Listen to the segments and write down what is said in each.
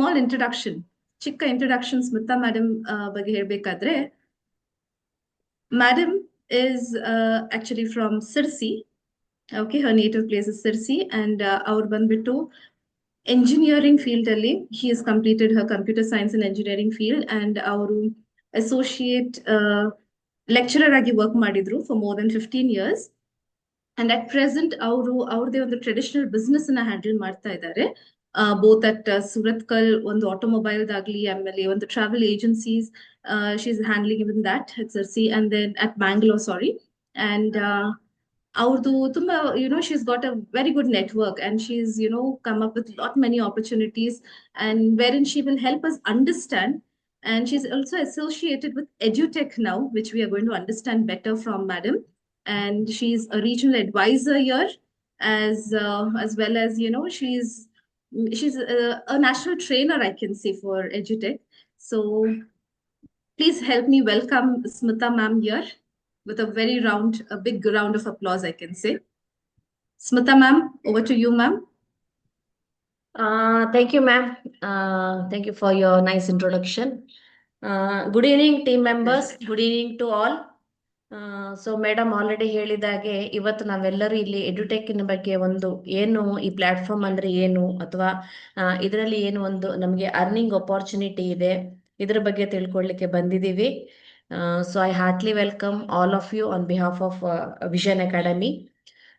Small introduction, ಚಿಕ್ಕ introduction Smita madam ಬಗ್ಗೆ ಹೇಳ್ಬೇಕಾದ್ರೆ, madam is actually from Sirsi. Okay, her native place is Sirsi, and ಅವ್ರು ಬಂದ್ಬಿಟ್ಟು engineering field ಅಲ್ಲಿ he has completed her computer science and engineering field, and ಅವರು associate lecturer ಆಗಿ work ಮಾಡಿದ್ರು for more than 15 years. And at present ಅವರು ಅವ್ರದೇ ಒಂದು traditional business ಅನ್ನ ಹ್ಯಾಂಡಲ್ ಮಾಡ್ತಾ ಇದ್ದಾರೆ. ಬೋತ್ ಅಟ್ ಸುರತ್ಕಲ್ ಒಂದು ಆಟೋಮೊಬೈಲ್ದಾಗ್ಲಿ, ಆಮೇಲೆ ಒಂದು travel agencies she is handling even that at Sirsi, and then at Bangalore, sorry. And ಅವ್ರದ್ದು ತುಂಬಾ she is got a very good network, and she is come up with lot many opportunities, and where in she will help us understand. And she's also associated with EduTech now, which we are going to understand better from Madam. And she's a regional advisor here, as well as she's a national trainer, I can say, for EduTech. So please help me welcome Smita ma'am here with a big round of applause, I can say. Smita ma'am, over to you, ma'am. Thank you, ma'am. Thank you for your nice introduction. Good evening, team members. Good evening to all. So madam already ಹೇಳಿದಾಗೆ ಇವತ್ತು ನಾವೆಲ್ಲರೂ ಇಲ್ಲಿ ಎಡ್ಯುಟೆಕ್ನ ಬಗ್ಗೆ ಒಂದು ಏನು ಈ platform ಅಂದ್ರೆ ಏನು, ಅಥವಾ ಇದರಲ್ಲಿ ಏನು ಒಂದು ನಮಗೆ ಅರ್ನಿಂಗ್ ಅಪಾರ್ಚುನಿಟಿ ಇದೆ, ಇದ್ರ ಬಗ್ಗೆ ತಿಳ್ಕೊಳ್ಳಿಕ್ಕೆ ಬಂದಿದ್ದೀವಿ. So I heartly welcome all of you on behalf of Vision Academy.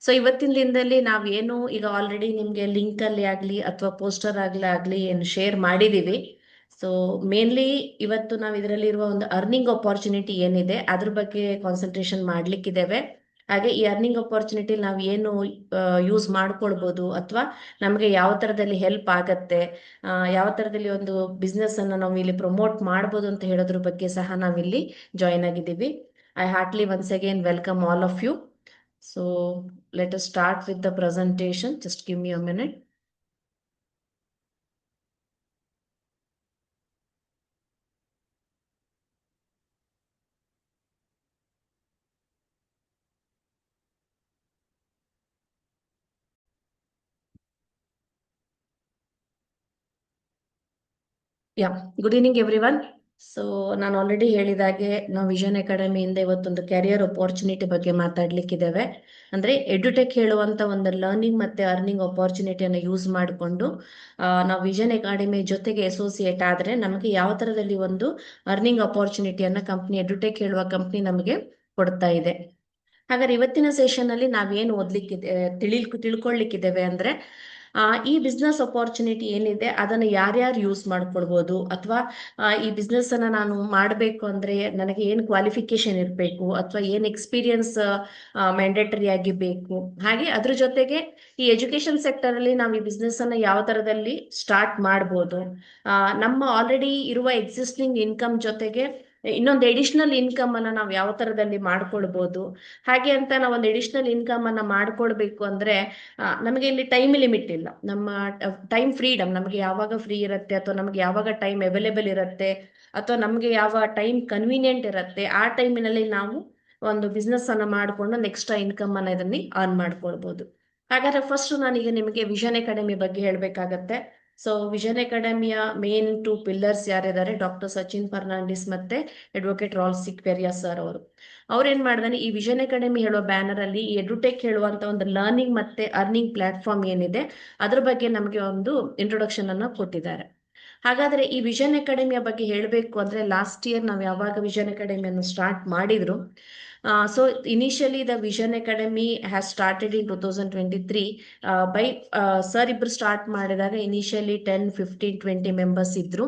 So ಇವತ್ತಿನ ದಿನದಲ್ಲಿ ನಾವೇನು ಈಗ ಆಲ್ರೆಡಿ ನಿಮಗೆ ಲಿಂಕ್ ಅಲ್ಲಿ ಆಗ್ಲಿ ಅಥವಾ ಪೋಸ್ಟರ್ ಆಗ್ಲಿ ಏನು ಶೇರ್ ಮಾಡಿದೀವಿ. ಸೊ ಮೇನ್ಲಿ ಇವತ್ತು ನಾವು ಇದರಲ್ಲಿರುವ ಒಂದು ಅರ್ನಿಂಗ್ ಅಪಾರ್ಚುನಿಟಿ ಏನಿದೆ ಅದ್ರ ಬಗ್ಗೆ ಕಾನ್ಸಂಟ್ರೇಷನ್ ಮಾಡ್ಲಿಕ್ಕಿದ್ದೇವೆ. ಹಾಗೆ ಈ ಅರ್ನಿಂಗ್ ಅಪಾರ್ಚುನಿಟಿ ನಾವು ಏನು ಯೂಸ್ ಮಾಡ್ಕೊಳ್ಬೋದು, ಅಥವಾ ನಮಗೆ ಯಾವ ತರದಲ್ಲಿ ಹೆಲ್ಪ್ ಆಗತ್ತೆ, ಯಾವ ತರದಲ್ಲಿ ಒಂದು ಬಿಸ್ನೆಸ್ ಅನ್ನ ನಾವು ಇಲ್ಲಿ ಪ್ರಮೋಟ್ ಮಾಡ್ಬೋದು ಅಂತ ಹೇಳೋದ್ರ ಬಗ್ಗೆ ಸಹ ನಾವಿಲ್ಲಿ ಜಾಯಿನ್ ಆಗಿದ್ದೀವಿ. I heartly once again welcome all of you. So let us start with the presentation. Just give me a minute. Yeah, good evening everyone. So ನಾನು ಆಲ್ರೆಡಿ ಹೇಳಿದಾಗೆ ನಾವು ವಿಷನ್ ಅಕಾಡೆಮಿಯಿಂದ ಇವತ್ತೊಂದು ಕ್ಯಾರಿಯರ್ ಅಪಾರ್ಚುನಿಟಿ ಬಗ್ಗೆ ಮಾತಾಡ್ಲಿಕ್ಕಿದ್ದೇವೆ. ಅಂದ್ರೆ ಎಡ್ಯುಟೆಕ್ ಹೇಳುವಂತ ಒಂದು ಲರ್ನಿಂಗ್ ಮತ್ತೆ ಅರ್ನಿಂಗ್ ಅಪಾರ್ಚುನಿಟಿಯನ್ನು ಯೂಸ್ ಮಾಡಿಕೊಂಡು ನಾವು ವಿಷನ್ ಅಕಾಡೆಮಿ ಜೊತೆಗೆ ಅಸೋಸಿಯೇಟ್ ಆದ್ರೆ ನಮಗೆ ಯಾವ ತರದಲ್ಲಿ ಒಂದು ಅರ್ನಿಂಗ್ ಅಪಾರ್ಚುನಿಟಿಯನ್ನ ಕಂಪ್ನಿ ಎಡ್ಯುಟೆಕ್ ಹೇಳುವ ಕಂಪ್ನಿ ನಮಗೆ ಕೊಡ್ತಾ ಇದೆ. ಹಾಗಾದ್ರೆ ಇವತ್ತಿನ ಸೆಷನ್ ಅಲ್ಲಿ ನಾವೇನು ಓದ್ಲಿಕ್ಕಿದೆ ತಿಳ್ಕೊಳ್ಳಿಕ್ಕಿದ್ದೇವೆ ಅಂದ್ರೆ ಈ ಬಿಸ್ನೆಸ್ ಅಪಾರ್ಚುನಿಟಿ ಏನಿದೆ ಅದನ್ನು ಯಾರ್ಯಾರು ಯೂಸ್ ಮಾಡ್ಕೊಳ್ಬೋದು, ಅಥವಾ ಈ ಬಿಸ್ನೆಸ್ ಅನ್ನ ನಾನು ಮಾಡಬೇಕು ಅಂದ್ರೆ ನನಗೆ ಏನು ಕ್ವಾಲಿಫಿಕೇಶನ್ ಇರಬೇಕು, ಅಥವಾ ಏನು ಎಕ್ಸ್ಪೀರಿಯನ್ಸ್ ಮ್ಯಾಂಡೇಟರಿ ಆಗಿ ಬೇಕು. ಹಾಗೆ ಅದ್ರ ಜೊತೆಗೆ ಈ ಎಜುಕೇಶನ್ ಸೆಕ್ಟರ್ ಅಲ್ಲಿ ನಾವು ಈ ಬಿಸ್ನೆಸ್ ಅನ್ನ ಯಾವ ತರದಲ್ಲಿ ಸ್ಟಾರ್ಟ್ ಮಾಡ್ಬೋದು, ನಮ್ಮ ಆಲ್ರೆಡಿ ಇರುವ ಎಕ್ಸಿಸ್ಟಿಂಗ್ ಇನ್ಕಮ್ ಜೊತೆಗೆ ಇನ್ನೊಂದು ಎಡಿಷನಲ್ ಇನ್ಕಮ್ ಅನ್ನ ನಾವು ಯಾವ ತರದಲ್ಲಿ ಮಾಡ್ಕೊಳ್ಬಹುದು. ಹಾಗೆ ಅಂತ ನಾವು ಒಂದು ಎಡಿಷನಲ್ ಇನ್ಕಮ್ ಅನ್ನ ಮಾಡ್ಕೊಳ್ಬೇಕು ಅಂದ್ರೆ ನಮಗೆ ಇಲ್ಲಿ ಟೈಮ್ ಲಿಮಿಟ್ ಇಲ್ಲ. ನಮ್ಮ ಟೈಮ್ ಫ್ರೀಡಮ್, ನಮಗೆ ಯಾವಾಗ ಫ್ರೀ ಇರುತ್ತೆ ಅಥವಾ ನಮಗೆ ಯಾವಾಗ ಟೈಮ್ ಅವೈಲೇಬಲ್ ಇರುತ್ತೆ ಅಥವಾ ನಮಗೆ ಯಾವ ಟೈಮ್ ಕನ್ವೀನಿಯಂಟ್ ಇರುತ್ತೆ ಆ ಟೈಮಿನಲ್ಲಿ ನಾವು ಒಂದು ಬಿಸ್ನೆಸ್ ಅನ್ನ ಮಾಡ್ಕೊಂಡು ಒಂದು ಎಕ್ಸ್ಟ್ರಾ ಇನ್ಕಮ್ ಅನ್ನ ಇದನ್ನ ಅರ್ನ್ ಮಾಡ್ಕೊಳ್ಬಹುದು. ಹಾಗಾದ್ರೆ ಫಸ್ಟ್ ನಾನೀಗ ನಿಮಗೆ ವಿಷನ್ ಅಕಾಡೆಮಿ ಬಗ್ಗೆ ಹೇಳ್ಬೇಕಾಗತ್ತೆ. ಸೊ ವಿಷನ್ ಅಕಾಡೆಮಿಯ ಮೇನ್ 2 ಪಿಲ್ಲರ್ಸ್ ಯಾರಿದ್ದಾರೆ, ಡಾಕ್ಟರ್ ಸಚಿನ್ ಫರ್ನಾಂಡಿಸ್ ಮತ್ತೆ ಅಡ್ವೊಕೇಟ್ ರಾಲ್ಸಿಕ್ ಪೆರಿಯಾ ಸರ್ ಅವರು. ಅವ್ರೇನ್ ಮಾಡಿದಾನೆ, ಈ ವಿಷನ್ ಅಕಾಡೆಮಿ ಹೇಳುವ ಬ್ಯಾನರ್ ಅಲ್ಲಿ ಈ ಎಡ್ಯುಟೆಕ್ ಹೇಳುವಂತ ಒಂದು ಲರ್ನಿಂಗ್ ಮತ್ತೆ ಅರ್ನಿಂಗ್ ಪ್ಲಾಟ್ಫಾರ್ಮ್ ಏನಿದೆ ಅದ್ರ ಬಗ್ಗೆ ನಮಗೆ ಒಂದು ಇಂಟ್ರೊಡಕ್ಷನ್ ಅನ್ನ ಕೊಟ್ಟಿದ್ದಾರೆ. ಹಾಗಾದ್ರೆ ಈ ವಿಷನ್ ಅಕಾಡೆಮಿಯ ಬಗ್ಗೆ ಹೇಳಬೇಕು ಅಂದ್ರೆ ಲಾಸ್ಟ್ ಇಯರ್ ನಾವು ಯಾವಾಗ ವಿಷನ್ ಅಕಾಡೆಮಿಯನ್ನು ಸ್ಟಾರ್ಟ್ ಮಾಡಿದ್ರು, so initially the Vision Academy has started in 2023 by sir ibru start ಮಾಡಿದಾಗ initially 10, 15, 20 members ಇದ್ರು.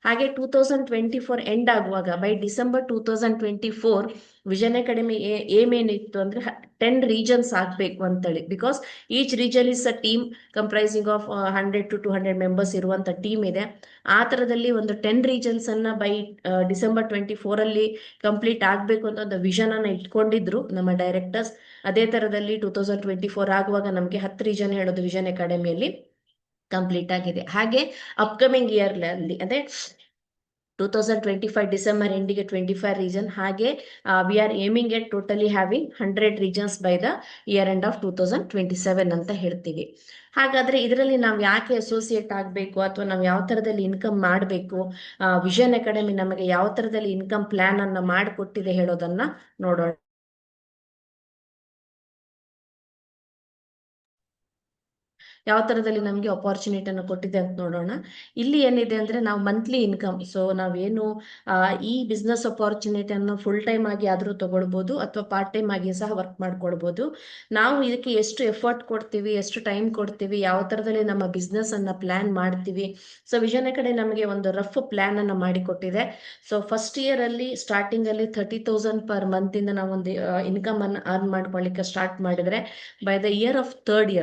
ಹಾಗೆ 2024 ಎಂಡ್ ಆಗುವಾಗ by December 2024 Vision Academy aim ಏನಿತ್ತು ಅಂದ್ರೆ 10 ರೀಜನ್ಸ್ ಆಗ್ಬೇಕು ಅಂತೇಳಿ. Because each region is a team comprising of 100 to 200 members ಇರುವಂತ team ಇದೆ. ಆ ತರದಲ್ಲಿ ಒಂದು 10 ರೀಜನ್ಸ್ ಅನ್ನ ಬೈ ಡಿಸೆಂಬರ್ 24 ಅಲ್ಲಿ ಕಂಪ್ಲೀಟ್ ಆಗ್ಬೇಕು ಅಂತ ಒಂದು ವಿಷನ್ ಅನ್ನ ಇಟ್ಕೊಂಡಿದ್ರು ನಮ್ಮ ಡೈರೆಕ್ಟರ್ಸ್. ಅದೇ ತರದಲ್ಲಿ 2024 ಆಗುವಾಗ ನಮ್ಗೆ 10 ರೀಜನ್ ಹೇಳೋದು ವಿಷನ್ ಅಕಾಡೆಮಿಯಲ್ಲಿ ಕಂಪ್ಲೀಟ್ ಆಗಿದೆ. ಹಾಗೆ ಅಪ್ಕಮಿಂಗ್ ಇಯರ್ ಅಲ್ಲಿ ಅದೇ 2025 ಡಿಸೆಂಬರ್ ಎಂಡಿಗೆ 25 ರೀಜನ್. ಹಾಗೆ we are aiming at totally having 100 regions by the year end of 2027 ಅಂತ ಹೇಳ್ತೀವಿ. ಹಾಗಾದ್ರೆ ಇದರಲ್ಲಿ ನಾವು ಯಾಕೆ ಅಸೋಸಿಯೇಟ್ ಆಗಬೇಕು ಅಥವಾ ನಾವು ಯಾವ ಥರದಲ್ಲಿ ಇನ್ಕಮ್ ಮಾಡಬೇಕು, ವಿಷನ್ ಅಕಾಡೆಮಿ ನಮಗೆ ಯಾವ ಥರದಲ್ಲಿ ಇನ್ಕಮ್ ಪ್ಲಾನ್ ಅನ್ನ ಮಾಡಿಕೊಟ್ಟಿದೆ ಹೇಳೋದನ್ನ ನೋಡೋಣ. ಯಾವ ಥರದಲ್ಲಿ ನಮಗೆ ಅಪಾರ್ಚುನಿಟಿಯನ್ನು ಕೊಟ್ಟಿದೆ ಅಂತ ನೋಡೋಣ. ಇಲ್ಲಿ ಏನಿದೆ ಅಂದರೆ ನಾವು ಮಂತ್ಲಿ ಇನ್ಕಮ್, ಸೊ ನಾವೇನು ಈ ಬಿಸ್ನೆಸ್ ಅಪಾರ್ಚುನಿಟಿಯನ್ನು ಫುಲ್ ಟೈಮ್ ಆಗಿ ಆದರೂ ತಗೊಳ್ಬೋದು ಅಥವಾ ಪಾರ್ಟ್ ಟೈಮ್ ಆಗಿ ಸಹ ವರ್ಕ್ ಮಾಡ್ಕೊಳ್ಬೋದು. ನಾವು ಇದಕ್ಕೆ ಎಷ್ಟು ಎಫರ್ಟ್ ಕೊಡ್ತೀವಿ, ಎಷ್ಟು ಟೈಮ್ ಕೊಡ್ತೀವಿ, ಯಾವ ಥರದಲ್ಲಿ ನಮ್ಮ ಬಿಸ್ನೆಸ್ಸನ್ನು ಪ್ಲ್ಯಾನ್ ಮಾಡ್ತೀವಿ. ಸೊ ವಿಷನ್ ಕಡೆ ನಮಗೆ ಒಂದು ರಫ್ ಪ್ಲ್ಯಾನನ್ನು ಮಾಡಿಕೊಟ್ಟಿದೆ. ಸೊ ಫಸ್ಟ್ ಇಯರಲ್ಲಿ ಸ್ಟಾರ್ಟಿಂಗಲ್ಲಿ 30,000 ಪರ್ ಮಂತಿಂದ ನಾವೊಂದು ಇನ್ಕಮನ್ನು ಅರ್ನ್ ಮಾಡ್ಕೊಳ್ಳಿಕ್ಕೆ ಸ್ಟಾರ್ಟ್ ಮಾಡಿದರೆ, by the year of third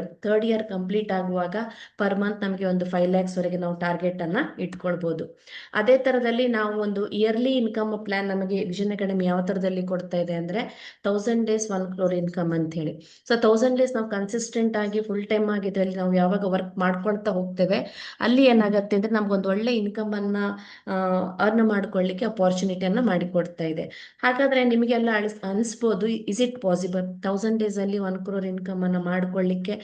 year complete ಆಗುವಾಗ ಪರ್ ಮಂತ್ ನಮಗೆ ಒಂದು 5 lakhs ವರೆಗೆ ನಾವು ಟಾರ್ಗೆಟ್ ಅನ್ನ ಇಟ್ಕೊಳ್ಬಹುದು. ಅದೇ ತರದಲ್ಲಿ ನಾವು ಒಂದು ಇಯರ್ಲಿ ಇನ್ಕಮ್ ಪ್ಲಾನ್ ನಮಗೆ ವಿಷನ್ ಅಕಾಡೆಮಿ ಯಾವ ತರದಲ್ಲಿ ಕೊಡ್ತಾ ಇದೆ ಅಂದ್ರೆ 1000 days 1 crore ಇನ್ಕಮ್ ಅಂತ ಹೇಳಿ. ಸೊ 1000 days ನಾವು ಕನ್ಸಿಸ್ಟೆಂಟ್ ಆಗಿ ಫುಲ್ ಟೈಮ್ ಆಗಿ ಇದರಲ್ಲಿ ನಾವು ಯಾವಾಗ ವರ್ಕ್ ಮಾಡ್ಕೊಳ್ತಾ ಹೋಗ್ತೇವೆ, ಅಲ್ಲಿ ಏನಾಗುತ್ತೆ ಅಂದ್ರೆ ನಮ್ಗೊಂದು ಒಳ್ಳೆ ಇನ್ಕಮ್ ಅನ್ನ ಅರ್ನ್ ಮಾಡ್ಕೊಳ್ಳಿಕ್ಕೆ ಅಪಾರ್ಚುನಿಟಿಯನ್ನ ಮಾಡಿಕೊಡ್ತಾ ಇದೆ. ಹಾಗಾದ್ರೆ ನಿಮಗೆಲ್ಲ ಅನಿಸ್ಬೋದು, ಇಸ್ ಇಟ್ ಪಾಸಿಬಲ್ 1000 days ಅಲ್ಲಿ 1 crore ಇನ್ಕಮ್ ಅನ್ನ ಮಾಡ್ಕೊಳ್ಳಿಕ್ಕೆ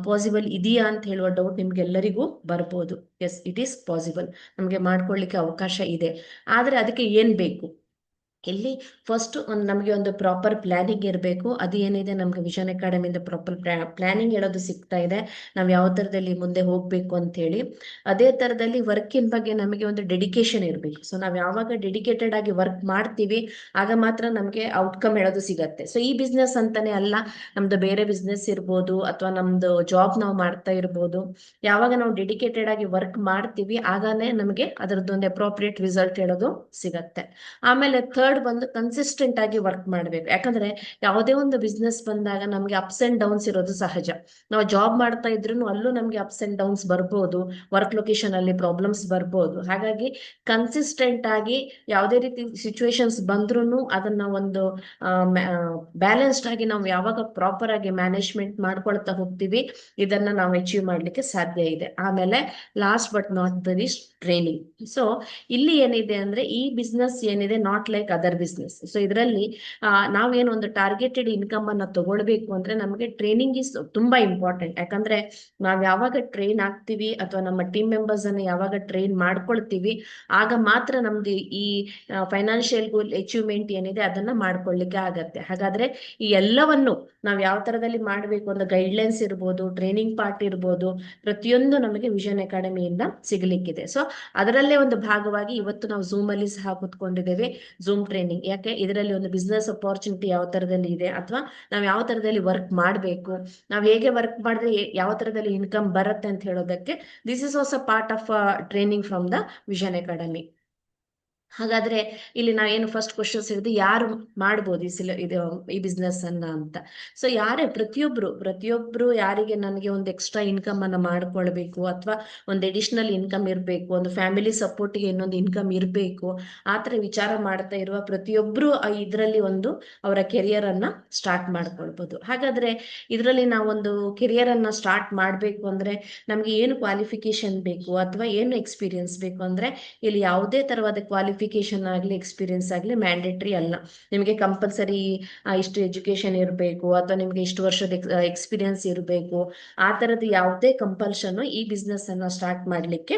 ಪಾಸಿಬಲ್ ಇದೆಯಾ ಅಂತ ಹೇಳುವ ಡೌಟ್ ನಿಮ್ಗೆಲ್ಲರಿಗೂ ಬರ್ಬೋದು. ಎಸ್, ಇಟ್ ಈಸ್ ಪಾಸಿಬಲ್, ನಮಗೆ ಮಾಡ್ಕೊಳ್ಳಿಕ್ಕೆ ಅವಕಾಶ ಇದೆ. ಆದರೆ ಅದಕ್ಕೆ ಏನ್ ಬೇಕು? ಇಲ್ಲಿ ಫಸ್ಟ್ ನಮಗೆ ಒಂದು ಪ್ರಾಪರ್ ಪ್ಲಾನಿಂಗ್ ಇರಬೇಕು. ಅದು ಏನಿದೆ ನಮ್ಗೆ ವಿಷನ್ ಅಕಾಡೆಮಿಯಿಂದ ಪ್ರಾಪರ್ ಪ್ಲಾನಿಂಗ್ ಹೇಳೋದು ಸಿಗ್ತಾ ಇದೆ, ನಾವು ಯಾವ ಥರದಲ್ಲಿ ಮುಂದೆ ಹೋಗಬೇಕು ಅಂತ ಹೇಳಿ. ಅದೇ ಥರದಲ್ಲಿ ವರ್ಕಿನ ಬಗ್ಗೆ ನಮಗೆ ಒಂದು ಡೆಡಿಕೇಶನ್ ಇರಬೇಕು. ಸೊ ನಾವು ಯಾವಾಗ ಡೆಡಿಕೇಟೆಡ್ ಆಗಿ ವರ್ಕ್ ಮಾಡ್ತೀವಿ ಆಗ ಮಾತ್ರ ನಮಗೆ ಔಟ್ಕಮ್ ಹೇಳೋದು ಸಿಗತ್ತೆ. ಸೊ ಈ ಬಿಸ್ನೆಸ್ ಅಂತಾನೆ ಅಲ್ಲ, ನಮ್ದು ಬೇರೆ ಬಿಸ್ನೆಸ್ ಇರ್ಬೋದು ಅಥವಾ ನಮ್ದು ಜಾಬ್ ನಾವು ಮಾಡ್ತಾ ಇರ್ಬೋದು, ಯಾವಾಗ ನಾವು ಡೆಡಿಕೇಟೆಡ್ ಆಗಿ ವರ್ಕ್ ಮಾಡ್ತೀವಿ ಆಗಾನೇ ನಮಗೆ ಅದರದ್ದೊಂದು ಅಪ್ರೋಪ್ರಿಯೇಟ್ ರಿಸಲ್ಟ್ ಹೇಳೋದು ಸಿಗತ್ತೆ. ಆಮೇಲೆ ಥರ್ಡ್ ಬಂದು ಕನ್ಸಿಸ್ಟೆಂಟ್ ಆಗಿ ವರ್ಕ್ ಮಾಡಬೇಕು. ಯಾಕಂದ್ರೆ ಯಾವುದೇ ಒಂದು ಬಿಸ್ನೆಸ್ ಬಂದಾಗ ನಮ್ಗೆ ಅಪ್ಸ್ ಅಂಡ್ ಡೌನ್ಸ್ ಇರೋದು ಸಹಜ. ನಾವು ಜಾಬ್ ಮಾಡ್ತಾ ಇದ್ರು ಅಲ್ಲೂ ನಮ್ಗೆ ಅಪ್ಸ್ ಅಂಡ್ ಡೌನ್ಸ್ ಬರ್ಬೋದು, ವರ್ಕ್ ಲೊಕೇಶನ್ ಅಲ್ಲಿ ಪ್ರಾಬ್ಲಮ್ಸ್ ಬರ್ಬೋದು. ಹಾಗಾಗಿ ಕನ್ಸಿಸ್ಟೆಂಟ್ ಆಗಿ ಯಾವುದೇ ರೀತಿ ಸಿಚುವೇಶನ್ಸ್ ಬಂದ್ರೂ ಅದನ್ನ ಒಂದು ಬ್ಯಾಲೆನ್ಸ್ಡ್ ಆಗಿ ನಾವು ಯಾವಾಗ ಪ್ರಾಪರ್ ಆಗಿ ಮ್ಯಾನೇಜ್ಮೆಂಟ್ ಮಾಡ್ಕೊಳ್ತಾ ಹೋಗ್ತೀವಿ, ಇದನ್ನ ನಾವು ಅಚೀವ್ ಮಾಡ್ಲಿಕ್ಕೆ ಸಾಧ್ಯ ಇದೆ. ಆಮೇಲೆ last but not the least, training. So ಇಲ್ಲಿ ಏನಿದೆ ಅಂದ್ರೆ ಈ ಬಿಸ್ನೆಸ್ ಏನಿದೆ not like other business. So ಇದರಲ್ಲಿ ನಾವೇನು ಒಂದು ಟಾರ್ಗೆಟೆಡ್ ಇನ್ಕಮ್ ಅನ್ನ ತಗೊಳ್ಬೇಕು ಅಂದ್ರೆ ನಮಗೆ ಟ್ರೈನಿಂಗ್ ಇಸ್ ತುಂಬಾ ಇಂಪಾರ್ಟೆಂಟ್. ಯಾಕಂದ್ರೆ ನಾವ್ ಯಾವಾಗ ಟ್ರೈನ್ ಆಗ್ತೀವಿ ಅಥವಾ ನಮ್ಮ ಟೀಮ್ ಮೆಂಬರ್ಸ್ ಅನ್ನ ಯಾವಾಗ ಟ್ರೈನ್ ಮಾಡ್ಕೊಳ್ತೀವಿ ಆಗ ಮಾತ್ರ ನಮ್ದು ಈ ಫೈನಾನ್ಷಿಯಲ್ ಗೋಲ್ ಅಚೀವ್ಮೆಂಟ್ ಏನಿದೆ ಅದನ್ನ ಮಾಡ್ಕೊಳ್ಳಿಕ್ಕೆ ಆಗತ್ತೆ. ಹಾಗಾದ್ರೆ ಈ ಎಲ್ಲವನ್ನು ನಾವ್ ಯಾವ ತರದಲ್ಲಿ ಮಾಡ್ಬೇಕು ಅಂದ್ರೆ ಗೈಡ್ಲೈನ್ಸ್ ಇರ್ಬೋದು, ಟ್ರೈನಿಂಗ್ ಪಾರ್ಟ್ ಇರ್ಬೋದು, ಪ್ರತಿಯೊಂದು ನಮಗೆ ವಿಷನ್ ಅಕಾಡೆಮಿಯಿಂದ ಸಿಗ್ಲಿಕ್ಕಿದೆ. ಸೊ ಅದರಲ್ಲೇ ಒಂದು ಭಾಗವಾಗಿ ಇವತ್ತು ನಾವು ಝೂಮ್ ಅಲ್ಲಿ ಸಹ ಕೂತ್ಕೊಂಡಿದ್ದೇವೆ, ಝೂಮ್ ಟ್ರೈನಿಂಗ್. ಯಾಕೆ? ಇದರಲ್ಲಿ ಒಂದು ಬಿಸ್ನೆಸ್ ಅಪಾರ್ಚುನಿಟಿ ಯಾವ ತರದಲ್ಲಿ ಇದೆ ಅಥವಾ ನಾವು ಯಾವ ತರದಲ್ಲಿ ವರ್ಕ್ ಮಾಡಬೇಕು, ನಾವು ಹೇಗೆ ವರ್ಕ್ ಮಾಡಿದ್ರೆ ಯಾವ ತರದಲ್ಲಿ ಇನ್ಕಮ್ ಬರುತ್ತೆ ಅಂತ ಹೇಳೋದಕ್ಕೆ this is also part of training from the vision academy. ಹಾಗಾದ್ರೆ ಇಲ್ಲಿ ನಾವೇನು ಫಸ್ಟ್ ಕ್ವಶನ್ಸ್ ಇರೋದು, ಯಾರು ಮಾಡ್ಬೋದು ಈ ಬಿಸ್ನೆಸ್ ಅನ್ನ ಅಂತ. ಸೊ ಯಾರೇ ಪ್ರತಿಯೊಬ್ರು ಯಾರಿಗೆ ನನಗೆ ಒಂದು ಎಕ್ಸ್ಟ್ರಾ ಇನ್ಕಮ್ ಅನ್ನ ಮಾಡ್ಕೊಳ್ಬೇಕು ಅಥವಾ ಒಂದು ಅಡಿಷನಲ್ ಇನ್ಕಮ್ ಇರಬೇಕು, ಒಂದು ಫ್ಯಾಮಿಲಿ ಸಪೋರ್ಟ್ಗೆ ಇನ್ನೊಂದು ಇನ್ಕಮ್ ಇರಬೇಕು, ಆ ಥರ ವಿಚಾರ ಮಾಡ್ತಾ ಇರುವ ಪ್ರತಿಯೊಬ್ರು ಇದರಲ್ಲಿ ಒಂದು ಅವರ ಕೆರಿಯರ್ ಅನ್ನ ಸ್ಟಾರ್ಟ್ ಮಾಡ್ಕೊಳ್ಬೋದು. ಹಾಗಾದ್ರೆ ಇದರಲ್ಲಿ ನಾವೊಂದು ಕೆರಿಯರ್ ಅನ್ನ ಸ್ಟಾರ್ಟ್ ಮಾಡಬೇಕು ಅಂದ್ರೆ ನಮ್ಗೆ ಏನು ಕ್ವಾಲಿಫಿಕೇಶನ್ ಬೇಕು ಅಥವಾ ಏನು ಎಕ್ಸ್ಪೀರಿಯನ್ಸ್ ಬೇಕು ಅಂದ್ರೆ ಇಲ್ಲಿ ಯಾವುದೇ ತರವಾದ ಕ್ವಾಲಿಫಿಕೇಶನ್ ಆಗಲಿ ಎಕ್ಸ್ಪೀರಿಯನ್ಸ್ ಆಗಲಿ ಮ್ಯಾಂಡೇಟ್ರಿ ಅಲ್ಲ. ನಿಮಗೆ ಕಂಪಲ್ಸರಿ ಇಷ್ಟು ಎಜುಕೇಶನ್ ಇರಬೇಕು ಅಥವಾ ನಿಮ್ಗೆ ಇಷ್ಟು ವರ್ಷದ ಎಕ್ಸ್ಪೀರಿಯನ್ಸ್ ಇರಬೇಕು, ಆ ತರದ ಯಾವುದೇ ಕಂಪಲ್ಷನ್ ಈ ಬಿಸ್ನೆಸ್ ಅನ್ನ ಸ್ಟಾರ್ಟ್ ಮಾಡ್ಲಿಕ್ಕೆ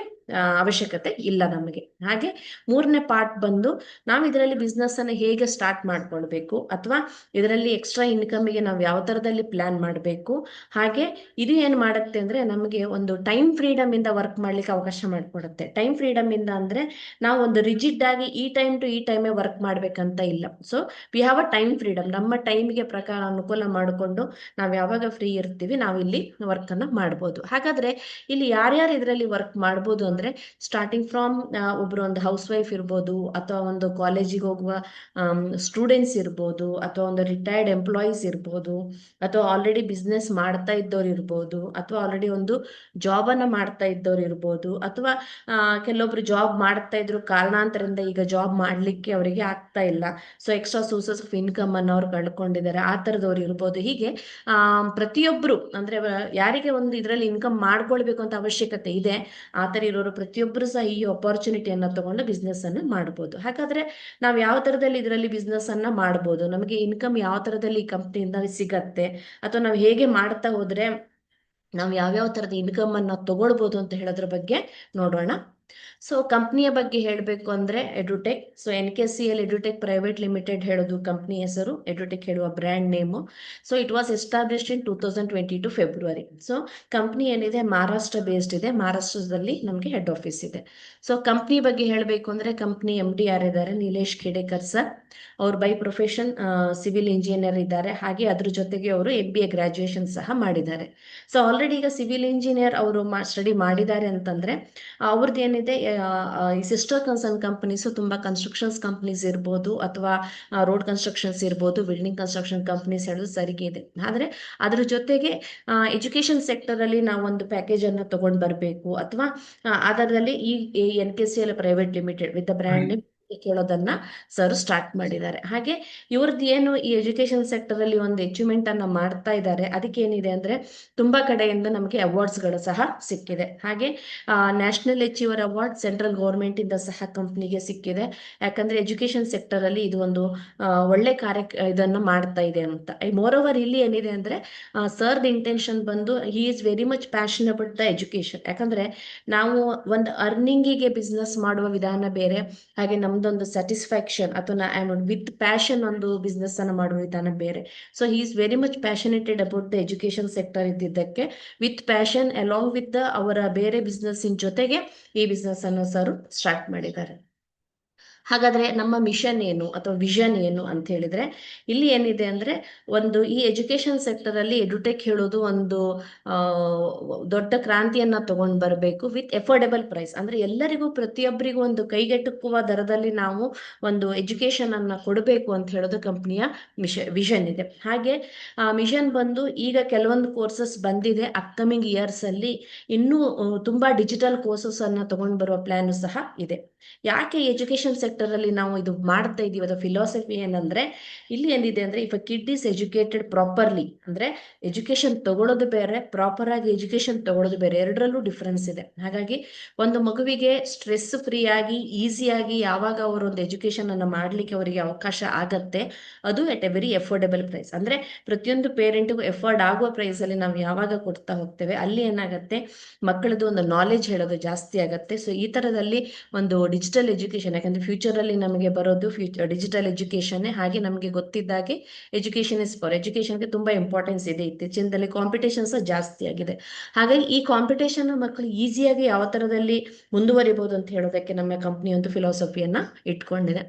ಅವಶ್ಯಕತೆ ಇಲ್ಲ ನಮಗೆ. ಹಾಗೆ ಮೂರನೇ ಪಾರ್ಟ್ ಬಂದು ನಾವು ಇದರಲ್ಲಿ ಬಿಸ್ನೆಸ್ ಅನ್ನ ಹೇಗೆ ಸ್ಟಾರ್ಟ್ ಮಾಡ್ಕೊಳ್ಬೇಕು ಅಥವಾ ಇದರಲ್ಲಿ ಎಕ್ಸ್ಟ್ರಾ ಇನ್ಕಮ್ಗೆ ನಾವು ಯಾವ ತರದಲ್ಲಿ ಪ್ಲಾನ್ ಮಾಡಬೇಕು. ಹಾಗೆ ಇದು ಏನ್ ಮಾಡುತ್ತೆ ಅಂದ್ರೆ ನಮಗೆ ಒಂದು ಟೈಮ್ ಫ್ರೀಡಮ್ ಇಂದ ವರ್ಕ್ ಮಾಡ್ಲಿಕ್ಕೆ ಅವಕಾಶ ಮಾಡಿಕೊಡುತ್ತೆ. ಟೈಮ್ ಫ್ರೀಡಮ್ ಇಂದ ಅಂದ್ರೆ ನಾವು ಒಂದು ರಿಜಿಡ್ ಆಗಿ ಈ ಟೈಮ್ ಟು ಈ ಟೈಮೇ ವರ್ಕ್ ಮಾಡ್ಬೇಕಂತ ಇಲ್ಲ. So we have a time freedom, ನಮ್ಮ ಟೈಮ್ಗೆ ಪ್ರಕಾರ ಅನುಕೂಲ ಮಾಡಿಕೊಂಡು ನಾವು ಯಾವಾಗ ಫ್ರೀ ಇರ್ತೀವಿ ನಾವು ಇಲ್ಲಿ ವರ್ಕ್ ಅನ್ನ ಮಾಡ್ಬೋದು. ಹಾಗಾದ್ರೆ ಇಲ್ಲಿ ಯಾರ್ಯಾರು ಇದರಲ್ಲಿ ವರ್ಕ್ ಮಾಡ್ಬೋದು ಅಂದ್ರೆ ಸ್ಟಾರ್ಟಿಂಗ್ ಫ್ರಮ್ ಒಬ್ರು ಒಂದು ಹೌಸ್ ವೈಫ್ ಇರ್ಬೋದು ಅಥವಾ ಒಂದು ಕಾಲೇಜಿಗೆ ಹೋಗುವ ಸ್ಟೂಡೆಂಟ್ಸ್ ಇರ್ಬೋದು ಅಥವಾ ಒಂದು ರಿಟೈರ್ಡ್ ಎಂಪ್ಲಾಯೀಸ್ ಇರ್ಬೋದು ಅಥವಾ ಆಲ್ರೆಡಿ ಬಿಸ್ನೆಸ್ ಮಾಡ್ತಾ ಇದ್ದವ್ರು ಇರ್ಬೋದು ಅಥವಾ ಆಲ್ರೆಡಿ ಒಂದು ಜಾಬ್ ಅನ್ನ ಮಾಡ್ತಾ ಇದ್ದವ್ರು ಇರ್ಬೋದು ಅಥವಾ ಕೆಲವೊಬ್ರು ಜಾಬ್ ಮಾಡ್ತಾ ಇದ್ರು ಕಾರಣಾಂತರದಿಂದ ಈಗ ಜಾಬ್ ಮಾಡ್ಲಿಕ್ಕೆ ಅವರಿಗೆ ಆಗ್ತಾ ಇಲ್ಲ, so extra sources of income ಅನ್ನು ಅವ್ರು ಕಳ್ಕೊಂಡಿದ್ದಾರೆ, ಆ ತರದವ್ರು ಇರ್ಬೋದು. ಹೀಗೆ ಪ್ರತಿಯೊಬ್ರು ಅಂದ್ರೆ ಯಾರಿಗೆ ಒಂದು ಇದರಲ್ಲಿ ಇನ್ಕಮ್ ಮಾಡ್ಕೊಳ್ಬೇಕು ಅಂತ ಅವಶ್ಯಕತೆ ಇದೆ ಆ ತರ ಇರೋರು ಇರೋರು ಪ್ರತಿಯೊಬ್ಬರು ಸಹ ಈ ಅಪಾರ್ಚುನಿಟಿಯನ್ನು ತಗೊಂಡು ಬಿಸ್ನೆಸ್ ಅನ್ನು ಮಾಡ್ಬೋದು. ಹಾಗಾದ್ರೆ ನಾವು ಯಾವ ತರದಲ್ಲಿ ಇದರಲ್ಲಿ ಬಿಸ್ನೆಸ್ ಅನ್ನ ಮಾಡ್ಬೋದು, ನಮಗೆ ಇನ್ಕಮ್ ಯಾವ ತರದಲ್ಲಿ ಈ ಕಂಪ್ನಿಯಿಂದ ಸಿಗತ್ತೆ, ಅಥವಾ ನಾವು ಹೇಗೆ ಮಾಡ್ತಾ ಹೋದ್ರೆ ನಾವು ಯಾವ್ಯಾವ ತರದ ಇನ್ಕಮ್ ಅನ್ನ ತಗೊಳ್ಬೋದು ಅಂತ ಹೇಳೋದ್ರ ಬಗ್ಗೆ ನೋಡೋಣ. ಸೊ ಕಂಪ್ನಿಯ ಬಗ್ಗೆ ಹೇಳಬೇಕು ಅಂದ್ರೆ ಎಡುಟೆಕ್. ಸೊ NKCL ಎಡುಟೆಕ್ ಪ್ರೈವೇಟ್ ಲಿಮಿಟೆಡ್ ಹೇಳೋದು ಕಂಪ್ನಿ ಹೆಸರು, ಎಡುಟೆಕ್ ಹೇಳುವ brand name. So it was established in 2022 February. So company ಏನಿದೆ ಮಹಾರಾಷ್ಟ್ರ ಬೇಸ್ಡ್ ಇದೆ, ಮಹಾರಾಷ್ಟ್ರದಲ್ಲಿ ನಮಗೆ ಹೆಡ್ ಆಫೀಸ್ ಇದೆ. ಸೊ ಕಂಪ್ನಿ ಬಗ್ಗೆ ಹೇಳಬೇಕು ಅಂದ್ರೆ ಕಂಪ್ನಿ MD ಯಾರಿದ್ದಾರೆ, ನೀಲೇಶ್ ಖೇಡೇಕರ್ ಸರ್. ಅವ್ರು ಬೈ ಪ್ರೊಫೆಷನ್ ಸಿವಿಲ್ ಇಂಜಿನಿಯರ್ ಇದ್ದಾರೆ, ಹಾಗೆ ಅದ್ರ ಜೊತೆಗೆ ಅವರು MBA ಗ್ರಾಜುಯೇಷನ್ ಸಹ ಮಾಡಿದ್ದಾರೆ. ಸೊ ಆಲ್ರೆಡಿ ಈಗ ಸಿವಿಲ್ ಇಂಜಿನಿಯರ್ ಅವರು ಸ್ಟಡಿ ಮಾಡಿದ್ದಾರೆ ಅಂತಂದ್ರೆ ಅವ್ರದ್ದು ಏನಿದೆ ಈ ಸಿಸ್ಟರ್ ಕನ್ಸರ್ನ್ ಕಂಪನೀಸ್ ತುಂಬಾ ಕನ್ಸ್ಟ್ರಕ್ಷನ್ಸ್ ಕಂಪನೀಸ್ ಇರ್ಬೋದು, ಅಥವಾ ರೋಡ್ ಕನ್ಸ್ಟ್ರಕ್ಷನ್ಸ್ ಇರ್ಬೋದು, ಬಿಲ್ಡಿಂಗ್ ಕನ್ಸ್ಟ್ರಕ್ಷನ್ ಕಂಪನೀಸ್ ಹೇಳೋದು ಸರಿಗೆ ಇದೆ. ಆದ್ರೆ ಅದ್ರ ಜೊತೆಗೆ ಎಜುಕೇಶನ್ ಸೆಕ್ಟರ್ ಅಲ್ಲಿ ನಾವು ಒಂದು ಪ್ಯಾಕೇಜ್ ಅನ್ನ ತಗೊಂಡ್ ಬರಬೇಕು, ಅಥವಾ ಅದರಲ್ಲಿ ಈ NKCL private limited with brand name ಕೇಳೋದನ್ನ ಸರ್ ಸ್ಟಾರ್ಟ್ ಮಾಡಿದ್ದಾರೆ. ಹಾಗೆ ಇವ್ರದ್ದು ಏನು ಈ ಎಜುಕೇಶನ್ ಸೆಕ್ಟರ್ ಅಲ್ಲಿ ಒಂದು ಅಚೀವ್ಮೆಂಟ್ ಅನ್ನ ಮಾಡ್ತಾ ಇದ್ದಾರೆ, ಅದಕ್ಕೆ ಏನಿದೆ ಅಂದ್ರೆ ತುಂಬಾ ಕಡೆಯಿಂದ ನಮಗೆ ಅವಾರ್ಡ್ಸ್ ಗಳು ಸಹ ಸಿಕ್ಕಿದೆ. ಹಾಗೆ national achiever award central government ಇಂದ ಸಹ ಕಂಪ್ನಿಗೆ ಸಿಕ್ಕಿದೆ. ಯಾಕಂದ್ರೆ ಎಜುಕೇಶನ್ ಸೆಕ್ಟರ್ ಅಲ್ಲಿ ಇದು ಒಂದು ಒಳ್ಳೆ ಇದನ್ನ ಮಾಡ್ತಾ ಇದೆ ಅಂತ. ಮೋರ್ ಓವರ್ ಇಲ್ಲಿ ಏನಿದೆ ಅಂದ್ರೆ ಸರ್ದ್ ಇಂಟೆನ್ಷನ್ ಬಂದು ಹಿ is very much passion about the education. ಯಾಕಂದ್ರೆ ನಾವು ಒಂದು ಅರ್ನಿಂಗಿಗೆ ಬಿಸ್ನೆಸ್ ಮಾಡುವ ವಿಧಾನ ಬೇರೆ, ಹಾಗೆ ನಮ್ದೊಂದು ಸ್ಯಾಟಿಸ್ಫ್ಯಾಕ್ಷನ್ ಅಥವಾ ವಿತ್ ಪ್ಯಾಷನ್ ಒಂದು ಬಿಸ್ನೆಸ್ ಅನ್ನು ಮಾಡುವ ವಿಧಾನ ಬೇರೆ. So he is very much passionated about the education sector ಇದ್ದಿದ್ದಕ್ಕೆ ವಿತ್ ಪ್ಯಾಷನ್ ಅಲಾಂಗ್ ವಿತ್ ಅವರ ಬೇರೆ ಬಿಸ್ನೆಸ್ ಜೊತೆಗೆ ಈ ಬಿಸ್ನೆಸ್ ಅನ್ನು ಸರ್ ಸ್ಟಾರ್ಟ್ ಮಾಡಿದ್ದಾರೆ. ಹಾಗಾದ್ರೆ ನಮ್ಮ ಮಿಷನ್ ಏನು ಅಥವಾ ವಿಷನ್ ಏನು ಅಂತ ಹೇಳಿದ್ರೆ, ಇಲ್ಲಿ ಏನಿದೆ ಅಂದ್ರೆ ಒಂದು ಈ ಎಜುಕೇಶನ್ ಸೆಕ್ಟರ್ ಅಲ್ಲಿ ಎಡುಟೆಕ್ ಹೇಳೋದು ಒಂದು ದೊಡ್ಡ ಕ್ರಾಂತಿಯನ್ನ ತಗೊಂಡ್ ಬರಬೇಕು ವಿತ್ ಎಫೋರ್ಡೆಬಲ್ ಪ್ರೈಸ್. ಅಂದ್ರೆ ಎಲ್ಲರಿಗೂ ಪ್ರತಿಯೊಬ್ಬರಿಗೂ ಒಂದು ಕೈಗೆಟುಕುವ ದರದಲ್ಲಿ ನಾವು ಒಂದು ಎಜುಕೇಶನ್ ಅನ್ನ ಕೊಡಬೇಕು ಅಂತ ಹೇಳೋದು ಕಂಪ್ನಿಯ ವಿಷನ್ ಇದೆ. ಹಾಗೆ ಮಿಷನ್ ಬಂದು ಈಗ ಕೆಲವೊಂದು ಕೋರ್ಸಸ್ ಬಂದಿದೆ, ಅಪ್ಕಮಿಂಗ್ ಇಯರ್ಸ್ ಅಲ್ಲಿ ಇನ್ನೂ ತುಂಬಾ ಡಿಜಿಟಲ್ ಕೋರ್ಸಸ್ ಅನ್ನ ತಗೊಂಡ್ ಬರುವ ಪ್ಲಾನ್ ಸಹ ಇದೆ. ಯಾಕೆ ಎಜುಕೇಶನ್ ಸೆಕ್ಟರ್ ಅಲ್ಲಿ ನಾವು ಇದು ಮಾಡ್ತಾ ಇದೀವಿ, ಅದರ ಫಿಲಾಸಫಿ ಏನಂದ್ರೆ ಇಲ್ಲಿ ಏನಿದೆ ಅಂದ್ರೆ if a kid is educated properly, ಅಂದ್ರೆ ಎಜುಕೇಶನ್ ತಗೊಳ್ಳೋದು ಬೇರೆ, ಪ್ರಾಪರ್ ಆಗಿ ಎಜುಕೇಶನ್ ತಗೊಳ್ಳೋದು ಬೇರೆ, ಎರಡರಲ್ಲೂ ಡಿಫರೆನ್ಸ್ ಇದೆ. ಹಾಗಾಗಿ ಒಂದು ಮಗುವಿಗೆ ಸ್ಟ್ರೆಸ್ ಫ್ರೀ ಆಗಿ ಈಸಿಯಾಗಿ ಯಾವಾಗ ಅವರು ಒಂದು ಎಜುಕೇಶನ್ ಅನ್ನ ಮಾಡ್ಲಿಕ್ಕೆ ಅವರಿಗೆ ಅವಕಾಶ ಆಗತ್ತೆ, ಅದು at a very affordable price. ಅಂದ್ರೆ ಪ್ರತಿಯೊಂದು ಪೇರೆಂಟ್ಗೂ ಎಫೋರ್ಡ್ ಆಗುವ ಪ್ರೈಸ್ ಅಲ್ಲಿ ನಾವು ಯಾವಾಗ ಕೊಡ್ತಾ ಹೋಗ್ತೇವೆ, ಅಲ್ಲಿ ಏನಾಗತ್ತೆ ಮಕ್ಕಳದು ಒಂದು ನಾಲೆಜ್ ಹೇಳೋದು ಜಾಸ್ತಿ ಆಗತ್ತೆ. ಸೊ ಈ ತರದಲ್ಲಿ ಒಂದು ಡಿಜಿಟಲ್ ಎಜುಕೇಶನ್, ಯಾಕಂದ್ರೆ ಫ್ಯೂಚರ್ ಅಲ್ಲಿ ನಮಗೆ ಬರೋದು ಡಿಜಿಟಲ್ ಎಜುಕೇಶನ್. ಹಾಗೆ ನಮಗೆ ಗೊತ್ತಿದ್ದಾಗೆ ಎಜುಕೇಶನ್ ಇಸ್ ಫಾರ್ ಎಜುಕೇಶನ್ಗೆ ತುಂಬಾ ಇಂಪಾರ್ಟೆನ್ಸ್ ಇದೆ. ಇತ್ತೀಚಿನದಲ್ಲಿ ಕಾಂಪಿಟೇಷನ್ಸ್ ಜಾಸ್ತಿ ಆಗಿದೆ. ಹಾಗಾಗಿ ಈ ಕಾಂಪಿಟೇಷನ್ ಮಕ್ಕಳು ಈಸಿಯಾಗಿ ಯಾವ ತರದಲ್ಲಿ ಮುಂದುವರಿಬಹುದು ಅಂತ ಹೇಳೋದಕ್ಕೆ ನಮ್ಮ ಕಂಪ್ನಿ ಒಂದು ಫಿಲಾಸಫಿಯನ್ನ ಇಟ್ಕೊಂಡಿದೆ.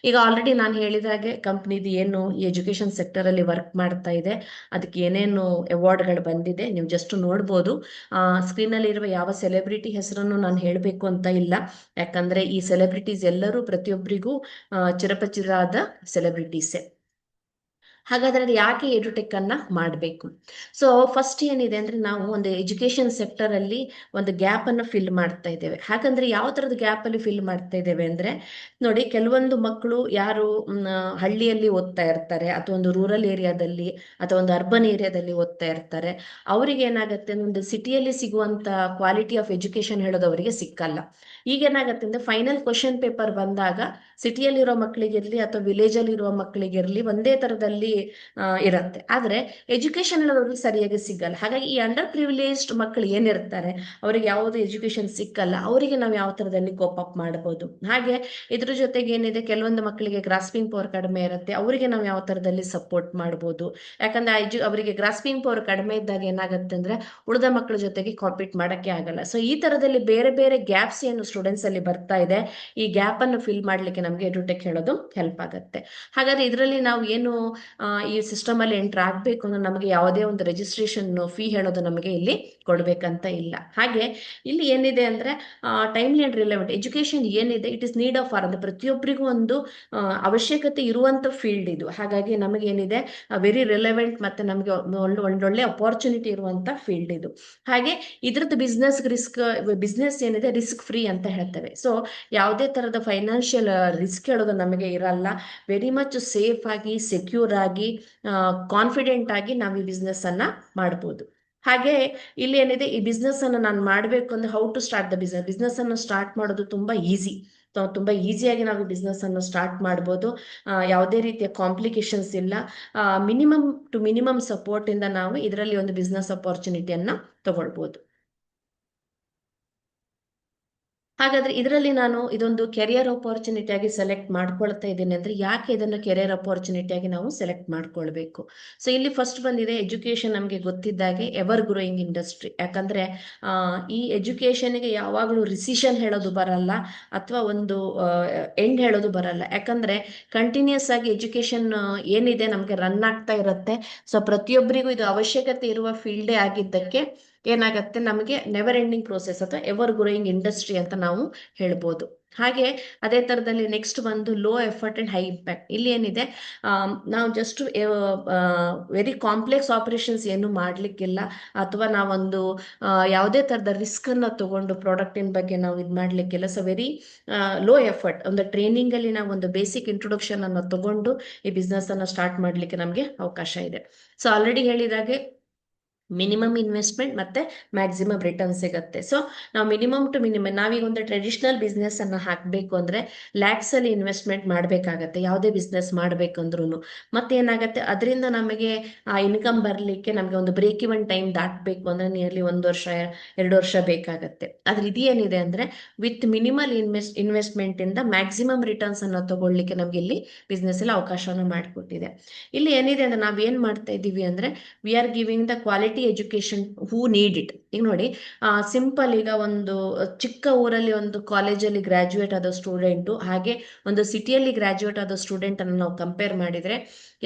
ಈಗ ಆಲ್ರೆಡಿ ನಾನು ಹೇಳಿದಾಗೆ ಕಂಪ್ನಿದು ಏನು ಈ ಎಜುಕೇಶನ್ ಸೆಕ್ಟರ್ ಅಲ್ಲಿ ವರ್ಕ್ ಮಾಡ್ತಾ ಇದೆ, ಅದಕ್ಕೆ ಏನೇನು ಅವಾರ್ಡ್ಗಳು ಬಂದಿದೆ ನೀವು ಜಸ್ಟ್ ನೋಡ್ಬೋದು. ಸ್ಕ್ರೀನ್ ಅಲ್ಲಿ ಇರುವ ಯಾವ ಸೆಲೆಬ್ರಿಟಿ ಹೆಸರನ್ನು ನಾನು ಹೇಳಬೇಕು ಅಂತ ಇಲ್ಲ, ಯಾಕಂದ್ರೆ ಈ ಸೆಲೆಬ್ರಿಟೀಸ್ ಎಲ್ಲರೂ ಪ್ರತಿಯೊಬ್ಬರಿಗೂ ಚಿರಪರಿಚಿತರಾದ ಸೆಲೆಬ್ರಿಟೀಸೇ. ಹಾಗಾದ್ರೆ ಅದು ಯಾಕೆ ಎಡುಟೆಕ್ ಅನ್ನ ಮಾಡಬೇಕು? ಸೊ ಫಸ್ಟ್ ಏನಿದೆ ಅಂದ್ರೆ ನಾವು ಒಂದು ಎಜುಕೇಶನ್ ಸೆಕ್ಟರ್ ಅಲ್ಲಿ ಒಂದು ಗ್ಯಾಪ್ ಅನ್ನು ಫಿಲ್ ಮಾಡ್ತಾ ಇದ್ದೇವೆ. ಹಾಗಂದ್ರೆ ಯಾವ ತರದ ಗ್ಯಾಪ್ ಅಲ್ಲಿ ಫಿಲ್ ಮಾಡ್ತಾ ಇದ್ದೇವೆ ಅಂದ್ರೆ, ನೋಡಿ ಕೆಲವೊಂದು ಮಕ್ಕಳು ಯಾರು ಹಳ್ಳಿಯಲ್ಲಿ ಓದ್ತಾ ಇರ್ತಾರೆ, ಅಥವಾ ಒಂದು ರೂರಲ್ ಏರಿಯಾದಲ್ಲಿ ಅಥವಾ ಒಂದು ಅರ್ಬನ್ ಏರಿಯಾದಲ್ಲಿ ಓದ್ತಾ ಇರ್ತಾರೆ, ಅವ್ರಿಗೆ ಏನಾಗುತ್ತೆ ಒಂದು ಸಿಟಿಯಲ್ಲಿ ಸಿಗುವಂತ ಕ್ವಾಲಿಟಿ ಆಫ್ ಎಜುಕೇಶನ್ ಹೇಳೋದು ಅವರಿಗೆ ಸಿಕ್ಕಲ್ಲ. ಈಗ ಏನಾಗುತ್ತೆ ಅಂದ್ರೆ ಫೈನಲ್ ಕ್ವಶನ್ ಪೇಪರ್ ಬಂದಾಗ ಸಿಟಿಯಲ್ಲಿರೋ ಮಕ್ಕಳಿಗಿರ್ಲಿ ಅಥವಾ ವಿಲೇಜ್ ಅಲ್ಲಿ ಇರುವ ಮಕ್ಕಳಿಗಿರ್ಲಿ ಒಂದೇ ತರದಲ್ಲಿ ಇರುತ್ತೆ. ಆದ್ರೆ ಎಜುಕೇಶನ್ ಅವ್ರಿಗೆ ಸರಿಯಾಗಿ ಸಿಗಲ್ಲ. ಹಾಗಾಗಿ ಈ ಅಂಡರ್ ಪ್ರಿವಿಲೇಜ್ಡ್ ಮಕ್ಕಳು ಏನಿರ್ತಾರೆ ಅವ್ರಿಗೆ ಯಾವುದು ಎಜುಕೇಶನ್ ಸಿಕ್ಕಲ್ಲ, ಅವರಿಗೆ ನಾವು ಯಾವ ತರದಲ್ಲಿ ಕೋಪ್ ಅಪ್ ಮಾಡಬಹುದು. ಹಾಗೆ ಇದ್ರ ಜೊತೆಗೆ ಏನಿದೆ, ಕೆಲವೊಂದು ಮಕ್ಕಳಿಗೆ ಗ್ರಾಸ್ಪಿಂಗ್ ಪವರ್ ಕಡಿಮೆ ಇರುತ್ತೆ, ಅವರಿಗೆ ನಾವು ಯಾವ ತರದಲ್ಲಿ ಸಪೋರ್ಟ್ ಮಾಡಬಹುದು. ಯಾಕಂದ್ರೆ ಅವರಿಗೆ ಗ್ರಾಸ್ಪಿಂಗ್ ಪವರ್ ಕಡಿಮೆ ಇದ್ದಾಗ ಏನಾಗುತ್ತೆ ಅಂದ್ರೆ ಉಳಿದ ಮಕ್ಕಳ ಜೊತೆಗೆ ಕಾಂಪೀಟ್ ಮಾಡಕ್ಕೆ ಆಗಲ್ಲ. ಸೊ ಈ ತರದಲ್ಲಿ ಬೇರೆ ಬೇರೆ ಗ್ಯಾಪ್ಸ್ ಏನು ಸ್ಟೂಡೆಂಟ್ಸ್ ಅಲ್ಲಿ ಬರ್ತಾ ಇದೆ, ಈ ಗ್ಯಾಪ್ ಅನ್ನು ಫಿಲ್ ಮಾಡ್ಲಿಕ್ಕೆ ನಮಗೆ ಎಡುಟೆಕ್ ಹೇಳೋದು ಹೆಲ್ಪ್ ಆಗುತ್ತೆ. ಹಾಗಾದ್ರೆ ಇದರಲ್ಲಿ ನಾವು ಏನು ಈ ಸಿಸ್ಟಮ್ ಅಲ್ಲಿ ಎಂಟರ್ ಆಗ್ಬೇಕು ಅಂದ್ರೆ ನಮಗೆ ಯಾವುದೇ ಒಂದು ರಿಜಿಸ್ಟ್ರೇಷನ್ ಫೀ ಹೇಳೋದು ನಮಗೆ ಇಲ್ಲಿ ಕೊಡ್ಬೇಕಂತ ಇಲ್ಲ. ಹಾಗೆ ಇಲ್ಲಿ ಏನಿದೆ ಅಂದ್ರೆ ಟೈಮ್ಲಿ ಅಂಡ್ ರಿಲೆವೆಂಟ್ ಎಜುಕೇಶನ್ ಏನಿದೆ it is need of hour, ಅಂದ್ರೆ ಪ್ರತಿಯೊಬ್ಬರಿಗೂ ಒಂದು ಅವಶ್ಯಕತೆ ಇರುವಂತ ಫೀಲ್ಡ್ ಇದು. ಹಾಗಾಗಿ ನಮಗೆ ಏನಿದೆ ವೆರಿ ರಿಲೆವೆಂಟ್ ಮತ್ತೆ ನಮಗೆ ಒಳ್ಳೊಳ್ಳೆ ಅಪಾರ್ಚುನಿಟಿ ಇರುವಂತ ಫೀಲ್ಡ್ ಇದು. ಹಾಗೆ ಇದ್ರದ್ದು ಬಿಸ್ನೆಸ್ ಏನಿದೆ ರಿಸ್ಕ್ ಫ್ರೀ ಅಂತ ಹೇಳ್ತೇವೆ. ಸೊ ಯಾವುದೇ ತರದ ಫೈನಾನ್ಷಿಯಲ್ ರಿಸ್ಕ್ ಹೇಳೋದು ನಮಗೆ ಇರಲ್ಲ. ವೆರಿ ಮಚ್ ಸೇಫ್ ಆಗಿ, ಸೆಕ್ಯೂರ್ ಆಗಿ, ಕಾನ್ಫಿಡೆಂಟ್ ಆಗಿ ನಾವು ಈ ಬಿಸ್ನೆಸ್ ಅನ್ನ ಮಾಡಬಹುದು. ಹಾಗೆ ಇಲ್ಲಿ ಏನಿದೆ, ಈ ಬಿಸ್ನೆಸ್ ಅನ್ನು ನಾನು ಮಾಡಬೇಕು ಅಂದ್ರೆ how to start the business ಅನ್ನು ಸ್ಟಾರ್ಟ್ ಮಾಡೋದು ತುಂಬಾ ಈಸಿ. ತುಂಬಾ ಈಸಿಯಾಗಿ ನಾವು ಬಿಸ್ನೆಸ್ ಅನ್ನು ಸ್ಟಾರ್ಟ್ ಮಾಡ್ಬೋದು. ಯಾವುದೇ ರೀತಿಯ ಕಾಂಪ್ಲಿಕೇಶನ್ಸ್ ಇಲ್ಲ. ಮಿನಿಮಮ್ ಟು ಮಿನಿಮಮ್ ಸಪೋರ್ಟ್ ಇಂದ ನಾವು ಇದರಲ್ಲಿ ಒಂದು ಬಿಸ್ನೆಸ್ ಅಪಾರ್ಚುನಿಟಿಯನ್ನ ತಗೊಳ್ಬೋದು. ಹಾಗಾದ್ರೆ ಇದರಲ್ಲಿ ನಾನು ಇದೊಂದು ಕೆರಿಯರ್ ಅಪಾರ್ಚುನಿಟಿ ಆಗಿ ಸೆಲೆಕ್ಟ್ ಮಾಡ್ಕೊಳ್ತಾ ಇದ್ದೀನಿ ಅಂದ್ರೆ ಯಾಕೆ ಇದನ್ನು ಕೆರಿಯರ್ ಅಪಾರ್ಚುನಿಟಿ ಆಗಿ ನಾವು ಸೆಲೆಕ್ಟ್ ಮಾಡ್ಕೊಳ್ಬೇಕು? ಸೊ ಇಲ್ಲಿ ಫಸ್ಟ್ ಬಂದಿದೆ ಎಜುಕೇಶನ್. ನಮಗೆ ಗೊತ್ತಿದ್ದಾಗೆ ಎವರ್ ಗ್ರೋಯಿಂಗ್ ಇಂಡಸ್ಟ್ರಿ. ಯಾಕಂದ್ರೆ ಈ ಎಜುಕೇಶನ್ಗೆ ಯಾವಾಗಲೂ ರಿಸಿಷನ್ ಹೇಳೋದು ಬರಲ್ಲ, ಅಥವಾ ಒಂದು ಎಂಡ್ ಹೇಳೋದು ಬರಲ್ಲ. ಯಾಕಂದ್ರೆ ಕಂಟಿನ್ಯೂಸ್ ಆಗಿ ಎಜುಕೇಶನ್ ಏನಿದೆ ನಮಗೆ ರನ್ ಆಗ್ತಾ ಇರುತ್ತೆ. ಸೊ ಪ್ರತಿಯೊಬ್ಬರಿಗೂ ಇದು ಅವಶ್ಯಕತೆ ಇರುವ ಫೀಲ್ಡೇ ಆಗಿದ್ದಕ್ಕೆ ಏನಾಗತ್ತೆ, ನಮಗೆ ನೆವರ್ ಎಂಡಿಂಗ್ ಪ್ರೋಸೆಸ್ ಅಥವಾ ಎವರ್ ಗ್ರೋಯಿಂಗ್ ಇಂಡಸ್ಟ್ರಿ ಅಂತ ನಾವು ಹೇಳ್ಬೋದು. ಹಾಗೆ ಅದೇ ತರದಲ್ಲಿ ನೆಕ್ಸ್ಟ್ ಬಂದು low effort and high impact. ಇಲ್ಲಿ ಏನಿದೆ, ನಾವು ಜಸ್ಟ್ ವೆರಿ ಕಾಂಪ್ಲೆಕ್ಸ್ ಆಪರೇಷನ್ಸ್ ಏನು ಮಾಡ್ಲಿಕ್ಕಿಲ್ಲ, ಅಥವಾ ನಾವೊಂದು ಯಾವುದೇ ತರದ ರಿಸ್ಕ್ ಅನ್ನ ತಗೊಂಡು ಪ್ರಾಡಕ್ಟಿನ ಬಗ್ಗೆ ನಾವು ಇದು ಮಾಡ್ಲಿಕ್ಕಿಲ್ಲ. ಸೊ ವೆರಿ ಲೋ ಎಫರ್ಟ್, ಒಂದು ಟ್ರೈನಿಂಗ್ ಅಲ್ಲಿ ನಾವು ಒಂದು ಬೇಸಿಕ್ ಇಂಟ್ರೊಡಕ್ಷನ್ ಅನ್ನು ತಗೊಂಡು ಈ ಬಿಸ್ನೆಸ್ ಅನ್ನ ಸ್ಟಾರ್ಟ್ ಮಾಡ್ಲಿಕ್ಕೆ ನಮಗೆ ಅವಕಾಶ ಇದೆ. ಸೊ ಆಲ್ರೆಡಿ ಹೇಳಿದಾಗೆ ಮಿನಿಮಮ್ ಇನ್ವೆಸ್ಟ್ಮೆಂಟ್ ಮತ್ತೆ ಮ್ಯಾಕ್ಸಿಮಮ್ ರಿಟರ್ನ್ ಸಿಗುತ್ತೆ. ಸೊ ನಾವು ಮಿನಿಮಮ್ ಟು ಮಿನಿಮಮ್, ನಾವೀಗ ಒಂದು ಟ್ರೆಡಿಷನಲ್ ಬಿಸ್ನೆಸ್ ಅನ್ನ ಹಾಕಬೇಕು ಅಂದ್ರೆ ಲ್ಯಾಕ್ಸ್ ಅಲ್ಲಿ ಇನ್ವೆಸ್ಟ್ಮೆಂಟ್ ಮಾಡಬೇಕಾಗತ್ತೆ ಯಾವುದೇ ಬಿಸ್ನೆಸ್ ಮಾಡ್ಬೇಕಂದ್ರೂ. ಮತ್ತೆ ಏನಾಗುತ್ತೆ, ಅದರಿಂದ ನಮಗೆ ಆ ಇನ್ಕಮ್ ಬರಲಿಕ್ಕೆ ನಮಗೆ ಒಂದು ಬ್ರೇಕ್ ಇವನ್ ಟೈಮ್ ದಾಟಬೇಕು ಅಂದ್ರೆ ನಿಯರ್ಲಿ 1 ವರ್ಷ 2 ವರ್ಷ ಬೇಕಾಗತ್ತೆ. ಆದ್ರೆ ಇದೇನಿದೆ ಅಂದ್ರೆ ವಿತ್ ಮಿನಿಮಲ್ ಇನ್ವೆಸ್ಟ್ಮೆಂಟ್ ಇಂದ ಮ್ಯಾಕ್ಸಿಮಮ್ ರಿಟರ್ನ್ಸ್ ಅನ್ನ ತಗೊಳ್ಳಿಕ್ಕೆ ನಮ್ಗೆ ಇಲ್ಲಿ ಬಿಸ್ನೆಸ್ ಅಲ್ಲಿ ಅವಕಾಶವನ್ನು ಮಾಡಿಕೊಟ್ಟಿದೆ. ಇಲ್ಲಿ ಏನಿದೆ ಅಂದ್ರೆ ನಾವ್ ಏನ್ ಮಾಡ್ತಾ ಇದೀವಿ ಅಂದ್ರೆ V are giving the quality education who need it. ಈಗ ನೋಡಿ, ಸಿಂಪಲ್ ಈಗ ಒಂದು ಚಿಕ್ಕ ಊರಲ್ಲಿ ಒಂದು ಕಾಲೇಜಲ್ಲಿ ಗ್ರಾಜುಯೇಟ್ ಆದ ಸ್ಟೂಡೆಂಟು ಹಾಗೆ ಒಂದು ಸಿಟಿಯಲ್ಲಿ ಗ್ರಾಜುಯೇಟ್ ಆದ ಸ್ಟೂಡೆಂಟ್ ಅನ್ನು ನಾವು ಕಂಪೇರ್ ಮಾಡಿದ್ರೆ,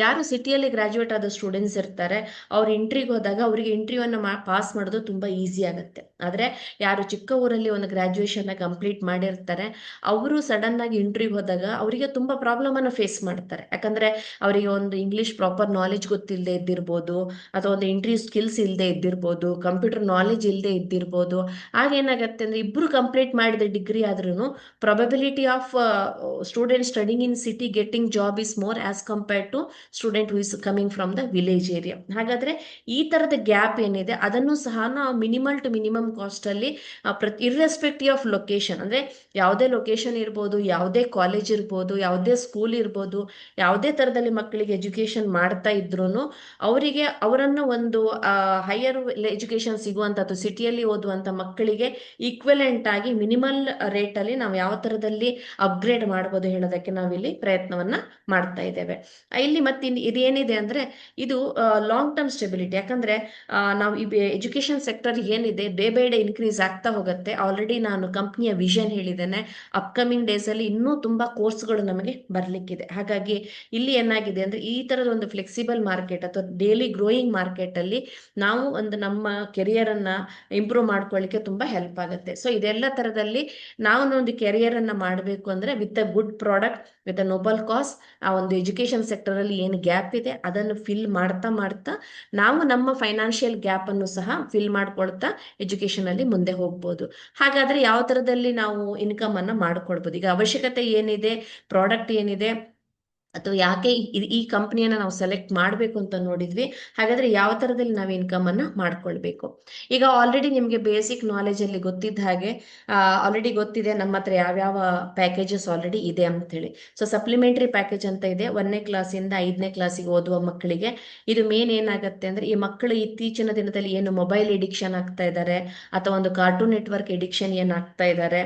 ಯಾರು ಸಿಟಿಯಲ್ಲಿ ಗ್ರಾಜುಯೇಟ್ ಆದ ಸ್ಟೂಡೆಂಟ್ಸ್ ಇರ್ತಾರೆ ಅವ್ರು ಇಂಟ್ರಿಗೆ ಹೋದಾಗ ಅವರಿಗೆ ಇಂಟರ್ವ್ಯೂವನ್ನು ಪಾಸ್ ಮಾಡೋದು ತುಂಬಾ ಈಸಿ ಆಗುತ್ತೆ. ಆದ್ರೆ ಯಾರು ಚಿಕ್ಕ ಊರಲ್ಲಿ ಒಂದು ಗ್ರಾಜುಯೇಷನ್ ಕಂಪ್ಲೀಟ್ ಮಾಡಿರ್ತಾರೆ ಅವರು ಸಡನ್ ಆಗಿ ಇಂಟ್ರಿಗೆ ಹೋದಾಗ ಅವರಿಗೆ ತುಂಬಾ ಪ್ರಾಬ್ಲಮ್ ಅನ್ನು ಫೇಸ್ ಮಾಡ್ತಾರೆ. ಯಾಕಂದ್ರೆ ಅವರಿಗೆ ಒಂದು ಇಂಗ್ಲಿಷ್ ಪ್ರಾಪರ್ ನಾಲೆಜ್ ಗೊತ್ತಿಲ್ಲದೆ ಇದ್ದಿರ್ಬೋದು, ಅಥವಾ ಒಂದು ಇಂಟರ್ವ್ಯೂ ಸ್ಕಿಲ್ಸ್ ಇಲ್ಲದೆ ಇದ್ದಿರ್ಬೋದು, ಕಂಪ್ಯೂಟರ್ ನಾಲೆಜ್ ಇಲ್ಲದೆ ಇದ್ದಿರ್ಬೋದು. ಆಗೇನಾಗತ್ತೆ ಅಂದ್ರೆ ಇಬ್ರು ಕಂಪ್ಲೀಟ್ ಮಾಡಿದ ಡಿಗ್ರಿ ಆದ್ರೂ probability of student studying in city getting job is more as compared to student who is coming from the village area. ಹಾಗಾದ್ರೆ ಈ ತರದ ಗ್ಯಾಪ್ ಏನಿದೆ ಅದನ್ನು ಸಹ ನಾವು ಮಿನಿಮಲ್ ಟು ಮಿನಿಮಮ್ ಕಾಸ್ಟ್ ಅಲ್ಲಿ ಇರ್ರೆಸ್ಪೆಕ್ಟಿವ್ ಆಫ್ ಲೊಕೇಶನ್, ಅಂದ್ರೆ ಯಾವುದೇ ಲೊಕೇಶನ್ ಇರ್ಬೋದು, ಯಾವುದೇ ಕಾಲೇಜ್ ಇರ್ಬೋದು, ಯಾವುದೇ ಸ್ಕೂಲ್ ಇರ್ಬೋದು, ಯಾವುದೇ ತರದಲ್ಲಿ ಮಕ್ಕಳಿಗೆ ಎಜುಕೇಶನ್ ಮಾಡ್ತಾ ಇದ್ರು ಅವರಿಗೆ ಅವರನ್ನು ಒಂದು ಹೈಯರ್ ಎಜುಕೇಶನ್ ಸಿಗುವಂತದ್ದು ಸಿಟಿಯಲ್ಲಿ ಓದುವಂತ ಮಕ್ಕಳಿಗೆ ಈಕ್ವಲೆಂಟ್ ಆಗಿ ಮಿನಿಮಲ್ ರೇಟ್ ಅಲ್ಲಿ ನಾವು ಯಾವ ತರದಲ್ಲಿ ಅಪ್ಗ್ರೇಡ್ ಮಾಡಬಹುದು ಹೇಳೋದಕ್ಕೆ ನಾವಿಲ್ಲಿ ಪ್ರಯತ್ನವನ್ನ ಮಾಡ್ತಾ ಇದ್ದೇವೆ. ಇಲ್ಲಿ ಮತ್ತೆ ಇದೇನಿದೆ ಅಂದ್ರೆ ಇದು ಲಾಂಗ್ ಟರ್ಮ್ ಸ್ಟೆಬಿಲಿಟಿ. ಯಾಕಂದ್ರೆ ನಾವು ಈ ಎಜುಕೇಶನ್ ಸೆಕ್ಟರ್ ಏನಿದೆ ಡೇ ಬೈ ಡೇ ಇನ್ಕ್ರೀಸ್ ಆಗ್ತಾ ಹೋಗುತ್ತೆ. ಆಲ್ರೆಡಿ ನಾನು ಕಂಪ್ನಿಯ ವಿಷನ್ ಹೇಳಿದ್ದೇನೆ, ಅಪ್ಕಮಿಂಗ್ ಡೇಸ್ ಅಲ್ಲಿ ಇನ್ನೂ ತುಂಬಾ ಕೋರ್ಸ್ಗಳು ನಮಗೆ ಬರ್ಲಿಕ್ಕಿದೆ. ಹಾಗಾಗಿ ಇಲ್ಲಿ ಏನಾಗಿದೆ ಅಂದ್ರೆ ಈ ತರದ ಒಂದು ಫ್ಲೆಕ್ಸಿಬಲ್ ಮಾರ್ಕೆಟ್ ಅಥವಾ ಡೈಲಿ ಗ್ರೋಯಿಂಗ್ ಮಾರ್ಕೆಟ್ ಅಲ್ಲಿ ನಾವು ಒಂದು ನಮ್ಮ ಕೆರಿಯರ್ ಅನ್ನ ಇಂಪ್ರೂವ್ ಮಾಡ್ಕೊಳ್ಳಿಕ್ಕೆ ತುಂಬಾ ಹೆಲ್ಪ್ ಆಗುತ್ತೆ. ಸೊ ಇದೆಲ್ಲ ತರದಲ್ಲಿ ನಾವು ಒಂದು ಕೆರಿಯರ್ ಅನ್ನ ಮಾಡಬೇಕು ಅಂದ್ರೆ with a good product, with a noble cause, ಆ ಒಂದು ಎಜುಕೇಶನ್ ಸೆಕ್ಟರ್ ಅಲ್ಲಿ ಏನು ಗ್ಯಾಪ್ ಇದೆ ಅದನ್ನು ಫಿಲ್ ಮಾಡ್ತಾ ಮಾಡ್ತಾ ನಾವು ನಮ್ಮ ಫೈನಾನ್ಷಿಯಲ್ ಗ್ಯಾಪ್ ಅನ್ನು ಸಹ ಫಿಲ್ ಮಾಡ್ಕೊಳ್ತಾ ಎಜುಕೇಶನ್ ಅಲ್ಲಿ ಮುಂದೆ ಹೋಗ್ಬೋದು. ಹಾಗಾದ್ರೆ ಯಾವ ತರದಲ್ಲಿ ನಾವು ಇನ್ಕಮ್ ಅನ್ನ ಮಾಡ್ಕೊಳ್ಬೋದು, ಈಗ ಅವಶ್ಯಕತೆ ಏನಿದೆ, ಪ್ರಾಡಕ್ಟ್ ಏನಿದೆ, ಅಥವಾ ಯಾಕೆ ಈ ಕಂಪನಿಯನ್ನ ನಾವು ಸೆಲೆಕ್ಟ್ ಮಾಡಬೇಕು ಅಂತ ನೋಡಿದ್ವಿ. ಹಾಗಾದ್ರೆ ಯಾವ ತರದಲ್ಲಿ ನಾವು ಇನ್ಕಮ್ ಅನ್ನ ಮಾಡ್ಕೊಳ್ಬೇಕು? ಈಗ ಆಲ್ರೆಡಿ ನಿಮ್ಗೆ ಬೇಸಿಕ್ ನಾಲೆಜ್ ಅಲ್ಲಿ ಗೊತ್ತಿದ್ದ ಹಾಗೆ ಆಲ್ರೆಡಿ ಗೊತ್ತಿದೆ ನಮ್ಮ ಹತ್ರ ಯಾವ್ಯಾವ ಪ್ಯಾಕೇಜಸ್ ಆಲ್ರೆಡಿ ಇದೆ ಅಂತ ಹೇಳಿ. ಸೊ ಸಪ್ಲಿಮೆಂಟರಿ ಪ್ಯಾಕೇಜ್ ಅಂತ ಇದೆ 1ನೇ ಕ್ಲಾಸಿಂದ 5ನೇ ಕ್ಲಾಸಿಗೆ ಓದುವ ಮಕ್ಕಳಿಗೆ. ಇದು ಮೇನ್ ಏನಾಗುತ್ತೆ ಅಂದ್ರೆ ಈ ಮಕ್ಕಳು ಇತ್ತೀಚಿನ ದಿನದಲ್ಲಿ ಏನು ಮೊಬೈಲ್ ಎಡಿಕ್ಷನ್ ಆಗ್ತಾ ಇದ್ದಾರೆ, ಅಥವಾ ಒಂದು ಕಾರ್ಟೂನ್ ನೆಟ್ವರ್ಕ್ ಎಡಿಕ್ಷನ್ ಏನಾಗ್ತಾ ಇದ್ದಾರೆ,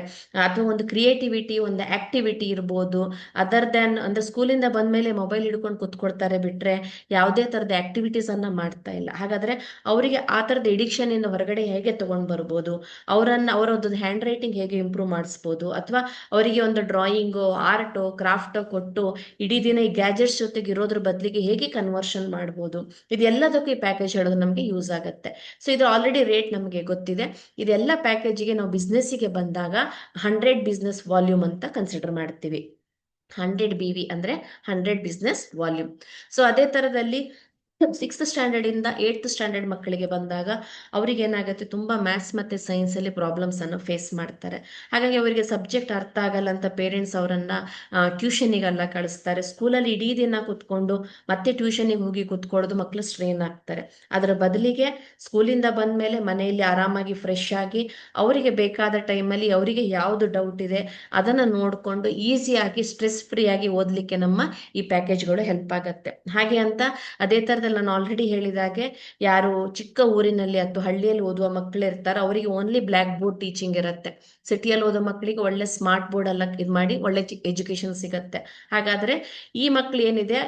ಅಥವಾ ಒಂದು ಕ್ರಿಯೇಟಿವಿಟಿ ಒಂದು ಆಕ್ಟಿವಿಟಿ ಇರ್ಬೋದು, ಅದರ್ ದನ್ ಅಂದ್ರೆ ಸ್ಕೂಲಿಂದ ಬಂದ್ಮೇಲೆ ಮೊಬೈಲ್ ಹಿಡ್ಕೊಂಡು ಕುತ್ಕೊಳ್ತಾರೆ ಬಿಟ್ರೆ ಯಾವುದೇ ತರದ ಆಕ್ಟಿವಿಟೀಸ್ ಅನ್ನ ಮಾಡ್ತಾ ಇಲ್ಲ. ಹಾಗಾದ್ರೆ ಅವರಿಗೆ ಆ ತರದ ಎಡಿಕ್ಷನ್ ಇಂದ ಹೊರಗಡೆ ಹೇಗೆ ತಗೊಂಡ್ ಬರ್ಬೋದು, ಅವರ ಒಂದು ಹ್ಯಾಂಡ್ ರೈಟಿಂಗ್ ಹೇಗೆ ಇಂಪ್ರೂವ್ ಮಾಡಿಸ್ಬೋದು, ಅಥವಾ ಅವರಿಗೆ ಒಂದು ಡ್ರಾಯಿಂಗು ಆರ್ಟು ಕ್ರಾಫ್ಟ್ ಕೊಟ್ಟು ಇಡೀ ದಿನ ಈ ಗ್ಯಾಜೆಟ್ಸ್ ಜೊತೆಗೆ ಇರೋದ್ರ ಬದಲಿಗೆ ಹೇಗೆ ಕನ್ವರ್ಷನ್ ಮಾಡ್ಬೋದು, ಇದೆಲ್ಲದಕ್ಕೂ ಈ ಪ್ಯಾಕೇಜ್ ಹೇಳೋದು ನಮಗೆ ಯೂಸ್ ಆಗುತ್ತೆ. ಸೊ ಇದು ಆಲ್ರೆಡಿ ರೇಟ್ ನಮಗೆ ಗೊತ್ತಿದೆ. ಇದೆಲ್ಲ ಪ್ಯಾಕೇಜಿಗೆ ನಾವು ಬಿಸ್ನೆಸ್ಸಿಗೆ ಬಂದಾಗ 100 ಬಿಸ್ನೆಸ್ ವಾಲ್ಯೂಮ್ ಅಂತ ಕನ್ಸಿಡರ್ ಮಾಡ್ತೀವಿ. 100 BV ಅಂದ್ರೆ 100 ಬಿಸ್ನೆಸ್ ವಾಲ್ಯೂಮ್. ಸೊ ಅದೇ ತರದಲ್ಲಿ ಸಿಕ್ಸ್ತ್ ಸ್ಟ್ಯಾಂಡರ್ಡ್ ಇಂದ ಏಟ್ತ್ ಸ್ಟ್ಯಾಂಡರ್ಡ್ ಮಕ್ಕಳಿಗೆ ಬಂದಾಗ ಅವ್ರಿಗೆ ಏನಾಗುತ್ತೆ, ತುಂಬಾ ಮ್ಯಾಥ್ಸ್ ಮತ್ತೆ ಸೈನ್ಸ್ ಅಲ್ಲಿ ಪ್ರಾಬ್ಲಮ್ಸ್ ಅನ್ನು ಫೇಸ್ ಮಾಡ್ತಾರೆ. ಹಾಗಾಗಿ ಅವರಿಗೆ ಸಬ್ಜೆಕ್ಟ್ ಅರ್ಥ ಆಗಲ್ಲ ಅಂತ ಪೇರೆಂಟ್ಸ್ ಅವರನ್ನ ಟ್ಯೂಷನಿಗೆಲ್ಲ ಕಳಿಸ್ತಾರೆ. ಸ್ಕೂಲಲ್ಲಿ ಇಡೀ ದಿನ ಕುತ್ಕೊಂಡು ಮತ್ತೆ ಟ್ಯೂಷನಿಗೆ ಹೋಗಿ ಕುತ್ಕೊಳ್ಳೋದು, ಮಕ್ಕಳು ಸ್ಟ್ರೇನ್ ಆಗ್ತಾರೆ. ಅದರ ಬದಲಿಗೆ ಸ್ಕೂಲಿಂದ ಬಂದ ಮೇಲೆ ಮನೆಯಲ್ಲಿ ಆರಾಮಾಗಿ ಫ್ರೆಶ್ ಆಗಿ ಅವರಿಗೆ ಬೇಕಾದ ಟೈಮಲ್ಲಿ ಅವರಿಗೆ ಯಾವುದು ಡೌಟ್ ಇದೆ ಅದನ್ನ ನೋಡಿಕೊಂಡು ಈಸಿಯಾಗಿ ಸ್ಟ್ರೆಸ್ ಫ್ರೀ ಆಗಿ ಓದಲಿಕ್ಕೆ ನಮ್ಮ ಈ ಪ್ಯಾಕೇಜ್ಗಳು ಹೆಲ್ಪ್ ಆಗುತ್ತೆ. ಹಾಗೆ ಅಂತ ಅದೇ ತರದಲ್ಲಿ ನಾನು ಆಲ್ರೆಡಿ ಹೇಳಿದಾಗೆ, ಯಾರು ಚಿಕ್ಕ ಊರಿನಲ್ಲಿ ಅಥವಾ ಹಳ್ಳಿಯಲ್ಲಿ ಓದುವ ಮಕ್ಕಳು ಇರ್ತಾರೆ ಅವರಿಗೆ ಓನ್ಲಿ ಬ್ಲ್ಯಾಕ್ ಬೋರ್ಡ್ ಟೀಚಿಂಗ್ ಇರುತ್ತೆ. ಸಿಟಿಯಲ್ಲಿ ಓದೋ ಮಕ್ಕಳಿಗೆ ಒಳ್ಳೆ ಸ್ಮಾರ್ಟ್ ಬೋರ್ಡ್ ಎಲ್ಲ ಇದು ಮಾಡಿ ಒಳ್ಳೆ ಎಜುಕೇಶನ್ ಸಿಗುತ್ತೆ. ಹಾಗಾದ್ರೆ ಈ ಮಕ್ಳು ಏನಿದೆ,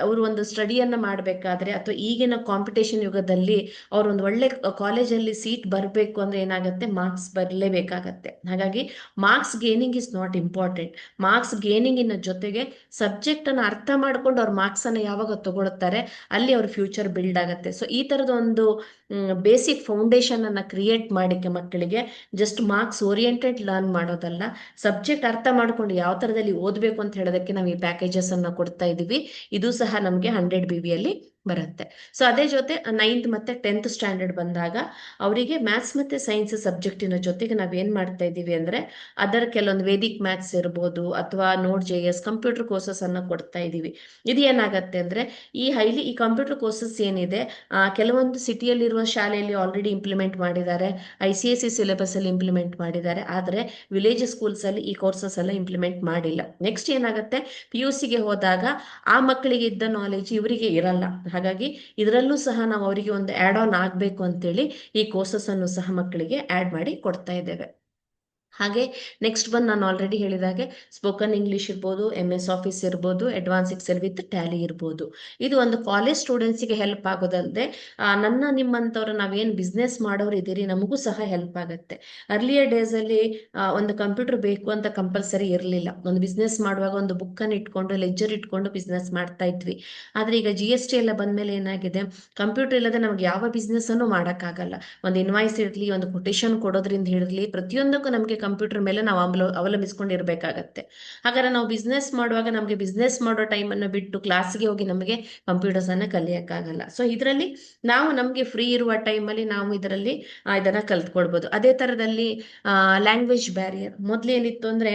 ಅವರು ಒಂದು ಸ್ಟಡಿಯನ್ನ ಮಾಡಬೇಕಾದ್ರೆ ಅಥವಾ ಈಗಿನ ಕಾಂಪಿಟೇಷನ್ ಯುಗದಲ್ಲಿ ಅವ್ರು ಒಂದು ಒಳ್ಳೆ ಕಾಲೇಜಲ್ಲಿ ಸೀಟ್ ಬರಬೇಕು ಅಂದ್ರೆ ಏನಾಗುತ್ತೆ, ಮಾರ್ಕ್ಸ್ ಬರಲೇಬೇಕಾಗತ್ತೆ. ಹಾಗಾಗಿ marks gaining is not important. Marks gaining ಇನ್ನ ಜೊತೆಗೆ ಸಬ್ಜೆಕ್ಟ್ ಅನ್ನು ಅರ್ಥ ಮಾಡ್ಕೊಂಡು ಅವ್ರ ಮಾರ್ಕ್ಸ್ ಅನ್ನು ಯಾವಾಗ ತಗೊಳ್ತಾರೆ ಅಲ್ಲಿ ಅವ್ರ ಫ್ಯೂಚರ್ ಬಿಲ್ಡ್ ಆಗುತ್ತೆ. ಸೊ ಈ ತರದ ಒಂದು ಬೇಸಿಕ್ ಫೌಂಡೇಶನ್ ಅನ್ನ ಕ್ರಿಯೇಟ್ ಮಾಡಿಕ್ಕೆ ಮಕ್ಕಳಿಗೆ ಜಸ್ಟ್ ಮಾರ್ಕ್ಸ್ ಓರಿಯೆಂಟೆಡ್ ಲರ್ನ್ ಮಾಡೋದಲ್ಲ, ಸಬ್ಜೆಕ್ಟ್ ಅರ್ಥ ಮಾಡ್ಕೊಂಡು ಯಾವ ತರದಲ್ಲಿ ಓದಬೇಕು ಅಂತ ಹೇಳೋದಕ್ಕೆ ನಾವು ಈ ಪ್ಯಾಕೇಜಸ್ ಅನ್ನ ಕೊಡ್ತಾ ಇದೀವಿ. ಇದು ಸಹ ನಮಗೆ 100 BB ಬರುತ್ತೆ. ಸೊ ಅದೇ ಜೊತೆ 9th ಮತ್ತೆ 10th ಸ್ಟ್ಯಾಂಡರ್ಡ್ ಬಂದಾಗ ಅವರಿಗೆ ಮ್ಯಾಥ್ಸ್ ಮತ್ತೆ ಸೈನ್ಸ್ ಸಬ್ಜೆಕ್ಟಿನ ಜೊತೆಗೆ ನಾವೇನ್ ಮಾಡ್ತಾ ಇದೀವಿ ಅಂದ್ರೆ ಅದರ ಕೆಲವೊಂದು ವೇದಿಕ್ ಮ್ಯಾಥ್ಸ್ ಇರ್ಬೋದು ಅಥವಾ ನೋಡ್ JS ಕಂಪ್ಯೂಟರ್ ಕೋರ್ಸಸ್ ಅನ್ನ ಕೊಡ್ತಾ ಇದೀವಿ. ಇದು ಏನಾಗತ್ತೆ ಅಂದ್ರೆ ಈ ಕಂಪ್ಯೂಟರ್ ಕೋರ್ಸಸ್ ಏನಿದೆ, ಕೆಲವೊಂದು ಸಿಟಿಯಲ್ಲಿರುವ ಶಾಲೆಯಲ್ಲಿ ಆಲ್ರೆಡಿ ಇಂಪ್ಲಿಮೆಂಟ್ ಮಾಡಿದ್ದಾರೆ, ICSE ಸಿಲೆಬಸ್ ಅಲ್ಲಿ ಇಂಪ್ಲಿಮೆಂಟ್ ಮಾಡಿದ್ದಾರೆ. ಆದ್ರೆ ವಿಲೇಜ್ ಸ್ಕೂಲ್ಸ್ ಅಲ್ಲಿ ಈ ಕೋರ್ಸಸ್ ಎಲ್ಲ ಇಂಪ್ಲಿಮೆಂಟ್ ಮಾಡಿಲ್ಲ. ನೆಕ್ಸ್ಟ್ ಏನಾಗುತ್ತೆ, PUCಗೆ ಹೋದಾಗ ಆ ಮಕ್ಕಳಿಗೆ ಇದ್ದ ನಾಲೆಜ್ ಇವರಿಗೆ ಇರಲ್ಲ. ಹಾಗಾಗಿ ಇದರಲ್ಲೂ ಸಹ ನಾವು ಅವರಿಗೆ ಒಂದು ಆಡ್ ಆನ್ ಆಗ್ಬೇಕು ಅಂತೇಳಿ ಈ ಕೋರ್ಸಸ್ ಅನ್ನು ಸಹ ಮಕ್ಕಳಿಗೆ ಆಡ್ ಮಾಡಿ ಕೊಡ್ತಾ ಇದ್ದೇವೆ. ಹಾಗೆ ನೆಕ್ಸ್ಟ್ ಬಂದು ನಾನು ಆಲ್ರೆಡಿ ಹೇಳಿದಾಗೆ ಸ್ಪೋಕನ್ ಇಂಗ್ಲಿಷ್ ಇರ್ಬೋದು, MS ಆಫೀಸ್ ಇರ್ಬೋದು, ಅಡ್ವಾನ್ಸ್ ಎಕ್ಸೆಲ್ ವಿತ್ ಟ್ಯಾಲಿ ಇರ್ಬೋದು. ಇದು ಒಂದು ಕಾಲೇಜ್ ಸ್ಟೂಡೆಂಟ್ಸ್ಗೆ ಹೆಲ್ಪ್ ಆಗೋದಲ್ಲದೆ ನಿಮ್ಮಂಥವ್ರು ನಾವೇನು ಬಿಸ್ನೆಸ್ ಮಾಡೋರು ಇದ್ದೀರಿ ನಮಗೂ ಸಹ ಹೆಲ್ಪ್ ಆಗುತ್ತೆ. ಅರ್ಲಿಯರ್ ಡೇಸ್ ಅಲ್ಲಿ ಒಂದು ಕಂಪ್ಯೂಟರ್ ಬೇಕು ಅಂತ ಕಂಪಲ್ಸರಿ ಇರಲಿಲ್ಲ. ಒಂದು ಬಿಸ್ನೆಸ್ ಮಾಡುವಾಗ ಒಂದು ಬುಕ್ ಅನ್ನು ಇಟ್ಕೊಂಡು ಲೆಡ್ಜರ್ ಇಟ್ಕೊಂಡು ಬಿಸ್ನೆಸ್ ಮಾಡ್ತಾ ಇದ್ವಿ. ಆದ್ರೆ ಈಗ GST ಎಲ್ಲ ಬಂದ್ಮೇಲೆ ಏನಾಗಿದೆ, ಕಂಪ್ಯೂಟರ್ ಇಲ್ಲದೆ ನಮ್ಗೆ ಯಾವ ಬಿಸ್ನೆಸ್ ಅನ್ನು ಮಾಡೋಕ್ಕಾಗಲ್ಲ. ಒಂದು ಇನ್ವಾಯ್ಸ್ ಇರಲಿ, ಒಂದು ಕೊಟೇಶನ್ ಕೊಡೋದ್ರಿಂದ ಹಿಡಿದ್ಲಿ ಪ್ರತಿಯೊಂದಕ್ಕೂ ನಮಗೆ ಕಂಪ್ಯೂಟರ್ ಮೇಲೆ ನಾವು ಅವಲಂಬಿಸ್ಕೊಂಡಿರ್ಬೇಕಾಗತ್ತೆ. ಹಾಗಾದ್ರೆ ನಾವು ಬಿಸ್ನೆಸ್ ಮಾಡುವಾಗ ನಮಗೆ ಬಿಸ್ನೆಸ್ ಮಾಡೋ ಟೈಮ್ ಅನ್ನು ಬಿಟ್ಟು ಕ್ಲಾಸ್ಗೆ ಹೋಗಿ ನಮಗೆ ಕಂಪ್ಯೂಟರ್ಸ್ ಅನ್ನ ಕಲಿಯಕ್ಕಾಗಲ್ಲ. ಸೊ ಇದರಲ್ಲಿ ನಾವು ನಮಗೆ ಫ್ರೀ ಇರುವ ಟೈಮಲ್ಲಿ ನಾವು ಇದರಲ್ಲಿ ಇದನ್ನ ಕಲ್ತ್ಕೊಳ್ಬಹುದು. ಅದೇ ತರದಲ್ಲಿ ಲ್ಯಾಂಗ್ವೇಜ್ ಬ್ಯಾರಿಯರ್ ಮೊದ್ಲೇನಿತ್ತು ಅಂದ್ರೆ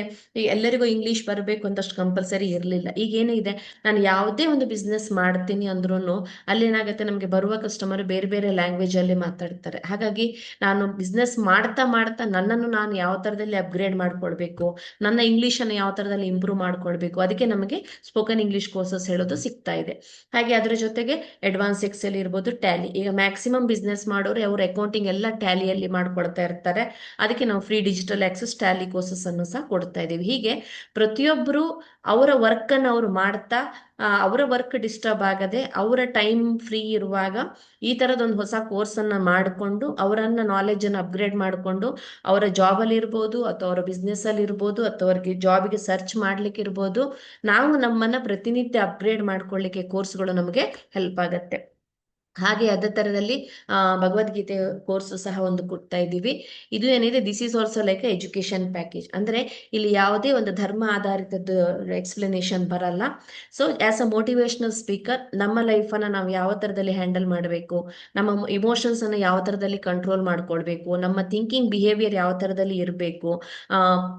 ಎಲ್ಲರಿಗೂ ಇಂಗ್ಲಿಷ್ ಬರಬೇಕು ಅಂತಷ್ಟು ಕಂಪಲ್ಸರಿ ಇರಲಿಲ್ಲ. ಈಗ ಏನಿದೆ, ನಾನು ಯಾವುದೇ ಒಂದು ಬಿಸ್ನೆಸ್ ಮಾಡ್ತೀನಿ ಅಂದ್ರೂ ಅಲ್ಲೇನಾಗುತ್ತೆ, ನಮಗೆ ಬರುವ ಕಸ್ಟಮರ್ ಬೇರೆ ಬೇರೆ ಲ್ಯಾಂಗ್ವೇಜ್ ಅಲ್ಲಿ ಮಾತಾಡ್ತಾರೆ. ಹಾಗಾಗಿ ನಾನು ಬಿಸ್ನೆಸ್ ಮಾಡ್ತಾ ಮಾಡ್ತಾ ನನ್ನನ್ನು ನಾನು ಯಾವ ತರದಲ್ಲಿ ಅಪ್ಗ್ರೇಡ್ ಮಾಡ್ಕೊಳ್ಬೇಕು, ನನ್ನ ಇಂಗ್ಲಿಷ್ ಅನ್ನು ಯಾವ ತರದಲ್ಲಿ ಇಂಪ್ರೂವ್ ಮಾಡ್ಕೊಳ್ಬೇಕು, ಅದಕ್ಕೆ ನಮಗೆ ಸ್ಪೋಕನ್ ಇಂಗ್ಲಿಷ್ ಕೋರ್ಸಸ್ ಹೇಳೋದು ಸಿಗ್ತಾ ಇದೆ. ಹಾಗೆ ಅದರ ಜೊತೆಗೆ ಅಡ್ವಾನ್ಸ್ ಎಕ್ಸೆಲ್ ಇರ್ಬೋದು, ಟ್ಯಾಲಿ. ಈಗ ಮ್ಯಾಕ್ಸಿಮಮ್ ಬಿಸ್ನೆಸ್ ಮಾಡೋರು ಅವ್ರ ಅಕೌಂಟಿಂಗ್ ಎಲ್ಲ ಟ್ಯಾಲಿಯಲ್ಲಿ ಮಾಡ್ಕೊಳ್ತಾ ಇರ್ತಾರೆ. ಅದಕ್ಕೆ ನಾವು free digital access Tally courses ಅನ್ನು ಸಹ ಕೊಡ್ತಾ ಇದೀವಿ. ಹೀಗೆ ಪ್ರತಿಯೊಬ್ಬರು ಅವರ ವರ್ಕ್ ಅನ್ನು ಅವರು ಮಾಡ್ತಾ ಅವರ ವರ್ಕ್ ಡಿಸ್ಟರ್ಬ್ ಆಗದೆ ಅವರ ಟೈಮ್ ಫ್ರೀ ಇರುವಾಗ ಈ ತರದೊಂದು ಹೊಸ ಕೋರ್ಸ್ ಅನ್ನ ಮಾಡಿಕೊಂಡು ಅವರನ್ನ ನಾಲೆಜ್ ಅನ್ನು ಅಪ್ಗ್ರೇಡ್ ಮಾಡಿಕೊಂಡು ಅವರ ಜಾಬ್ ಅಲ್ಲಿ ಇರ್ಬೋದು ಅಥವಾ ಅವರ ಬಿಸ್ನೆಸ್ ಅಲ್ಲಿ ಇರ್ಬೋದು ಅಥವಾ ಅವ್ರಿಗೆ ಜಾಬ್ಗೆ ಸರ್ಚ್ ಮಾಡ್ಲಿಕ್ಕೆ ಇರ್ಬೋದು, ನಾವು ನಮ್ಮನ್ನ ಪ್ರತಿನಿತ್ಯ ಅಪ್ಗ್ರೇಡ್ ಮಾಡ್ಕೊಳ್ಳಿಕ್ಕೆ ಕೋರ್ಸ್ಗಳು ನಮಗೆ ಹೆಲ್ಪ್ ಆಗತ್ತೆ. ಹಾಗೆ ಅದೇ ತರದಲ್ಲಿ ಭಗವದ್ಗೀತೆ ಕೋರ್ಸ್ ಸಹ ಒಂದು ಕೊಡ್ತಾ ಇದ್ದೀವಿ. ಇದು ಏನಿದೆ, this is also like education package. ಅಂದ್ರೆ ಇಲ್ಲಿ ಯಾವುದೇ ಒಂದು ಧರ್ಮ ಆಧಾರಿತದ್ದು ಎಕ್ಸ್ಪ್ಲನೇಷನ್ ಬರಲ್ಲ. So as a motivational speaker ನಮ್ಮ ಲೈಫ್ ಅನ್ನ ನಾವು ಯಾವ ತರದಲ್ಲಿ ಹ್ಯಾಂಡಲ್ ಮಾಡಬೇಕು, ನಮ್ಮ ಇಮೋಷನ್ಸ್ ಅನ್ನು ಯಾವ ತರದಲ್ಲಿ ಕಂಟ್ರೋಲ್ ಮಾಡ್ಕೊಳ್ಬೇಕು, ನಮ್ಮ ಥಿಂಕಿಂಗ್ ಬಿಹೇವಿಯರ್ ಯಾವ ತರದಲ್ಲಿ ಇರಬೇಕು,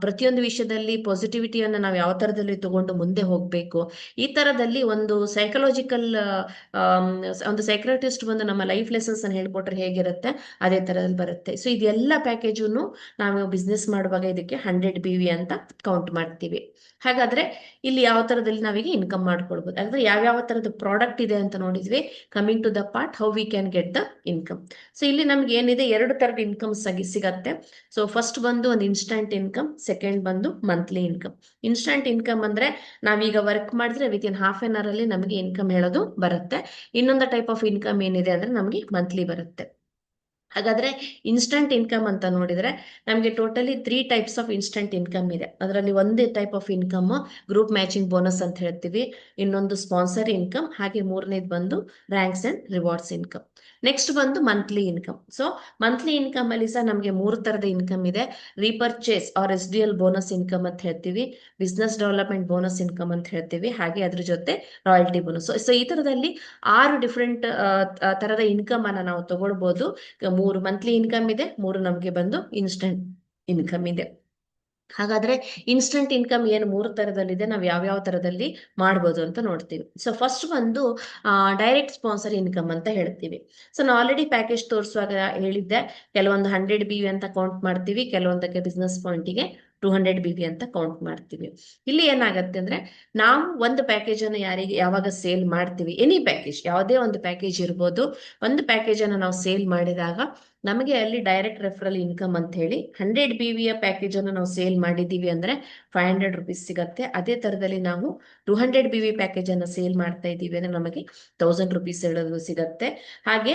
ಪ್ರತಿಯೊಂದು ವಿಷಯದಲ್ಲಿ ಪಾಸಿಟಿವಿಟಿಯನ್ನು ನಾವು ಯಾವ ತರದಲ್ಲಿ ತಗೊಂಡು ಮುಂದೆ ಹೋಗ್ಬೇಕು, ಈ ತರದಲ್ಲಿ ಒಂದು ಸೈಕಲಾಜಿಕಲ್ ಒಂದು ಸೈಕ್ರಾಟಿಸ್ಟ್ ಬಂದು ನಮ್ಮ ಲೈಫ್ ಲೆಸನ್ಸ್ ಅನ್ನು ಹೇಳ್ಕೊಟ್ರೆ ಹೇಗಿರುತ್ತೆ ಅದೇ ತರದಲ್ಲಿ ಬರುತ್ತೆ. ಸೊ ಇದೆಲ್ಲ ಪ್ಯಾಕೇಜನ್ನು ನಾವು ಬಿಸ್ನೆಸ್ ಮಾಡುವಾಗ ಇದಕ್ಕೆ 100 BB ಅಂತ ಕೌಂಟ್ ಮಾಡ್ತೀವಿ. ಹಾಗಾದ್ರೆ ಇಲ್ಲಿ ಯಾವ ತರದಲ್ಲಿ ನಾವೀಗ ಇನ್ಕಮ್ ಮಾಡ್ಕೊಳ್ಬಹುದು, ಅಂದ್ರೆ ಯಾವ್ಯಾವ ತರದ ಪ್ರಾಡಕ್ಟ್ ಇದೆ ಅಂತ ನೋಡಿದ್ವಿ. Coming to the part how we can get the income. So ಇಲ್ಲಿ ನಮ್ಗೆ ಏನಿದೆ, 2 ತರದ ಇನ್ಕಮ್ ಸಿಗತ್ತೆ. ಸೊ ಫಸ್ಟ್ ಬಂದು ಒಂದು ಇನ್ಸ್ಟಂಟ್ ಇನ್ಕಮ್, ಸೆಕೆಂಡ್ ಬಂದು ಮಂತ್ಲಿ ಇನ್ಕಮ್. ಇನ್ಸ್ಟಂಟ್ ಇನ್ಕಮ್ ಅಂದ್ರೆ ನಾವೀಗ ವರ್ಕ್ ಮಾಡಿದ್ರೆ ವಿತಿನ್ ಹಾಫ್ ಎನ್ ಅವರ್ ಅಲ್ಲಿ ನಮಗೆ ಇನ್ಕಮ್ ಹೇಳೋದು ಬರುತ್ತೆ. ಇನ್ನೊಂದು ಟೈಪ್ ಆಫ್ ಇನ್ಕಮ್ ಏನಿದೆ ಅಂದ್ರೆ ನಮಗೆ ಮಂತ್ಲಿ ಬರುತ್ತೆ. ಹಾಗಾದ್ರೆ ಇನ್ಸ್ಟಂಟ್ ಇನ್ಕಮ್ ಅಂತ ನೋಡಿದ್ರೆ ನಮಗೆ totally 3 types of instant income ಇದೆ. ಅದರಲ್ಲಿ ಒಂದೇ type of income group matching bonus ಅಂತ ಹೇಳ್ತೀವಿ, ಇನ್ನೊಂದು ಸ್ಪಾನ್ಸರ್ ಇನ್ಕಮ್, ಹಾಗೆ ಮೂರನೇದು ಬಂದು ranks and rewards income. Next ಬಂದು monthly income. So monthly income ಅಲ್ಲಿ ಸಹ ನಮಗೆ 3 ತರದ ಇನ್ಕಮ್ ಇದೆ. Repurchase or SDL bonus income ಅಂತ ಹೇಳ್ತೀವಿ, ಬಿಸ್ನೆಸ್ ಡೆವಲಪ್ಮೆಂಟ್ ಬೋನಸ್ ಇನ್ಕಮ್ ಅಂತ ಹೇಳ್ತೀವಿ, ಹಾಗೆ ಅದ್ರ ಜೊತೆ ರಾಯಲ್ಟಿ ಬೋನಸ್. ಸೊ ಈ ತರದಲ್ಲಿ 6 ಡಿಫ್ರೆಂಟ್ ತರದ ಇನ್ಕಮ್ ಅನ್ನ ನಾವು ತಗೊಳ್ಬಹುದು. 3 ಮಂತ್ಲಿ ಇನ್ಕಮ್ ಇದೆ, 3 ನಮಗೆ ಬಂದು ಇನ್ಸ್ಟೆಂಟ್ ಇನ್ಕಮ್ ಇದೆ. ಹಾಗಾದ್ರೆ ಇನ್ಸ್ಟೆಂಟ್ ಇನ್ಕಮ್ ಏನು 3 ತರದಲ್ಲಿದೆ, ನಾವು ಯಾವ್ಯಾವ ತರದಲ್ಲಿ ಮಾಡ್ಬೋದು ಅಂತ ನೋಡ್ತೀವಿ. ಸೊ ಫಸ್ಟ್ ಬಂದು ಡೈರೆಕ್ಟ್ ಸ್ಪಾನ್ಸರ್ ಇನ್ಕಮ್ ಅಂತ ಹೇಳ್ತೀವಿ. ಸೊ ನಾವು ಆಲ್ರೆಡಿ ಪ್ಯಾಕೇಜ್ ತೋರಿಸುವಾಗ ಹೇಳಿದ್ದೆ, ಕೆಲವೊಂದು 100 BV ಅಂತ ಕೌಂಟ್ ಮಾಡ್ತೀವಿ, ಕೆಲವೊಂದಕ್ಕೆ ಬಿಸ್ನೆಸ್ ಪಾಯಿಂಟಿಗೆ 200 BV ಅಂತ ಕೌಂಟ್ ಮಾಡ್ತೀವಿ. ಇಲ್ಲಿ ಏನಾಗತ್ತೆ ಅಂದ್ರೆ, ನಾವು ಒಂದು ಪ್ಯಾಕೇಜ್ ಅನ್ನು ಯಾವಾಗ ಸೇಲ್ ಮಾಡ್ತೀವಿ, ಎನಿ ಪ್ಯಾಕೇಜ್, ಯಾವುದೇ ಒಂದು ಪ್ಯಾಕೇಜ್ ಇರ್ಬೋದು, ಒಂದು ಪ್ಯಾಕೇಜ್ ಅನ್ನು ನಾವು ಸೇಲ್ ಮಾಡಿದಾಗ ನಮಗೆ ಅಲ್ಲಿ ಡೈರೆಕ್ಟ್ ರೆಫರಲ್ ಇನ್ಕಮ್ ಅಂತ ಹೇಳಿ 100 BV ಪ್ಯಾಕೇಜ್ ಅನ್ನು ನಾವು ಸೇಲ್ ಮಾಡಿದೀವಿ ಅಂದ್ರೆ 500 ರೂಪೀಸ್ ಸಿಗತ್ತೆ. ಅದೇ ತರದಲ್ಲಿ ನಾವು 200 BV ಪ್ಯಾಕೇಜ್ ಅನ್ನು ಸೇಲ್ ಮಾಡ್ತಾ ಇದ್ದೀವಿ ಅಂದ್ರೆ ನಮಗೆ 1000 ರೂಪೀಸ್ ಸಿಗತ್ತೆ. ಹಾಗೆ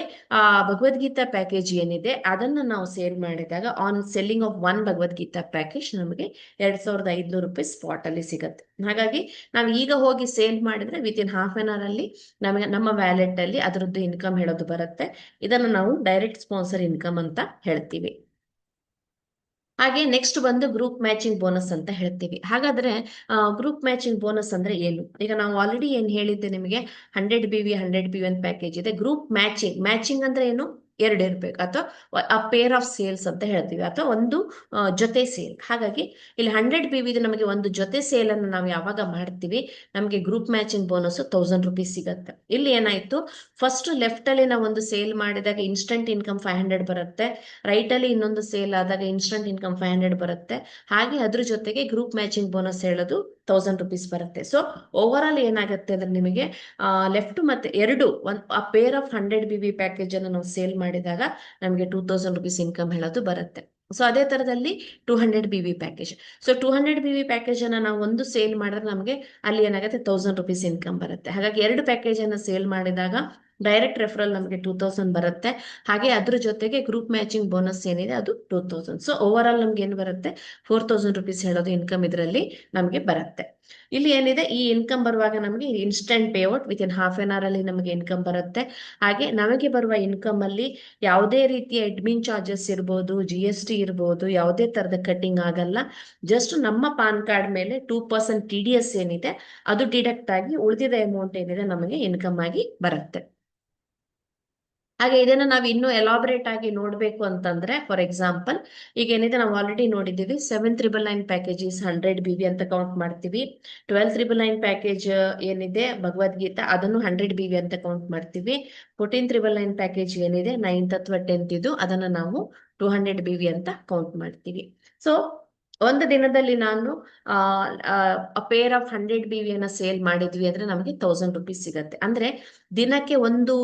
ಭಗವದ್ಗೀತಾ ಪ್ಯಾಕೇಜ್ ಏನಿದೆ ಅದನ್ನ ನಾವು ಸೇಲ್ ಮಾಡಿದಾಗ on selling of 1 Bhagavad Gita package ನಮಗೆ 2500 ರೂಪೀಸ್ ಸ್ಪಾಟ್ ಅಲ್ಲಿ ಸಿಗತ್ತೆ. ಹಾಗಾಗಿ ನಾವು ಈಗ ಹೋಗಿ ಸೇಲ್ ಮಾಡಿದ್ರೆ ವಿತಿನ್ ಹಾಫ್ ಅನ್ ಅವರ್ ಅಲ್ಲಿ ನಮಗೆ ನಮ್ಮ ವ್ಯಾಲೆಟ್ ಅಲ್ಲಿ ಅದರದ್ದು ಇನ್ಕಮ್ ಹೇಳೋದು ಬರುತ್ತೆ. ಇದನ್ನು ನಾವು ಡೈರೆಕ್ಟ್ ಸ್ಪಾನ್ಸರ್ ಇನ್ಕಮ್ ಅಂತ ಹೇಳ್ತೀವಿ. ಹಾಗೆ ನೆಕ್ಸ್ಟ್ ಬಂದು ಗ್ರೂಪ್ ಮ್ಯಾಚಿಂಗ್ ಬೋನಸ್ ಅಂತ ಹೇಳ್ತೀವಿ. ಹಾಗಾದ್ರೆ ಗ್ರೂಪ್ ಮ್ಯಾಚಿಂಗ್ ಬೋನಸ್ ಅಂದ್ರೆ ಏನು? ಈಗ ನಾವು ಆಲ್ರೆಡಿ ಏನ್ ಹೇಳಿದ್ದೆ ನಿಮಗೆ, 100 BV ಅಂತ ಪ್ಯಾಕೇಜ್ ಇದೆ. ಗ್ರೂಪ್ ಮ್ಯಾಚಿಂಗ್ ಅಂದ್ರೆ ಏನು? 2 ಇರ್ಬೇಕು, ಅಥವಾ ಆ ಪೇರ್ ಆಫ್ ಸೇಲ್ಸ್ ಅಂತ ಹೇಳ್ತೀವಿ, ಅಥವಾ ಒಂದು ಜೊತೆ ಸೇಲ್. ಹಾಗಾಗಿ ಇಲ್ಲಿ 100 BV ನಮಗೆ ಒಂದು ಜೊತೆ ಸೇಲ್ ಅನ್ನು ನಾವು ಯಾವಾಗ ಮಾಡ್ತೀವಿ, ನಮಗೆ ಗ್ರೂಪ್ ಮ್ಯಾಚಿಂಗ್ ಬೋನಸ್ 1000 ರೂಪೀಸ್ ಸಿಗತ್ತೆ. ಇಲ್ಲಿ ಏನಾಯ್ತು, ಫಸ್ಟ್ ಲೆಫ್ಟ್ ಅಲ್ಲಿ ನಾವು ಒಂದು ಸೇಲ್ ಮಾಡಿದಾಗ ಇನ್ಸ್ಟಂಟ್ ಇನ್ಕಮ್ 500 ಬರುತ್ತೆ, ರೈಟ್ ಅಲ್ಲಿ ಇನ್ನೊಂದು ಸೇಲ್ ಆದಾಗ ಇನ್ಸ್ಟಂಟ್ ಇನ್ಕಮ್ 500 ಬರುತ್ತೆ, ಹಾಗೆ ಅದ್ರ ಜೊತೆಗೆ ಗ್ರೂಪ್ ಮ್ಯಾಚಿಂಗ್ ಬೋನಸ್ ಹೇಳೋದು 1000 ರೂಪೀಸ್ ಬರುತ್ತೆ. ಸೊ ಓವರ್ ಆಲ್ ಏನಾಗುತ್ತೆ ಅಂದ್ರೆ ನಿಮಗೆ ಲೆಫ್ಟ್ ಮತ್ತೆ ಎರಡು ಆ ಪೇರ್ ಆಫ್ 100 BV ಪ್ಯಾಕೇಜ್ ಅನ್ನು ನಾವು ಸೇಲ್ ಮಾಡಿದಾಗ ನಮಗೆ 2000 ರೂಪೀಸ್ ಇನ್ಕಮ್ ಹೇಳೋದು ಬರುತ್ತೆ. ಸೊ ಅದೇ ತರದಲ್ಲಿ 200 BV package. So 200 BV package ಅನ್ನ ನಾವು ಒಂದು ಸೇಲ್ ಮಾಡಿದ್ರೆ ನಮಗೆ ಅಲ್ಲಿ ಏನಾಗುತ್ತೆ 1000 ರೂಪೀಸ್ ಇನ್ಕಮ್ ಬರುತ್ತೆ. ಹಾಗಾಗಿ 2 ಪ್ಯಾಕೇಜ್ ಅನ್ನ ಸೇಲ್ ಮಾಡಿದಾಗ ಡೈರೆಕ್ಟ್ ರೆಫರಲ್ ನಮಗೆ 2000 ಬರುತ್ತೆ, ಹಾಗೆ ಅದ್ರ ಜೊತೆಗೆ ಗ್ರೂಪ್ ಮ್ಯಾಚಿಂಗ್ ಬೋನಸ್ ಏನಿದೆ ಅದು 2000. ಸೊ ಓವರ್ ಆಲ್ ನಮ್ಗೆ ಏನು ಬರುತ್ತೆ, 4000 ರೂಪೀಸ್ ಹೇಳೋದು ಇನ್ಕಮ್ ಇದರಲ್ಲಿ ನಮಗೆ ಬರುತ್ತೆ. ಇಲ್ಲಿ ಏನಿದೆ, ಈ ಇನ್ಕಮ್ ಬರುವಾಗ ನಮಗೆ instant payout within half an hour ಅಲ್ಲಿ ನಮಗೆ ಇನ್ಕಮ್ ಬರುತ್ತೆ. ಹಾಗೆ ನಮಗೆ ಬರುವ ಇನ್ಕಮ್ ಅಲ್ಲಿ ಯಾವುದೇ ರೀತಿಯ ಅಡ್ಮಿನ್ ಚಾರ್ಜಸ್ ಇರ್ಬೋದು, GST ಇರ್ಬೋದು, ಯಾವುದೇ ತರದ ಕಟ್ಟಿಂಗ್ ಆಗಲ್ಲ. ಜಸ್ಟ್ ನಮ್ಮ ಪಾನ್ ಕಾರ್ಡ್ ಮೇಲೆ 2% TDS ಏನಿದೆ ಅದು ಡಿಡಕ್ಟ್ ಆಗಿ ಉಳಿದಿದ ಅಮೌಂಟ್ ಏನಿದೆ ನಮಗೆ ಇನ್ಕಮ್ ಆಗಿ ಬರುತ್ತೆ. ಹಾಗೆ ಇದನ್ನ ನಾವು ಇನ್ನೂ ಎಲಾಬ್ರೇಟ್ ಆಗಿ ನೋಡ್ಬೇಕು ಅಂತಂದ್ರೆ, ಫಾರ್ ಎಕ್ಸಾಂಪಲ್ ಈಗ ಏನಿದೆ ನಾವು ಆಲ್ರೆಡಿ ನೋಡಿದ್ದೀವಿ, 7999 ಪ್ಯಾಕೇಜಸ್ 100 BV ಅಂತ ಕೌಂಟ್ ಮಾಡ್ತೀವಿ. 12999 ಪ್ಯಾಕೇಜ್ ಏನಿದೆ ಭಗವದ್ಗೀತಾ ಅದನ್ನು 100 BV ಅಂತ ಕೌಂಟ್ ಮಾಡ್ತೀವಿ. 14999 ಪ್ಯಾಕೇಜ್ ಏನಿದೆ 9th ಅಥವಾ 10th ಇದು, ಅದನ್ನ ನಾವು 200 BV ಅಂತ ಕೌಂಟ್ ಮಾಡ್ತೀವಿ. ಸೊ ಒಂದು ದಿನದಲ್ಲಿ ನಾನು ಪೇರ್ ಆಫ್ 100 BV ಅನ್ನ ಸೇಲ್ ಮಾಡಿದ್ವಿ ಅಂದ್ರೆ ನಮಗೆ 1000 ರೂಪೀಸ್ ಸಿಗತ್ತೆ. ಅಂದ್ರೆ ದಿನಕ್ಕೆ ಒಂದು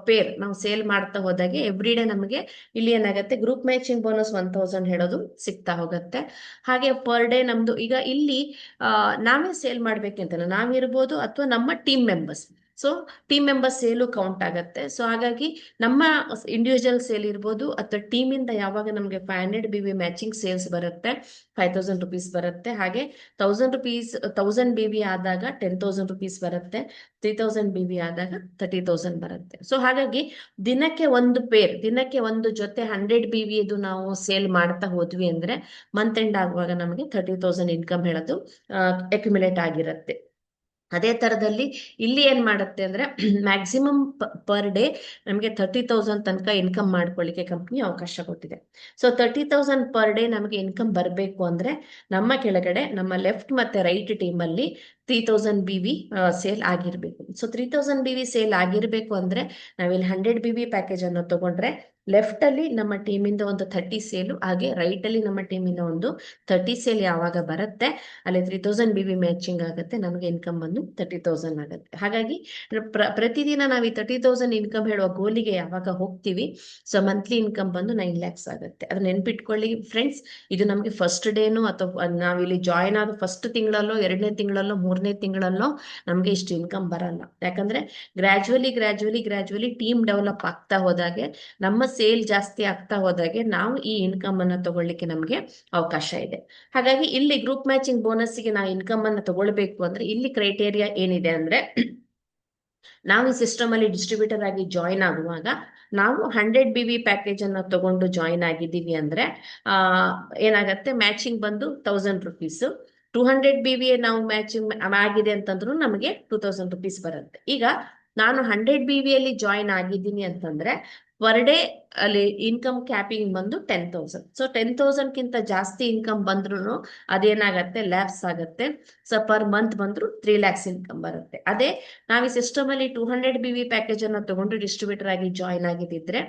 ಪೇರ್ ನಾವು ಸೇಲ್ ಮಾಡ್ತಾ ಹೋದಾಗೆ ಎವ್ರಿ ಡೇ ನಮಗೆ ಇಲ್ಲಿ ಏನಾಗುತ್ತೆ, ಗ್ರೂಪ್ ಮ್ಯಾಚಿಂಗ್ ಬೋನಸ್ 1000 ಹೇಳೋದು ಸಿಗ್ತಾ ಹೋಗುತ್ತೆ. ಹಾಗೆ ಪರ್ ಡೇ ನಮ್ದು ಈಗ ಇಲ್ಲಿ ನಾವೇ ಸೇಲ್ ಮಾಡ್ಬೇಕಂತಲ್ಲ, ನಾವಿರ್ಬೋದು ಅಥವಾ ನಮ್ಮ team members. So team members sale count ಆಗತ್ತೆ. ಸೊ ಹಾಗಾಗಿ ನಮ್ಮ ಇಂಡಿವಿಜುವಲ್ ಸೇಲ್ ಇರ್ಬೋದು ಅಥವಾ ಟೀಮ್ ಇಂದ ಯಾವಾಗ ನಮಗೆ 500 BV ಮ್ಯಾಚಿಂಗ್ ಸೇಲ್ಸ್ ಬರುತ್ತೆ 5000 ರೂಪೀಸ್ ಬರುತ್ತೆ. ಹಾಗೆ 1000 BV ಆದಾಗ 10,000 ರೂಪೀಸ್ ಬರುತ್ತೆ, 3000 BV ಆದಾಗ 30,000 ಬರುತ್ತೆ. ಸೊ ಹಾಗಾಗಿ ದಿನಕ್ಕೆ ಒಂದು ಜೊತೆ 100 BV ಇದು ನಾವು ಸೇಲ್ ಮಾಡ್ತಾ ಹೋದ್ವಿ ಅಂದ್ರೆ ಮಂತ್ ಎಂಡ್ ಆಗುವಾಗ ನಮಗೆ 30,000 ಇನ್ಕಮ್ ಹೇಳೋದು ಅಕ್ಯುಮುಲೇಟ್ ಆಗಿರುತ್ತೆ. ಅದೇ ತರದಲ್ಲಿ ಇಲ್ಲಿ ಏನ್ ಮಾಡುತ್ತೆ ಅಂದ್ರೆ ಮ್ಯಾಕ್ಸಿಮಮ್ ಪರ್ ಡೇ ನಮಗೆ 30,000 ತನಕ ಇನ್ಕಮ್ ಮಾಡ್ಕೊಳ್ಳಿಕ್ಕೆ ಕಂಪ್ನಿ ಅವಕಾಶ ಕೊಟ್ಟಿದೆ. ಸೊ 30,000 ಪರ್ ಡೇ ನಮಗೆ ಇನ್ಕಮ್ ಬರಬೇಕು ಅಂದ್ರೆ ನಮ್ಮ ಕೆಳಗಡೆ ನಮ್ಮ ಲೆಫ್ಟ್ ಮತ್ತೆ ರೈಟ್ ಟೀಮ್ ಅಲ್ಲಿ 3000 BV ಸೇಲ್ ಆಗಿರ್ಬೇಕು. ಸೊ 3000 BV ಸೇಲ್ ಆಗಿರ್ಬೇಕು ಅಂದ್ರೆ ನಾವಿಲ್ಲಿ 100 BV ಪ್ಯಾಕೇಜ್ ಅನ್ನು ತಗೊಂಡ್ರೆ ಲೆಫ್ಟ್ ಅಲ್ಲಿ ನಮ್ಮ ಟೀಮ್ ಇಂದ ಒಂದು 30 ಸೇಲು, ಹಾಗೆ ರೈಟ್ ಅಲ್ಲಿ ನಮ್ಮ ಟೀಮ್ ಇಂದ ಒಂದು 30 ಸೇಲ್ ಯಾವಾಗ ಬರುತ್ತೆ ಅಲ್ಲಿ 3000 BV ಮ್ಯಾಚಿಂಗ್ ಆಗುತ್ತೆ, ನಮಗೆ ಇನ್ಕಮ್ ಬಂದು 30,000 ಆಗುತ್ತೆ. ಹಾಗಾಗಿ ಪ್ರತಿದಿನ ನಾವು ಈ 30,000 ಇನ್ಕಮ್ ಹೇಳುವ ಗೋಲಿಗೆ ಯಾವಾಗ ಹೋಗ್ತೀವಿ, ಸೊ ಮಂತ್ಲಿ ಇನ್ಕಮ್ ಬಂದು 9 lakhs ಆಗುತ್ತೆ. ಅದನ್ನ ನೆನ್ಪಿಟ್ಕೊಳ್ಳಿ ಫ್ರೆಂಡ್ಸ್. ಇದು ನಮಗೆ ಫಸ್ಟ್ ಡೇನು ಅಥವಾ ನಾವಿಲ್ಲಿ ಜಾಯಿನ್ ಆದ ಫಸ್ಟ್ ತಿಂಗಳಲ್ಲೋ 2ನೇ ತಿಂಗಳಲ್ಲೋ 3ನೇ ತಿಂಗಳಲ್ಲೋ ನಮಗೆ ಇಷ್ಟು ಇನ್ಕಮ್ ಬರಲ್ಲ. ಯಾಕಂದ್ರೆ ಗ್ರಾಜುವಲಿ ಟೀಮ್ ಡೆವಲಪ್ ಆಗ್ತಾ ಹೋದಾಗೆ, ನಮ್ಮ ಸೇಲ್ ಜಾಸ್ತಿ ಆಗ್ತಾ ಹೋದಾಗೆ ನಾವು ಈ ಇನ್ಕಮ್ ಅನ್ನ ತಗೊಳ್ಳಿಕ್ಕೆ ನಮಗೆ ಅವಕಾಶ ಇದೆ. ಹಾಗಾಗಿ ಇಲ್ಲಿ ಗ್ರೂಪ್ ಮ್ಯಾಚಿಂಗ್ ಬೋನಸ್ಗೆ ನಾವು ಇನ್ಕಮ್ ಅನ್ನ ತಗೊಳ್ಬೇಕು ಅಂದ್ರೆ ಇಲ್ಲಿ ಕ್ರೈಟೇರಿಯಾ ಏನಿದೆ ಅಂದ್ರೆ, ನಾವು ಈ ಸಿಸ್ಟಮ್ ಅಲ್ಲಿ ಡಿಸ್ಟ್ರಿಬ್ಯೂಟರ್ ಆಗಿ ಜಾಯಿನ್ ಆಗುವಾಗ ನಾವು 100 BV ಪ್ಯಾಕೇಜ್ ಅನ್ನ ತಗೊಂಡು ಜಾಯಿನ್ ಆಗಿದ್ದೀವಿ ಅಂದ್ರೆ ಆ ಏನಾಗತ್ತೆ, ಮ್ಯಾಚಿಂಗ್ ಬಂದು 1000 rupees. 200 BV ನಾವು ಮ್ಯಾಚಿಂಗ್ ಆಗಿದೆ ಅಂತಂದ್ರು ನಮಗೆ 2000 rupees ಬರುತ್ತೆ. ಈಗ ನಾನು 100 BV ಅಲ್ಲಿ ಜಾಯಿನ್ ಆಗಿದ್ದೀನಿ ಅಂತಂದ್ರೆ ಪರ್ ಡೇ ಅಲ್ಲಿ ಇನ್ಕಮ್ ಕ್ಯಾಪಿಂಗ್ ಬಂದು 10,000. ಸೊ 10,000ಗಿಂತ ಜಾಸ್ತಿ ಇನ್ಕಮ್ ಬಂದ್ರು ಅದೇನಾಗತ್ತೆ, ಲ್ಯಾಪ್ಸ್ ಆಗತ್ತೆ. ಸೊ ಪರ್ ಮಂತ್ ಬಂದ್ರು 3 lakhs ಇನ್ಕಮ್ ಬರುತ್ತೆ. ಅದೇ ನಾವು ಈ ಸಿಸ್ಟಮ್ ಅಲ್ಲಿ 200 BV ಪ್ಯಾಕೇಜ್ ಅನ್ನ ತಗೊಂಡು ಡಿಸ್ಟ್ರಿಬ್ಯೂಟರ್ ಆಗಿ ಜಾಯಿನ್ ಆಗಿದ್ದಿದ್ರೆ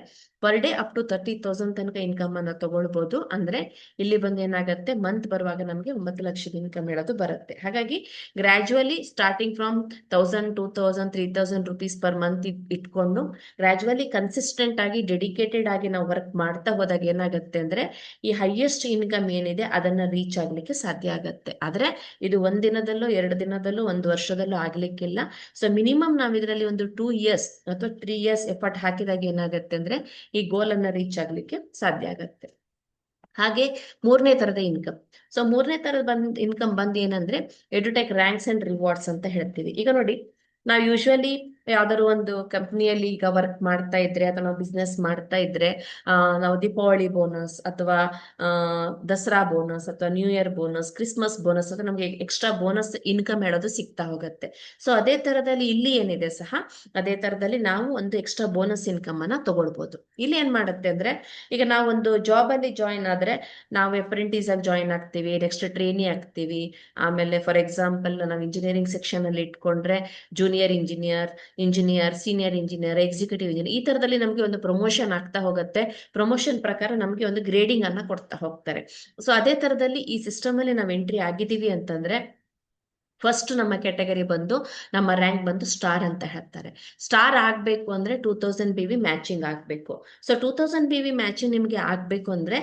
ಪರ್ ಡೇ ಅಪ್ ಟು 30,000 ತನಕ ಇನ್ಕಮ್ ಅನ್ನ ತಗೊಳ್ಬಹುದು. ಅಂದ್ರೆ ಇಲ್ಲಿ ಬಂದು ಏನಾಗುತ್ತೆ, ಮಂತ್ ಬರುವಾಗ ನಮಗೆ 9 ಲಕ್ಷದ ಇನ್ಕಮ್ ಹೇಳೋದು ಬರುತ್ತೆ. ಹಾಗಾಗಿ gradually starting from 1000, 2000, 3000 rupees per month ಇಟ್ಕೊಂಡು ಗ್ರಾಜುವಲಿ ಕನ್ಸಿಸ್ಟೆಂಟ್ ಆಗಿ ಡೆಡಿಕೇಟೆಡ್ ಆಗಿ ನಾವು ವರ್ಕ್ ಮಾಡ್ತಾ ಹೋದಾಗ ಏನಾಗುತ್ತೆ ಅಂದ್ರೆ ಈ ಹೈಯೆಸ್ಟ್ ಇನ್ಕಮ್ ಏನಿದೆ ಅದನ್ನ ರೀಚ್ ಆಗ್ಲಿಕ್ಕೆ ಸಾಧ್ಯ ಆಗತ್ತೆ. ಆದ್ರೆ ಇದು ಒಂದ್ ದಿನದಲ್ಲೋ 2 ದಿನದಲ್ಲೋ 1 ವರ್ಷದಲ್ಲೋ ಆಗ್ಲಿಕ್ಕಿಲ್ಲ. ಸೊ ಮಿನಿಮಮ್ ನಾವ್ ಇದರಲ್ಲಿ ಒಂದು 2 years ಅಥವಾ 3 years ಎಫರ್ಟ್ ಹಾಕಿದಾಗ ಏನಾಗುತ್ತೆ ಅಂದ್ರೆ ಈ ಗೋಲ್ ಅನ್ನ ರೀಚ್ ಆಗ್ಲಿಕ್ಕೆ ಸಾಧ್ಯ ಆಗತ್ತೆ. ಹಾಗೆ ಮೂರನೇ ತರದ ಇನ್ಕಮ್. ಸೊ ಮೂರನೇ ತರದ ಇನ್ಕಮ್ ಬಂದ್ ಏನಂದ್ರೆ ಎಡ್ಯುಟೆಕ್ ರ್ಯಾಂಕ್ಸ್ ಅಂಡ್ ರಿವಾರ್ಡ್ಸ್ ಅಂತ ಹೇಳ್ತೀವಿ. ಈಗ ನೋಡಿ, ನಾವು ಯೂಶುವಲಿ ಯಾವ್ದಾದ್ರು ಒಂದು ಕಂಪ್ನಿಯಲ್ಲಿ ಈಗ ವರ್ಕ್ ಮಾಡ್ತಾ ಇದ್ರೆ ಅಥವಾ ನಾವು ಬಿಸ್ನೆಸ್ ಮಾಡ್ತಾ ಇದ್ರೆ ನಾವು ದೀಪಾವಳಿ ಬೋನಸ್ ಅಥವಾ ದಸರಾ ಬೋನಸ್ ಅಥವಾ new year bonus, Christmas bonus ಅಥವಾ ನಮ್ಗೆ ಎಕ್ಸ್ಟ್ರಾ ಬೋನಸ್ ಇನ್ಕಮ್ ಹೇಳೋದು ಸಿಗ್ತಾ ಹೋಗುತ್ತೆ. ಸೊ ಅದೇ ತರದಲ್ಲಿ ಇಲ್ಲಿ ಏನಿದೆ ಸಹ ಅದೇ ತರದಲ್ಲಿ ನಾವು ಒಂದು ಎಕ್ಸ್ಟ್ರಾ ಬೋನಸ್ ಇನ್ಕಮ್ ಅನ್ನ ತಗೊಳ್ಬಹುದು. ಇಲ್ಲಿ ಏನ್ ಮಾಡುತ್ತೆ ಅಂದ್ರೆ ಈಗ ನಾವು ಒಂದು ಜಾಬ್ ಅಲ್ಲಿ ಜಾಯಿನ್ ಆದ್ರೆ ನಾವು ಅಪ್ರೆಂಟಿಸ್ ಆಗಿ ಜಾಯಿನ್ ಆಗ್ತೀವಿ, ನೆಕ್ಸ್ಟ್ ಟ್ರೈನಿ ಆಗ್ತೀವಿ. ಆಮೇಲೆ ಫಾರ್ ಎಕ್ಸಾಂಪಲ್ ನಾವು ಇಂಜಿನಿಯರಿಂಗ್ ಸೆಕ್ಷನ್ ಅಲ್ಲಿ ಇಟ್ಕೊಂಡ್ರೆ junior engineer, senior engineer, executive engineer, ಈ ತರದಲ್ಲಿ ನಮಗೆ ಒಂದು ಪ್ರಮೋಷನ್ ಆಗ್ತಾ ಹೋಗುತ್ತೆ. ಪ್ರಮೋಷನ್ ಪ್ರಕಾರ ನಮಗೆ ಒಂದು ಗ್ರೇಡಿಂಗ್ ಅನ್ನ ಕೊಡ್ತಾ ಹೋಗ್ತಾರೆ. ಸೊ ಅದೇ ತರದಲ್ಲಿ ಈ ಸಿಸ್ಟಮ್ ಅಲ್ಲಿ ನಾವು ಎಂಟ್ರಿ ಆಗಿದ್ದೀವಿ ಅಂತಂದ್ರೆ ಫಸ್ಟ್ ನಮ್ಮ ಕ್ಯಾಟಗರಿ ಬಂದು ನಮ್ಮ ರ್ಯಾಂಕ್ ಬಂದು ಸ್ಟಾರ್ ಅಂತ ಹೇಳ್ತಾರೆ. ಸ್ಟಾರ್ ಆಗ್ಬೇಕು ಅಂದ್ರೆ 2000 BV ಮ್ಯಾಚಿಂಗ್ ಆಗ್ಬೇಕು. ಸೊ 2000 BV ಮ್ಯಾಚಿಂಗ್ ನಿಮ್ಗೆ ಆಗ್ಬೇಕು ಅಂದ್ರೆ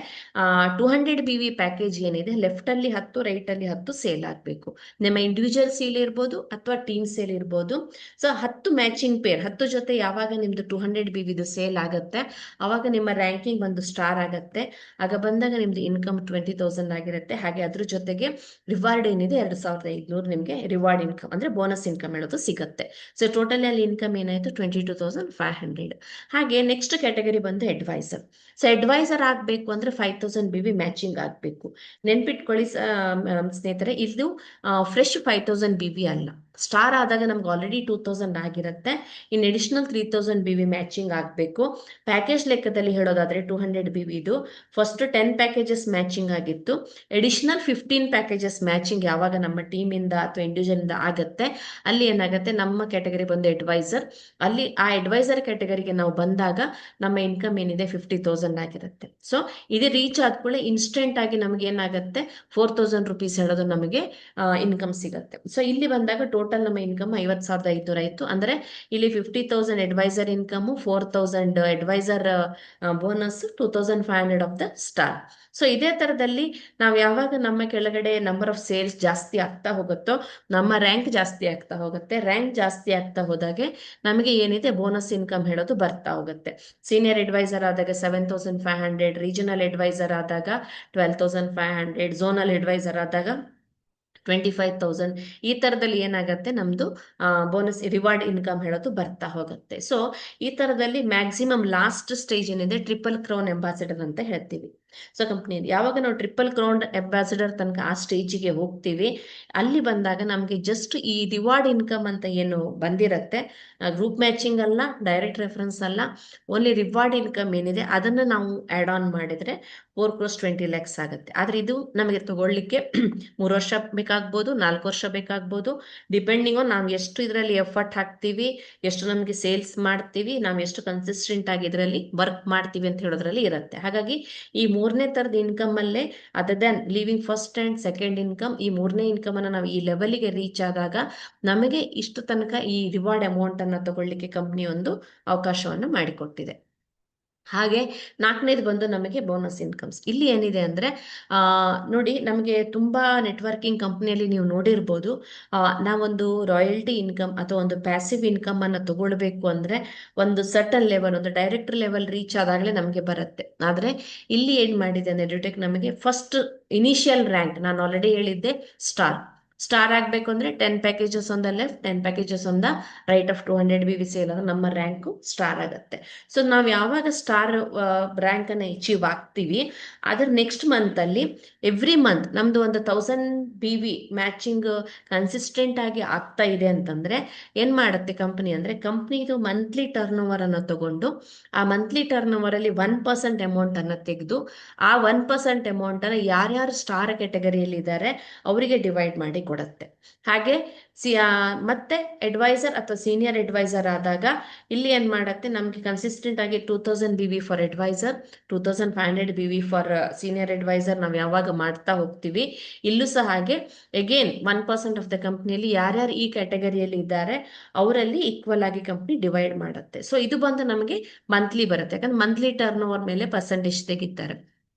200 BV ಪ್ಯಾಕೇಜ್ ಏನಿದೆ ಲೆಫ್ಟ್ ಅಲ್ಲಿ 10 ರೈಟ್ ಅಲ್ಲಿ 10 ಸೇಲ್ ಆಗ್ಬೇಕು. ನಿಮ್ಮ ಇಂಡಿವಿಜುವಲ್ ಸೇಲ್ ಇರ್ಬೋದು ಅಥವಾ ಟೀಮ್ ಸೇಲ್ ಇರ್ಬೋದು. ಸೊ 10 ಮ್ಯಾಚಿಂಗ್ ಪೇರ್, 10 ಜೊತೆ ಯಾವಾಗ ನಿಮ್ದು 200 BV ಸೇಲ್ ಆಗತ್ತೆ ಅವಾಗ ನಿಮ್ಮ ರ್ಯಾಂಕಿಂಗ್ ಒಂದು ಸ್ಟಾರ್ ಆಗತ್ತೆ. ಆಗ ಬಂದಾಗ ನಿಮ್ದು ಇನ್ಕಮ್ 20,000 ಆಗಿರುತ್ತೆ. ಹಾಗೆ ಅದ್ರ ಜೊತೆಗೆ ರಿವಾರ್ಡ್ ಏನಿದೆ 2,500 ನಿಮ್ಗೆ ರಿವಾರ್ಡ್ ಇನ್ಕಮ್ ಅಂದ್ರೆ ಬೋನಸ್ ಇನ್ಕಮ್ ಹೇಳೋದು ಸಿಗುತ್ತೆ. ಸೊ ಟೋಟಲ್ ಅಲ್ಲಿ ಇನ್ಕಮ್ ಏನಾಯ್ತು 22,500. ಹಾಗೆ ನೆಕ್ಸ್ಟ್ ಕ್ಯಾಟಗರಿ ಬಂದು ಅಡ್ವೈಸರ್. ಸೊ ಅಡ್ವೈಸರ್ ಆಗ್ಬೇಕು ಅಂದ್ರೆ 5,000 BV ಮ್ಯಾಚಿಂಗ್ ಆಗ್ಬೇಕು. ನೆನ್ಪಿಟ್ಕೊಳ್ಳಿ ಸ್ನೇಹಿತರೆ, ಇದು ಫ್ರೆಶ್ 5,000 BV ಅಲ್ಲ. ಸ್ಟಾರ್ ಆದಾಗ ನಮ್ಗೆ ಆಲ್ರೆಡಿ 2,000 ಆಗಿರುತ್ತೆ. ಇನ್ ಅಡಿಷನಲ್ 3,000 BV ಮ್ಯಾಚಿಂಗ್ ಆಗ್ಬೇಕು. ಪ್ಯಾಕೇಜ್ ಲೆಕ್ಕದಲ್ಲಿ ಹೇಳೋದಾದ್ರೆ 200 BV ಇದು ಫಸ್ಟ್ 10 ಪ್ಯಾಕೇಜಸ್ ಮ್ಯಾಚಿಂಗ್ ಆಗಿತ್ತು. ಅಡಿಷನಲ್ 15 ಪ್ಯಾಕೇಜಸ್ ಮ್ಯಾಚಿಂಗ್ ಯಾವಾಗ ನಮ್ಮ ಟೀಮ್ ಇಂದ ಅಥವಾ ಇಂಡಿವಿಜುವಲ್ ಇಂದ ಆಗತ್ತೆ ಅಲ್ಲಿ ಏನಾಗುತ್ತೆ, ನಮ್ಮ ಕ್ಯಾಟಗರಿ ಬಂದು ಅಡ್ವೈಸರ್. ಅಲ್ಲಿ ಆ ಅಡ್ವೈಸರ್ ಕ್ಯಾಟಗರಿಗೆ ನಾವು ಬಂದಾಗ ನಮ್ಮ ಇನ್ಕಮ್ ಏನಿದೆ 50,000 ಆಗಿರುತ್ತೆ. ಸೊ ಇದು ರೀಚ್ ಆದ್ಮೇಲೆ ಇನ್ಸ್ಟೆಂಟ್ ಆಗಿ ನಮ್ಗೆ ಏನಾಗುತ್ತೆ 4,000 rupees ಹೇಳೋದು ನಮಗೆ ಇನ್ಕಮ್ ಸಿಗುತ್ತೆ. ಸೊ ಇಲ್ಲಿ ಬಂದಾಗ ಟೋಟಲ್ ನಮ್ಮ ಇನ್ಕಮ್ 50,500 ಆಯ್ತು. ಅಂದ್ರೆ ಇಲ್ಲಿ 50,000 advisor income, 4,000 advisor bonus, 2,500 of the star. So ಇದೇ ತರದಲ್ಲಿ ನಾವು ಯಾವಾಗ ನಮ್ಮ ಕೆಳಗಡೆ ನಂಬರ್ ಆಫ್ ಸೇಲ್ಸ್ ಜಾಸ್ತಿ ಆಗ್ತಾ ಹೋಗುತ್ತೋ ನಮ್ಮ ರ್ಯಾಂಕ್ ಜಾಸ್ತಿ ಆಗ್ತಾ ಹೋಗುತ್ತೆ. ರ್ಯಾಂಕ್ ಜಾಸ್ತಿ ಆಗ್ತಾ ಹೋದಾಗೆ ನಮಗೆ ಏನಿದೆ ಬೋನಸ್ ಇನ್ಕಮ್ ಹೇಳೋದು ಬರ್ತಾ ಹೋಗುತ್ತೆ. ಸೀನಿಯರ್ ಅಡ್ವೈಸರ್ ಆದಾಗ 7,500, ರೀಜನಲ್ ಅಡ್ವೈಸರ್ ಆದಾಗ 12,500, ಝೋನಲ್ ಅಡ್ವೈಸರ್ ಆದಾಗ 25,000. ಈ ತರದಲ್ಲಿ ಏನಾಗುತ್ತೆ ನಮ್ದು ಬೋನಸ್ ರಿವಾರ್ಡ್ ಇನ್ಕಮ್ ಹೇಳೋದು ಬರ್ತಾ ಹೋಗುತ್ತೆ. ಸೊ ಈ ತರದಲ್ಲಿ ಮ್ಯಾಕ್ಸಿಮಮ್ ಲಾಸ್ಟ್ ಸ್ಟೇಜ್ ಏನಿದೆ ಟ್ರಿಪಲ್ ಕ್ರೌನ್ ಅಂಬಾಸಿಡರ್ ಅಂತ ಹೇಳ್ತೀವಿ. ಸೊ ಕಂಪ್ನಿಯಲ್ಲಿ ಯಾವಾಗ ನಾವು ಟ್ರಿಪಲ್ ಕ್ರೌನ್ ಅಂಬಾಸಿಡರ್ ತನಕ ಆ ಸ್ಟೇಜಿಗೆ ಹೋಗ್ತೀವಿ ಅಲ್ಲಿ ಬಂದಾಗ ನಮಗೆ ಜಸ್ಟ್ ಈ ರಿವಾರ್ಡ್ ಇನ್ಕಮ್ ಅಂತ ಏನು ಬಂದಿರತ್ತೆ, ಗ್ರೂಪ್ ಮ್ಯಾಚಿಂಗ್ ಅಲ್ಲ, ಡೈರೆಕ್ಟ್ ರೆಫರೆನ್ಸ್ ಅಲ್ಲ, ಓನ್ಲಿ ರಿವಾರ್ಡ್ ಇನ್ಕಮ್ ಏನಿದೆ ಅದನ್ನ ನಾವು ಆಡ್ ಆನ್ ಮಾಡಿದ್ರೆ 4 crores 20 lakhs ಆಗುತ್ತೆ. ಆದ್ರೆ ಇದು ನಮಗೆ ತಗೊಳ್ಳಿಕ್ಕೆ 3 ವರ್ಷ ಬೇಕಾಗ್ಬೋದು, 4 ವರ್ಷ ಬೇಕಾಗ್ಬೋದು, ಡಿಪೆಂಡಿಂಗ್ ಆನ್ ನಾವು ಎಷ್ಟು ಇದರಲ್ಲಿ ಎಫರ್ಟ್ ಹಾಕ್ತೀವಿ, ಎಷ್ಟು ನಮಗೆ ಸೇಲ್ಸ್ ಮಾಡ್ತೀವಿ, ನಾವು ಎಷ್ಟು ಕನ್ಸಿಸ್ಟೆಂಟ್ ಆಗಿ ಇದರಲ್ಲಿ ವರ್ಕ್ ಮಾಡ್ತೀವಿ ಅಂತ ಹೇಳೋದ್ರಲ್ಲಿ ಇರುತ್ತೆ. ಹಾಗಾಗಿ ಈ ಮೂರನೇ ತರದ ಇನ್ಕಮ್ ಅಲ್ಲೇ other than living first and second income, ಈ ಮೂರನೇ ಇನ್ಕಮ್ ಅನ್ನ ನಾವು ಈ ಲೆವೆಲ್ಗೆ ರೀಚ್ ಆದಾಗ ನಮಗೆ ಇಷ್ಟು ತನಕ ಈ ರಿವಾರ್ಡ್ ಅಮೌಂಟ್ ಅನ್ನ ತಗೊಳ್ಳಿಕ್ಕೆ ಕಂಪ್ನಿ ಒಂದು ಅವಕಾಶವನ್ನು ಮಾಡಿಕೊಟ್ಟಿದೆ. ಹಾಗೆ ನಾಲ್ಕನೇದು ಬಂದು ನಮಗೆ ಬೋನಸ್ ಇನ್ಕಮ್ಸ್. ಇಲ್ಲಿ ಏನಿದೆ ಅಂದ್ರೆ ನೋಡಿ, ನಮಗೆ ತುಂಬಾ ನೆಟ್ವರ್ಕಿಂಗ್ ಕಂಪ್ನಿಯಲ್ಲಿ ನೀವು ನೋಡಿರ್ಬೋದು, ನಾವೊಂದು ರಾಯಲ್ಟಿ ಇನ್ಕಮ್ ಅಥವಾ ಒಂದು ಪ್ಯಾಸಿವ್ ಇನ್ಕಮ್ ಅನ್ನ ತಗೊಳ್ಬೇಕು ಅಂದ್ರೆ ಒಂದು ಸರ್ಟನ್ ಲೆವೆಲ್, ಒಂದು ಡೈರೆಕ್ಟರ್ ಲೆವೆಲ್ ರೀಚ್ ಆದಾಗಲೇ ನಮಗೆ ಬರುತ್ತೆ. ಆದ್ರೆ ಇಲ್ಲಿ ಏನ್ ಮಾಡಿದೆ ಅಂದ್ರೆ ಎಡ್ಯುಟೆಕ್ ನಮಗೆ ಫಸ್ಟ್ ಇನಿಷಿಯಲ್ ರ್ಯಾಂಕ್ ನಾನು ಆಲ್ರೆಡಿ ಹೇಳಿದ್ದೆ ಸ್ಟಾರ್. ಸ್ಟಾರ್ ಆಗಬೇಕು ಅಂದರೆ 10 packages on the left, 10 packages on the right of 200 BV sale ಆಗ ನಮ್ಮ ರ್ಯಾಂಕು ಸ್ಟಾರ್ ಆಗುತ್ತೆ. ಸೊ ನಾವು ಯಾವಾಗ ಸ್ಟಾರ್ ರ್ಯಾಂಕನ್ನು ಅಚೀವ್ ಆಗ್ತೀವಿ, ಅದರ ನೆಕ್ಸ್ಟ್ ಮಂತಲ್ಲಿ ಎವ್ರಿ ಮಂತ್ ನಮ್ಮದು ಒಂದು 1000 BV ಮ್ಯಾಚಿಂಗ್ ಕನ್ಸಿಸ್ಟೆಂಟ್ ಆಗಿ ಆಗ್ತಾ ಇದೆ ಅಂತಂದರೆ ಏನು ಮಾಡುತ್ತೆ ಕಂಪ್ನಿ ಅಂದರೆ, ಕಂಪ್ನಿದು ಮಂತ್ಲಿ ಟರ್ನ್ ಓವರನ್ನು ತಗೊಂಡು ಆ ಮಂತ್ಲಿ ಟರ್ನ್ ಓವರಲ್ಲಿ 1% ಅಮೌಂಟನ್ನು ತೆಗೆದು ಆ 1% ಅಮೌಂಟನ್ನು ಯಾರ್ಯಾರು ಸ್ಟಾರ್ ಕ್ಯಾಟಗರಿಯಲ್ಲಿ ಇದ್ದಾರೆ ಅವರಿಗೆ ಡಿವೈಡ್ ಮಾಡಿ ಕೊಡುತ್ತೆ. ಹಾಗೆ ಮತ್ತೆ ಅಡ್ವೈಸರ್ ಅಥವಾ ಸೀನಿಯರ್ ಅಡ್ವೈಸರ್ ಆದಾಗ ಇಲ್ಲಿ ಏನು ಮಾಡುತ್ತೆ, ನಮಗೆ ಕನ್ಸಿಸ್ಟೆಂಟ್ ಆಗಿ 2000 BV for advisor, 2500 BV for senior advisor ನಾವು ಯಾವಾಗ ಮಾಡ್ತಾ ಹೋಗ್ತೀವಿ, ಇಲ್ಲೂ ಸಹ ಹಾಗೆ ಅಗೇನ್ 1% ಆಫ್ ದ ಕಂಪ್ನಿಯಲ್ಲಿ ಯಾರ್ಯಾರು ಈ ಕ್ಯಾಟಗರಿಯಲ್ಲಿ ಇದ್ದಾರೆ ಅವರಲ್ಲಿ ಈಕ್ವಲ್ ಆಗಿ ಕಂಪ್ನಿ ಡಿವೈಡ್ ಮಾಡುತ್ತೆ. ಸೊ ಇದು ಬಂದು ನಮಗೆ ಮಂತ್ಲಿ ಬರುತ್ತೆ, ಯಾಕಂದ್ರೆ ಮಂತ್ಲಿ ಟರ್ನ್ ಓವರ್ ಮೇಲೆ ಪರ್ಸೆಂಟೇಜ್ ತೆಗಿತಾರೆ.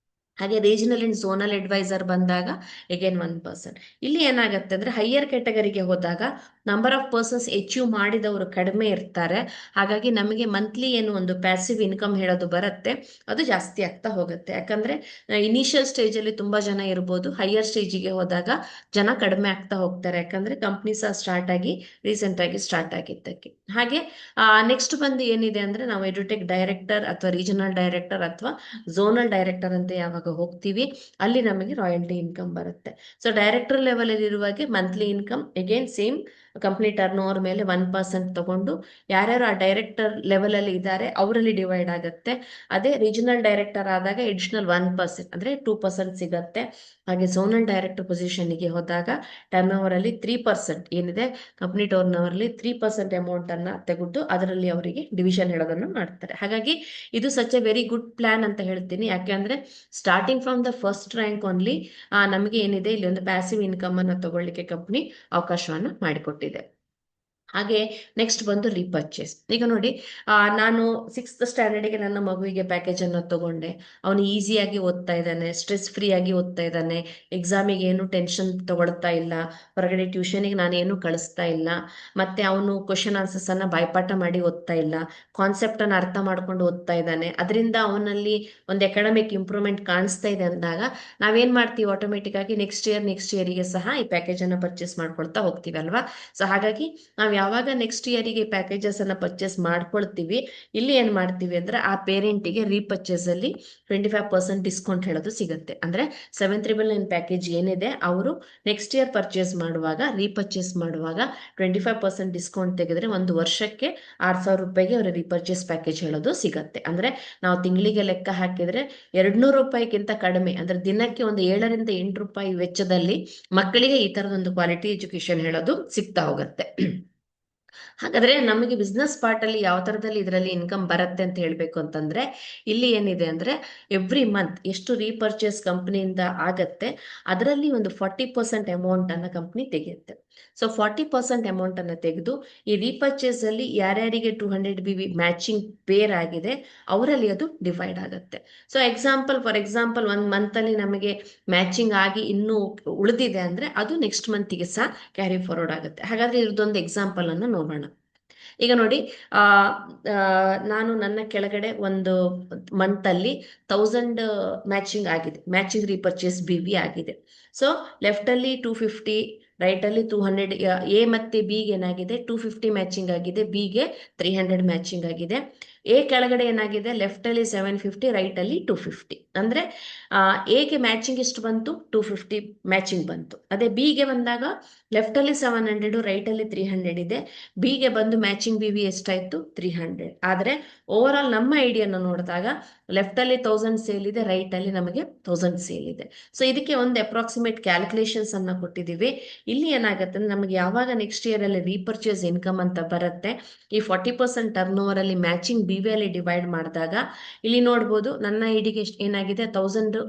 ಹಾಗೆ ರೀಜನಲ್ ಅಂಡ್ ಝೋನಲ್ ಅಡ್ವೈಸರ್ ಬಂದಾಗ ಅಗೇನ್ 1%. ಇಲ್ಲಿ ಏನಾಗುತ್ತೆ ಅಂದರೆ ಹೈಯರ್ ಕ್ಯಾಟಗರಿಗೆ ಹೋದಾಗ ನಂಬರ್ ಆಫ್ ಪರ್ಸನ್ಸ್ ಅಚೀವ್ ಮಾಡಿದವರು ಕಡಿಮೆ ಇರ್ತಾರೆ. ಹಾಗಾಗಿ ನಮಗೆ ಮಂತ್ಲಿ ಏನು ಒಂದು ಪ್ಯಾಸಿವ್ ಇನ್ಕಮ್ ಹೇಳೋದು ಬರುತ್ತೆ ಅದು ಜಾಸ್ತಿ ಆಗ್ತಾ ಹೋಗುತ್ತೆ. ಯಾಕಂದರೆ ಇನಿಷಿಯಲ್ ಸ್ಟೇಜಲ್ಲಿ ತುಂಬ ಜನ ಇರ್ಬೋದು, ಹೈಯರ್ ಸ್ಟೇಜಿಗೆ ಹೋದಾಗ ಜನ ಕಡಿಮೆ ಆಗ್ತಾ ಹೋಗ್ತಾರೆ, ಯಾಕಂದರೆ ಕಂಪ್ನಿ ಸಹ ಸ್ಟಾರ್ಟ್ ಆಗಿ ರೀಸೆಂಟಾಗಿ ಸ್ಟಾರ್ಟ್ ಆಗಿದ್ದಕ್ಕೆ. ಹಾಗೆ ನೆಕ್ಸ್ಟ್ ಬಂದು ಏನಿದೆ ಅಂದರೆ, ನಾವು ಎಡ್ಯುಟೆಕ್ ಡೈರೆಕ್ಟರ್ ಅಥವಾ ರೀಜನಲ್ ಡೈರೆಕ್ಟರ್ ಅಥವಾ ಝೋನಲ್ ಡೈರೆಕ್ಟರ್ ಅಂತ ಯಾವಾಗ ಹೋಗ್ತೀವಿ ಅಲ್ಲಿ ನಮಗೆ ರಾಯಲ್ಟಿ ಇನ್ಕಮ್ ಬರುತ್ತೆ. ಸೊ ಡೈರೆಕ್ಟರ್ ಲೆವೆಲ್ ಇರುವಾಗೆ monthly income again same company turnover ಮೇಲೆ 1% ತಗೊಂಡು ಯಾರ್ಯಾರು ಆ ಡೈರೆಕ್ಟರ್ ಲೆವೆಲ್ ಅಲ್ಲಿ ಇದ್ದಾರೆ ಅವರಲ್ಲಿ ಡಿವೈಡ್ ಆಗುತ್ತೆ. ಅದೇ ರೀಜನಲ್ ಡೈರೆಕ್ಟರ್ ಆದಾಗ ಎಡಿಷನಲ್ 1% ಅಂದರೆ 2% ಸಿಗತ್ತೆ. ಹಾಗೆ ಝೋನಲ್ ಡೈರೆಕ್ಟರ್ ಪೊಸಿಷನ್ಗೆ ಹೋದಾಗ ಟರ್ನ್ ಓವರ್ ಅಲ್ಲಿ 3% ಏನಿದೆ ಕಂಪ್ನಿ ಟರ್ನ್ ಓವರ್ ಅಲ್ಲಿ 3% ಅಮೌಂಟ್ ಅನ್ನ ತೆಗೆದು ಅದರಲ್ಲಿ ಅವರಿಗೆ ಡಿವಿಷನ್ ಹೇಳೋದನ್ನು ಮಾಡ್ತಾರೆ. ಹಾಗಾಗಿ ಇದು such A very good plan ಅಂತ ಹೇಳ್ತೀನಿ. ಯಾಕೆಂದ್ರೆ starting from the first rank only ನಮಗೆ ಏನಿದೆ ಇಲ್ಲಿ ಒಂದು ಪ್ಯಾಸಿವ್ ಇನ್ಕಮ್ ಅನ್ನು ತಗೊಳ್ಳಿಕ್ಕೆ ಕಂಪ್ನಿ ಅವಕಾಶವನ್ನು ಮಾಡಿಕೊಟ್ಟಿದೆ. ಹಾಗೆ ನೆಕ್ಸ್ಟ್ ಬಂದು ರೀಪರ್ಚೇಸ್. ಈಗ ನೋಡಿ, ನಾನು 6th ಸ್ಟ್ಯಾಂಡರ್ಡಿಗೆ ನನ್ನ ಮಗುವಿಗೆ ಪ್ಯಾಕೇಜನ್ನು ತಗೊಂಡೆ. ಅವನು ಈಸಿಯಾಗಿ ಓದ್ತಾ ಇದ್ದಾನೆ, ಸ್ಟ್ರೆಸ್ ಫ್ರೀ ಆಗಿ ಓದ್ತಾ ಇದ್ದಾನೆ, ಎಕ್ಸಾಮಿಗೆ ಏನು ಟೆನ್ಷನ್ ತಗೊಳ್ತಾ ಇಲ್ಲ, ಹೊರಗಡೆ ಟ್ಯೂಷನಿಗೆ ನಾನೇನು ಕಳಿಸ್ತಾ ಇಲ್ಲ, ಮತ್ತೆ ಅವನು ಕ್ವಶನ್ ಆನ್ಸರ್ಸನ್ನು ಬಾಯ್ಪಾಠ ಮಾಡಿ ಓದ್ತಾ ಇಲ್ಲ, ಕಾನ್ಸೆಪ್ಟನ್ನು ಅರ್ಥ ಮಾಡ್ಕೊಂಡು ಓದ್ತಾ ಇದ್ದಾನೆ, ಅದರಿಂದ ಅವನಲ್ಲಿ ಒಂದು ಅಕಾಡೆಮಿಕ್ ಇಂಪ್ರೂವ್ಮೆಂಟ್ ಕಾಣಿಸ್ತಾ ಇದೆ ಅಂದಾಗ ನಾವೇನು ಮಾಡ್ತೀವಿ, ಆಟೋಮೆಟಿಕ್ ಆಗಿ ನೆಕ್ಸ್ಟ್ ಇಯರಿಗೆ ಸಹ ಈ ಪ್ಯಾಕೇಜನ್ನು ಪರ್ಚೇಸ್ ಮಾಡ್ಕೊಳ್ತಾ ಹೋಗ್ತೀವಿ ಅಲ್ವಾ. ಸೊ ಹಾಗಾಗಿ ನಾವು ಯಾವಾಗ ನೆಕ್ಸ್ಟ್ ಇಯರಿಗೆ ಪ್ಯಾಕೇಜಸ್ ಅನ್ನ ಪರ್ಚೇಸ್ ಮಾಡ್ಕೊಳ್ತೀವಿ, ಇಲ್ಲಿ ಏನ್ ಮಾಡ್ತೀವಿ ಅಂದ್ರೆ ಆ ಪೇರೆಂಟಿಗೆ ರೀಪರ್ಚೇಸ್ ಅಲ್ಲಿ 25% ಡಿಸ್ಕೌಂಟ್ ಹೇಳೋದು ಸಿಗುತ್ತೆ. ಅಂದ್ರೆ 799 ಪ್ಯಾಕೇಜ್ ಏನಿದೆ ಅವರು ನೆಕ್ಸ್ಟ್ ಇಯರ್ ಪರ್ಚೇಸ್ ಮಾಡುವಾಗ ರೀಪರ್ಚೇಸ್ ಮಾಡುವಾಗ 25% ಡಿಸ್ಕೌಂಟ್ ತೆಗೆದ್ರೆ ಒಂದು ವರ್ಷಕ್ಕೆ 6000 ರೂಪಾಯಿಗೆ ಅವರ ರೀಪರ್ಚೇಸ್ ಪ್ಯಾಕೇಜ್ ಹೇಳೋದು ಸಿಗುತ್ತೆ. ಅಂದ್ರೆ ನಾವು ತಿಂಗಳಿಗೆ ಲೆಕ್ಕ ಹಾಕಿದ್ರೆ 200 ರೂಪಾಯಿಗಿಂತ ಕಡಿಮೆ, ಅಂದ್ರೆ ದಿನಕ್ಕೆ ಒಂದು 7 ರಿಂದ 8 ರೂಪಾಯಿ ವೆಚ್ಚದಲ್ಲಿ ಮಕ್ಕಳಿಗೆ ಈ ತರದೊಂದು ಕ್ವಾಲಿಟಿ ಎಜುಕೇಶನ್ ಹೇಳೋದು ಸಿಗ್ತಾ ಹೋಗುತ್ತೆ. ಹಾಗಾದ್ರೆ ನಮಗೆ ಬಿಸ್ನೆಸ್ ಪಾರ್ಟ್ ಅಲ್ಲಿ ಯಾವ ತರದಲ್ಲಿ ಇದರಲ್ಲಿ ಇನ್ಕಮ್ ಬರುತ್ತೆ ಅಂತ ಹೇಳ್ಬೇಕು ಅಂತಂದ್ರೆ, ಇಲ್ಲಿ ಏನಿದೆ ಅಂದ್ರೆ ಎವ್ರಿ ಮಂತ್ ಎಷ್ಟು ರೀಪರ್ಚೇಸ್ ಕಂಪ್ನಿಯಿಂದ ಆಗತ್ತೆ ಅದರಲ್ಲಿ ಒಂದು 40% ಅಮೌಂಟ್ ಅನ್ನ ಕಂಪ್ನಿ ತೆಗೆಯುತ್ತೆ. ಸೊ 40% ಅಮೌಂಟ್ ಅನ್ನ ತೆಗೆದು ಈ ರೀಪರ್ಚೇಸ್ ಅಲ್ಲಿ ಯಾರ್ಯಾರಿಗೆ 200 BV ಮ್ಯಾಚಿಂಗ್ ಪೇರ್ ಆಗಿದೆ ಅವರಲ್ಲಿ ಅದು ಡಿವೈಡ್ ಆಗುತ್ತೆ. ಸೊ ಫಾರ್ ಎಕ್ಸಾಂಪಲ್ 1 ಮಂತ್ ಅಲ್ಲಿ ನಮಗೆ ಮ್ಯಾಚಿಂಗ್ ಆಗಿ ಇನ್ನೂ ಉಳಿದಿದೆ ಅಂದ್ರೆ ಅದು ನೆಕ್ಸ್ಟ್ ಮಂತಿಗೆ ಸಹ ಕ್ಯಾರಿ ಫಾರ್ವರ್ಡ್ ಆಗುತ್ತೆ. ಹಾಗಾದ್ರೆ ಇದ್ರದೊಂದು ಎಕ್ಸಾಂಪಲ್ ಅನ್ನು ನೋಡೋಣ. ಈಗ ನೋಡಿ, ನಾನು ನನ್ನ ಕೆಳಗಡೆ ಒಂದು ಮಂತ್ ಅಲ್ಲಿ 1000 ಮ್ಯಾಚಿಂಗ್ ಆಗಿದೆ, ಮ್ಯಾಚಿಂಗ್ ರೀಪರ್ಚೇಸ್ BV ಆಗಿದೆ. ಸೊ ಲೆಫ್ಟ್ ಅಲ್ಲಿ 250, ರೈಟ್ ಅಲ್ಲಿ 200. ಎ ಮತ್ತೆ ಬಿಗೆ ಏನಾಗಿದೆ 250 ಮ್ಯಾಚಿಂಗ್ ಆಗಿದೆ, ಬಿಗೆ 300 ಮ್ಯಾಚಿಂಗ್ ಆಗಿದೆ. ಎ ಕೆಳಗಡೆ ಏನಾಗಿದೆ ಲೆಫ್ಟ್ ಅಲ್ಲಿ 750, ರೈಟ್ ಅಲ್ಲಿ 250. ಅಂದ್ರೆ ಎಗೆ ಮ್ಯಾಚಿಂಗ್ ಎಷ್ಟು ಬಂತು 250 ಮ್ಯಾಚಿಂಗ್ ಬಂತು. ಅದೇ ಬಿಗೆ ಬಂದಾಗ ಲೆಫ್ಟ್ ಅಲ್ಲಿ 700, ರೈಟ್ ಅಲ್ಲಿ 300 ಇದೆ. ಬಿಗೆ ಬಂದು ಮ್ಯಾಚಿಂಗ್ BV ಎಷ್ಟಾಯ್ತು 300. ಆದ್ರೆ ಓವರ್ ಆಲ್ ನಮ್ಮ ಐಡಿಯಾನ ನೋಡಿದಾಗ ಲೆಫ್ಟ್ ಅಲ್ಲಿ 1000 ಸೇಲ್ ಇದೆ, ರೈಟ್ ಅಲ್ಲಿ ನಮಗೆ 1000 ಸೇಲ್ ಇದೆ. ಸೊ ಇದಕ್ಕೆ ಒಂದು ಅಪ್ರಾಕ್ಸಿಮೇಟ್ ಕ್ಯಾಲ್ಕುಲೇಷನ್ಸ್ ಅನ್ನ ಕೊಟ್ಟಿದ್ದೀವಿ. ಇಲ್ಲಿ ಏನಾಗುತ್ತೆ ಅಂದ್ರೆ ನಮಗೆ ಯಾವಾಗ ನೆಕ್ಸ್ಟ್ ಇಯರ್ ಅಲ್ಲಿ ರೀಪರ್ಚೇಸ್ ಇನ್ಕಮ್ ಅಂತ ಬರುತ್ತೆ, ಈ 40% ಟರ್ನ್ ಓವರ್ ಅಲ್ಲಿ ಮ್ಯಾಚಿಂಗ್ BV ಅಲ್ಲಿ ಡಿವೈಡ್ ಮಾಡಿದಾಗ ಇಲ್ಲಿ ನೋಡ್ಬೋದು ನನ್ನ ಐಡಿಗೆ ಏನಾಗಿದೆ 1000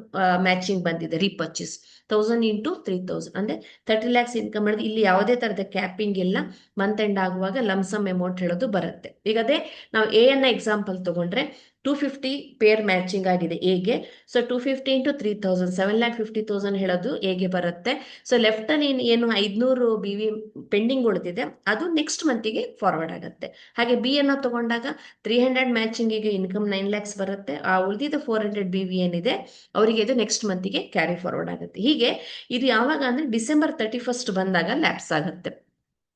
ಮ್ಯಾಚಿಂಗ್ ಬಂದಿದೆ ರೀಪರ್ಚೇಸ್. 1000 ಇಂಟು 3000 ಅಂದ್ರೆ 30 lakhs ಇನ್ಕಮ್ ಮಾಡಿದ್ರೆ ಇಲ್ಲಿ ಯಾವುದೇ ತರದ ಕ್ಯಾಪಿಂಗ್ ಇಲ್ಲ. ಮಂತ್ ಎಂಡ್ ಆಗುವಾಗ ಲಮ್ಸಮ್ ಅಮೌಂಟ್ ಹೇಳೋದು ಬರುತ್ತೆ. ಈಗ ಅದೇ ನಾವು ಎ ಅನ್ನ ಎಕ್ಸಾಂಪಲ್ ತಗೊಂಡ್ರೆ 250 ಪೇರ್ ಮ್ಯಾಚಿಂಗ್ ಆಗಿದೆ ಎಗೆ. ಸೊ 250 ಇಂಟು 3000 7,50,000 ಹೇಳೋದು ಎಗೆ ಬರುತ್ತೆ. ಸೊ ಲೆಫ್ಟ್ ಅಲ್ಲಿ ಏನು 500 ಬಿ ವಿ ಪೆಂಡಿಂಗ್ ಉಳಿದಿದೆ ಅದು ನೆಕ್ಸ್ಟ್ ಮಂತಿಗೆ ಫಾರ್ವರ್ಡ್ ಆಗುತ್ತೆ. ಹಾಗೆ ಬಿ ಅನ್ನ ತಗೊಂಡಾಗ 300 ಮ್ಯಾಚಿಂಗಿಗೆ ಇನ್ಕಮ್ 9 lakhs ಬರುತ್ತೆ. ಆ ಉಳಿದಿದ್ದ 400 ಬಿ ವಿ ಏನಿದೆ ಅವರಿಗೆ ಇದು ನೆಕ್ಸ್ಟ್ ಮಂತಿಗೆ ಕ್ಯಾರಿ ಫಾರ್ವರ್ಡ್ ಆಗುತ್ತೆ. ಹೀಗೆ ಇದು ಯಾವಾಗ ಅಂದ್ರೆ ಡಿಸೆಂಬರ್ 31st ಬಂದಾಗ ಲ್ಯಾಪ್ಸ್ ಆಗುತ್ತೆ.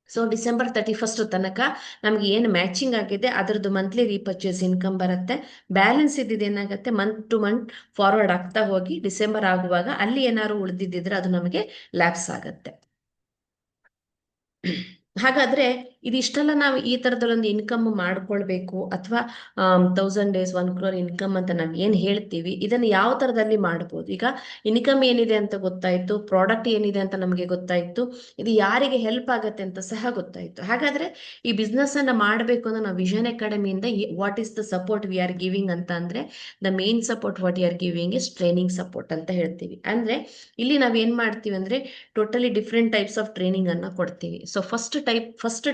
ಸೊ ಡಿಸೆಂಬರ್ 31st ತನಕ ನಮ್ಗೆ ಏನು ಮ್ಯಾಚಿಂಗ್ ಆಗಿದೆ ಅದರದ್ದು ಮಂತ್ಲಿ ರೀಪರ್ಚೇಸ್ ಇನ್ಕಮ್ ಬರುತ್ತೆ. ಬ್ಯಾಲೆನ್ಸ್ ಇದ್ದಿದ್ದು ಏನಾಗುತ್ತೆ ಮಂತ್ ಟು ಮಂತ್ ಫಾರ್ವರ್ಡ್ ಆಗ್ತಾ ಹೋಗಿ ಡಿಸೆಂಬರ್ ಆಗುವಾಗ ಅಲ್ಲಿ ಏನಾದ್ರು ಉಳಿದಿದ್ದಿದ್ರೆ ಅದು ನಮಗೆ ಲ್ಯಾಪ್ಸ್ ಆಗುತ್ತೆ. ಹಾಗಾದ್ರೆ ಇದಿಷ್ಟೆಲ್ಲ ನಾವು ಈ ತರದಲ್ಲೊಂದು ಇನ್ಕಮ್ ಮಾಡ್ಕೊಳ್ಬೇಕು ಅಥವಾ 1000 days 1 crore ಇನ್ಕಮ್ ಅಂತ ನಾವು ಏನ್ ಹೇಳ್ತೀವಿ ಇದನ್ನು ಯಾವ ತರದಲ್ಲಿ ಮಾಡ್ಬೋದು. ಈಗ ಇನ್ಕಮ್ ಏನಿದೆ ಅಂತ ಗೊತ್ತಾಯ್ತು, ಪ್ರಾಡಕ್ಟ್ ಏನಿದೆ ಅಂತ ನಮಗೆ ಗೊತ್ತಾಯ್ತು, ಇದು ಯಾರಿಗೆ ಹೆಲ್ಪ್ ಆಗತ್ತೆ ಅಂತ ಸಹ ಗೊತ್ತಾಯ್ತು. ಹಾಗಾದ್ರೆ ಈ ಬಿಸ್ನೆಸ್ ಅನ್ನ ಮಾಡಬೇಕು ಅಂದ್ರೆ ನಾವು ವಿಷನ್ ಅಕಾಡೆಮಿಯಿಂದ what is the support we are giving ಅಂತ ಅಂದ್ರೆ the main support what you are giving is training support ಅಂತ ಹೇಳ್ತೀವಿ. ಅಂದ್ರೆ ಇಲ್ಲಿ ನಾವ್ ಏನ್ ಮಾಡ್ತೀವಿ ಅಂದ್ರೆ totally different types of training ಅನ್ನ ಕೊಡ್ತೀವಿ. So first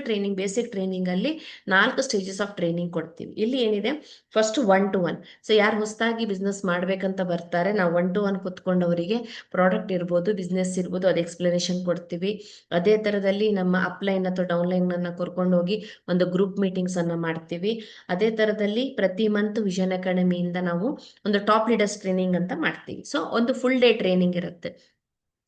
training basic training ಅಲ್ಲಿ 4 ಸ್ಟೇಜಸ್ ಆಫ್ ಟ್ರೈನಿಂಗ್ ಕೊಡ್ತೀವಿ. ಇಲ್ಲಿ ಏನಿದೆ ಫಸ್ಟ್ 1 to 1. ಸೊ ಯಾರು ಹೊಸದಾಗಿ ಬಿಸ್ನೆಸ್ ಮಾಡ್ಬೇಕಂತ ಬರ್ತಾರೆ ನಾವು 1 to 1 ಕುತ್ಕೊಂಡು ಅವರಿಗೆ ಪ್ರಾಡಕ್ಟ್ ಇರ್ಬೋದು ಬಿಸ್ನೆಸ್ ಇರ್ಬೋದು ಅದು ಎಕ್ಸ್ಪ್ಲನೇಷನ್ ಕೊಡ್ತೀವಿ. ಅದೇ ತರದಲ್ಲಿ ನಮ್ಮ ಅಪ್ಲೈನ್ ಅಥವಾ ಡೌನ್ಲೈನ್ ಅನ್ನ ಕರ್ಕೊಂಡು ಹೋಗಿ ಒಂದು ಗ್ರೂಪ್ ಮೀಟಿಂಗ್ಸ್ ಅನ್ನ ಮಾಡ್ತೀವಿ. ಅದೇ ತರದಲ್ಲಿ ಪ್ರತಿ ಮಂತ್ ವಿಷನ್ ಅಕಾಡೆಮಿಯಿಂದ ನಾವು ಒಂದು ಟಾಪ್ ಲೀಡರ್ಸ್ ಟ್ರೈನಿಂಗ್ ಅಂತ ಮಾಡ್ತೀವಿ. ಸೊ ಒಂದು ಫುಲ್ ಡೇ ಟ್ರೈನಿಂಗ್ ಇರುತ್ತೆ.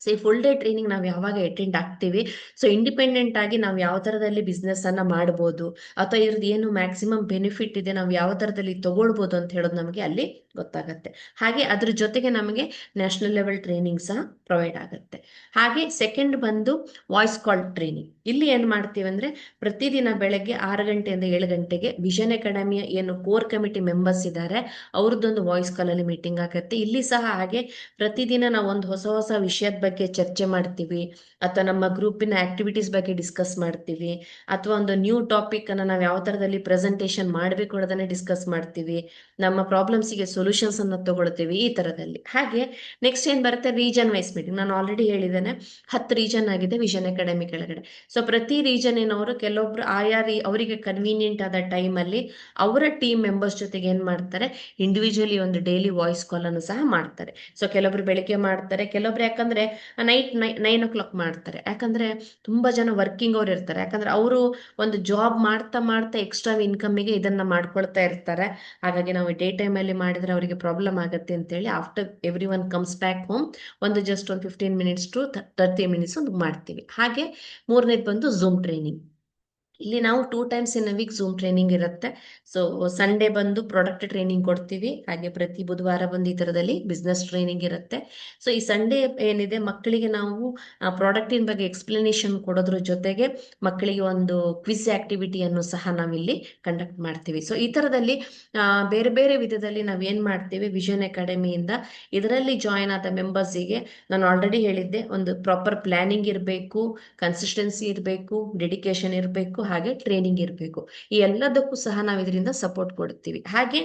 ಸೊ ಈ ಫುಲ್ ಡೇ ಟ್ರೈನಿಂಗ್ ನಾವು ಯಾವಾಗ ಅಟೆಂಡ್ ಆಗ್ತೀವಿ ಸೊ ಇಂಡಿಪೆಂಡೆಂಟ್ ಆಗಿ ನಾವು ಯಾವ ತರದಲ್ಲಿ ಬಿಸ್ನೆಸ್ ಅನ್ನ ಮಾಡ್ಬೋದು ಅಥವಾ ಇದ್ರದ್ದು ಏನು ಮ್ಯಾಕ್ಸಿಮಮ್ ಬೆನಿಫಿಟ್ ಇದೆ ನಾವು ಯಾವ ತರದಲ್ಲಿ ತಗೊಳ್ಬೋದು ಅಂತ ಹೇಳೋದು ನಮಗೆ ಅಲ್ಲಿ ಗೊತ್ತಾಗುತ್ತೆ. ಹಾಗೆ ಅದ್ರ ಜೊತೆಗೆ ನಮಗೆ ನ್ಯಾಷನಲ್ ಲೆವೆಲ್ ಟ್ರೈನಿಂಗ್ ಸಹ ಪ್ರೊವೈಡ್ ಆಗುತ್ತೆ. ಹಾಗೆ ಸೆಕೆಂಡ್ ಬಂದು ವಾಯ್ಸ್ ಕಾಲ್ ಟ್ರೈನಿಂಗ್. ಇಲ್ಲಿ ಏನ್ ಮಾಡ್ತೀವಿ ಅಂದ್ರೆ ಪ್ರತಿದಿನ ಬೆಳಗ್ಗೆ 6 ಗಂಟೆಯಿಂದ 7 ಗಂಟೆಗೆ ವಿಷನ್ ಅಕಾಡೆಮಿಯ ಏನು ಕೋರ್ ಕಮಿಟಿ ಮೆಂಬರ್ಸ್ ಇದ್ದಾರೆ ಅವ್ರದ್ದೊಂದು ವಾಯ್ಸ್ ಕಾಲ್ ಅಲ್ಲಿ ಮೀಟಿಂಗ್ ಆಗುತ್ತೆ. ಇಲ್ಲಿ ಸಹ ಹಾಗೆ ಪ್ರತಿದಿನ ನಾವು ಒಂದು ಹೊಸ ಹೊಸ ವಿಷಯದ ಬಗ್ಗೆ ಚರ್ಚೆ ಮಾಡ್ತೀವಿ ಅಥವಾ ನಮ್ಮ ಗ್ರೂಪಿನ ಆಕ್ಟಿವಿಟೀಸ್ ಬಗ್ಗೆ ಡಿಸ್ಕಸ್ ಮಾಡ್ತೀವಿ ಅಥವಾ ಒಂದು ನ್ಯೂ ಟಾಪಿಕ್ ಅನ್ನ ನಾವು ಯಾವ ತರದಲ್ಲಿ ಪ್ರೆಸೆಂಟೇಶನ್ ಮಾಡಬೇಕು ಅನ್ನೋದನ್ನ ಡಿಸ್ಕಸ್ ಮಾಡ್ತೀವಿ. ನಮ್ಮ ಪ್ರಾಬ್ಲಮ್ಸ್ಗೆ ಸೊಲ್ಯೂಷನ್ಸ್ ಅನ್ನ ತಗೊಳ್ತೀವಿ ಈ ತರದಲ್ಲಿ. ಹಾಗೆ ನೆಕ್ಸ್ಟ್ ಏನ್ ಬರುತ್ತೆ ರೀಜನ್ ವೈಸ್ ಮೀಟಿಂಗ್. ನಾನು ಆಲ್ರೆಡಿ ಹೇಳಿದ್ದೇನೆ 10 ರೀಜನ್ ಆಗಿದೆ ವಿಷನ್ ಅಕಾಡೆಮಿ ಕೆಳಗಡೆ. ಸೊ ಪ್ರತಿ ರೀಜನ್ ಏನವರು ಕೆಲವೊಬ್ರು ಆಯಾ ಅವರಿಗೆ ಕನ್ವೀನಿಯಂಟ್ ಆದ ಟೈಮ್ ಅಲ್ಲಿ ಅವರ ಟೀಮ್ ಮೆಂಬರ್ಸ್ ಜೊತೆಗೆ ಏನ್ ಮಾಡ್ತಾರೆ ಇಂಡಿವಿಜುವಲಿ ಒಂದು ಡೈಲಿ ವಾಯ್ಸ್ ಕಾಲ್ ಅನ್ನು ಸಹ ಮಾಡ್ತಾರೆ. ಸೊ ಕೆಲವೊಬ್ರು ಬೆಳಿಗ್ಗೆ ಮಾಡ್ತಾರೆ, ಕೆಲವೊಬ್ರು ಯಾಕಂದ್ರೆ ನೈಟ್ 9 o'clock ಮಾಡ್ತಾರೆ. ಯಾಕಂದ್ರೆ ತುಂಬಾ ಜನ ವರ್ಕಿಂಗ್ ಅವ್ರು ಇರ್ತಾರೆ. ಯಾಕಂದ್ರೆ ಅವರು ಒಂದು ಜಾಬ್ ಮಾಡ್ತಾ ಮಾಡ್ತಾ ಎಕ್ಸ್ಟ್ರಾ ಇನ್ಕಮ್ಗೆ ಇದನ್ನ ಮಾಡ್ಕೊಳ್ತಾ ಇರ್ತಾರೆ. ಹಾಗಾಗಿ ನಾವು ಡೇ ಟೈಮ್ ಅಲ್ಲಿ ಮಾಡಿದ್ರೆ ಅವರಿಗೆ ಪ್ರಾಬ್ಲಮ್ ಆಗುತ್ತೆ ಅಂತೇಳಿ after every one comes back home ಒಂದು ಜಸ್ಟ್ ಒಂದು 15 minutes to 30 minutes ಒಂದು ಮಾಡ್ತೀವಿ. ಹಾಗೆ ಮೂರನೇದು ಬಂದು ಝೂಮ್ ಟ್ರೈನಿಂಗ್. ಇಲ್ಲಿ ನಾವು 2 times in a week zoom training ಇರುತ್ತೆ. ಸೊ ಸಂಡೇ ಬಂದು ಪ್ರಾಡಕ್ಟ್ ಟ್ರೈನಿಂಗ್ ಕೊಡ್ತೀವಿ. ಹಾಗೆ ಪ್ರತಿ ಬುಧವಾರ ಬಂದು ಈ ತರದಲ್ಲಿ ಬಿಸ್ನೆಸ್ ಟ್ರೈನಿಂಗ್ ಇರುತ್ತೆ. ಸೊ ಈ ಸಂಡೇ ಏನಿದೆ ಮಕ್ಕಳಿಗೆ ನಾವು ಪ್ರಾಡಕ್ಟಿನ ಬಗ್ಗೆ ಎಕ್ಸ್ಪ್ಲನೇಷನ್ ಕೊಡೋದ್ರ ಜೊತೆಗೆ ಮಕ್ಕಳಿಗೆ ಒಂದು ಕ್ವಿಜ್ ಆಕ್ಟಿವಿಟಿಯನ್ನು ಸಹ ನಾವಿಲ್ಲಿ ಕಂಡಕ್ಟ್ ಮಾಡ್ತೀವಿ. ಸೊ ಈ ತರದಲ್ಲಿ ಬೇರೆ ಬೇರೆ ವಿಧದಲ್ಲಿ ನಾವು ಏನ್ ಮಾಡ್ತೀವಿ ವಿಷನ್ ಅಕಾಡೆಮಿಯಿಂದ ಇದರಲ್ಲಿ ಜಾಯಿನ್ ಆದ ಮೆಂಬರ್ಸಿಗೆ ನಾನು ಆಲ್ರೆಡಿ ಹೇಳಿದ್ದೆ ಒಂದು ಪ್ರಾಪರ್ ಪ್ಲಾನಿಂಗ್ ಇರಬೇಕು, ಕನ್ಸಿಸ್ಟೆನ್ಸಿ ಇರಬೇಕು, ಡೆಡಿಕೇಶನ್ ಇರಬೇಕು, ಹಾಗೆ ಟ್ರೈನಿಂಗ್ ಇರಬೇಕು. ಈ ಎಲ್ಲದಕ್ಕೂ ಸಹ ನಾವು ಇದರಿಂದ ಸಪೋರ್ಟ್ ಕೊಡ್ತೀವಿ. ಹಾಗೆ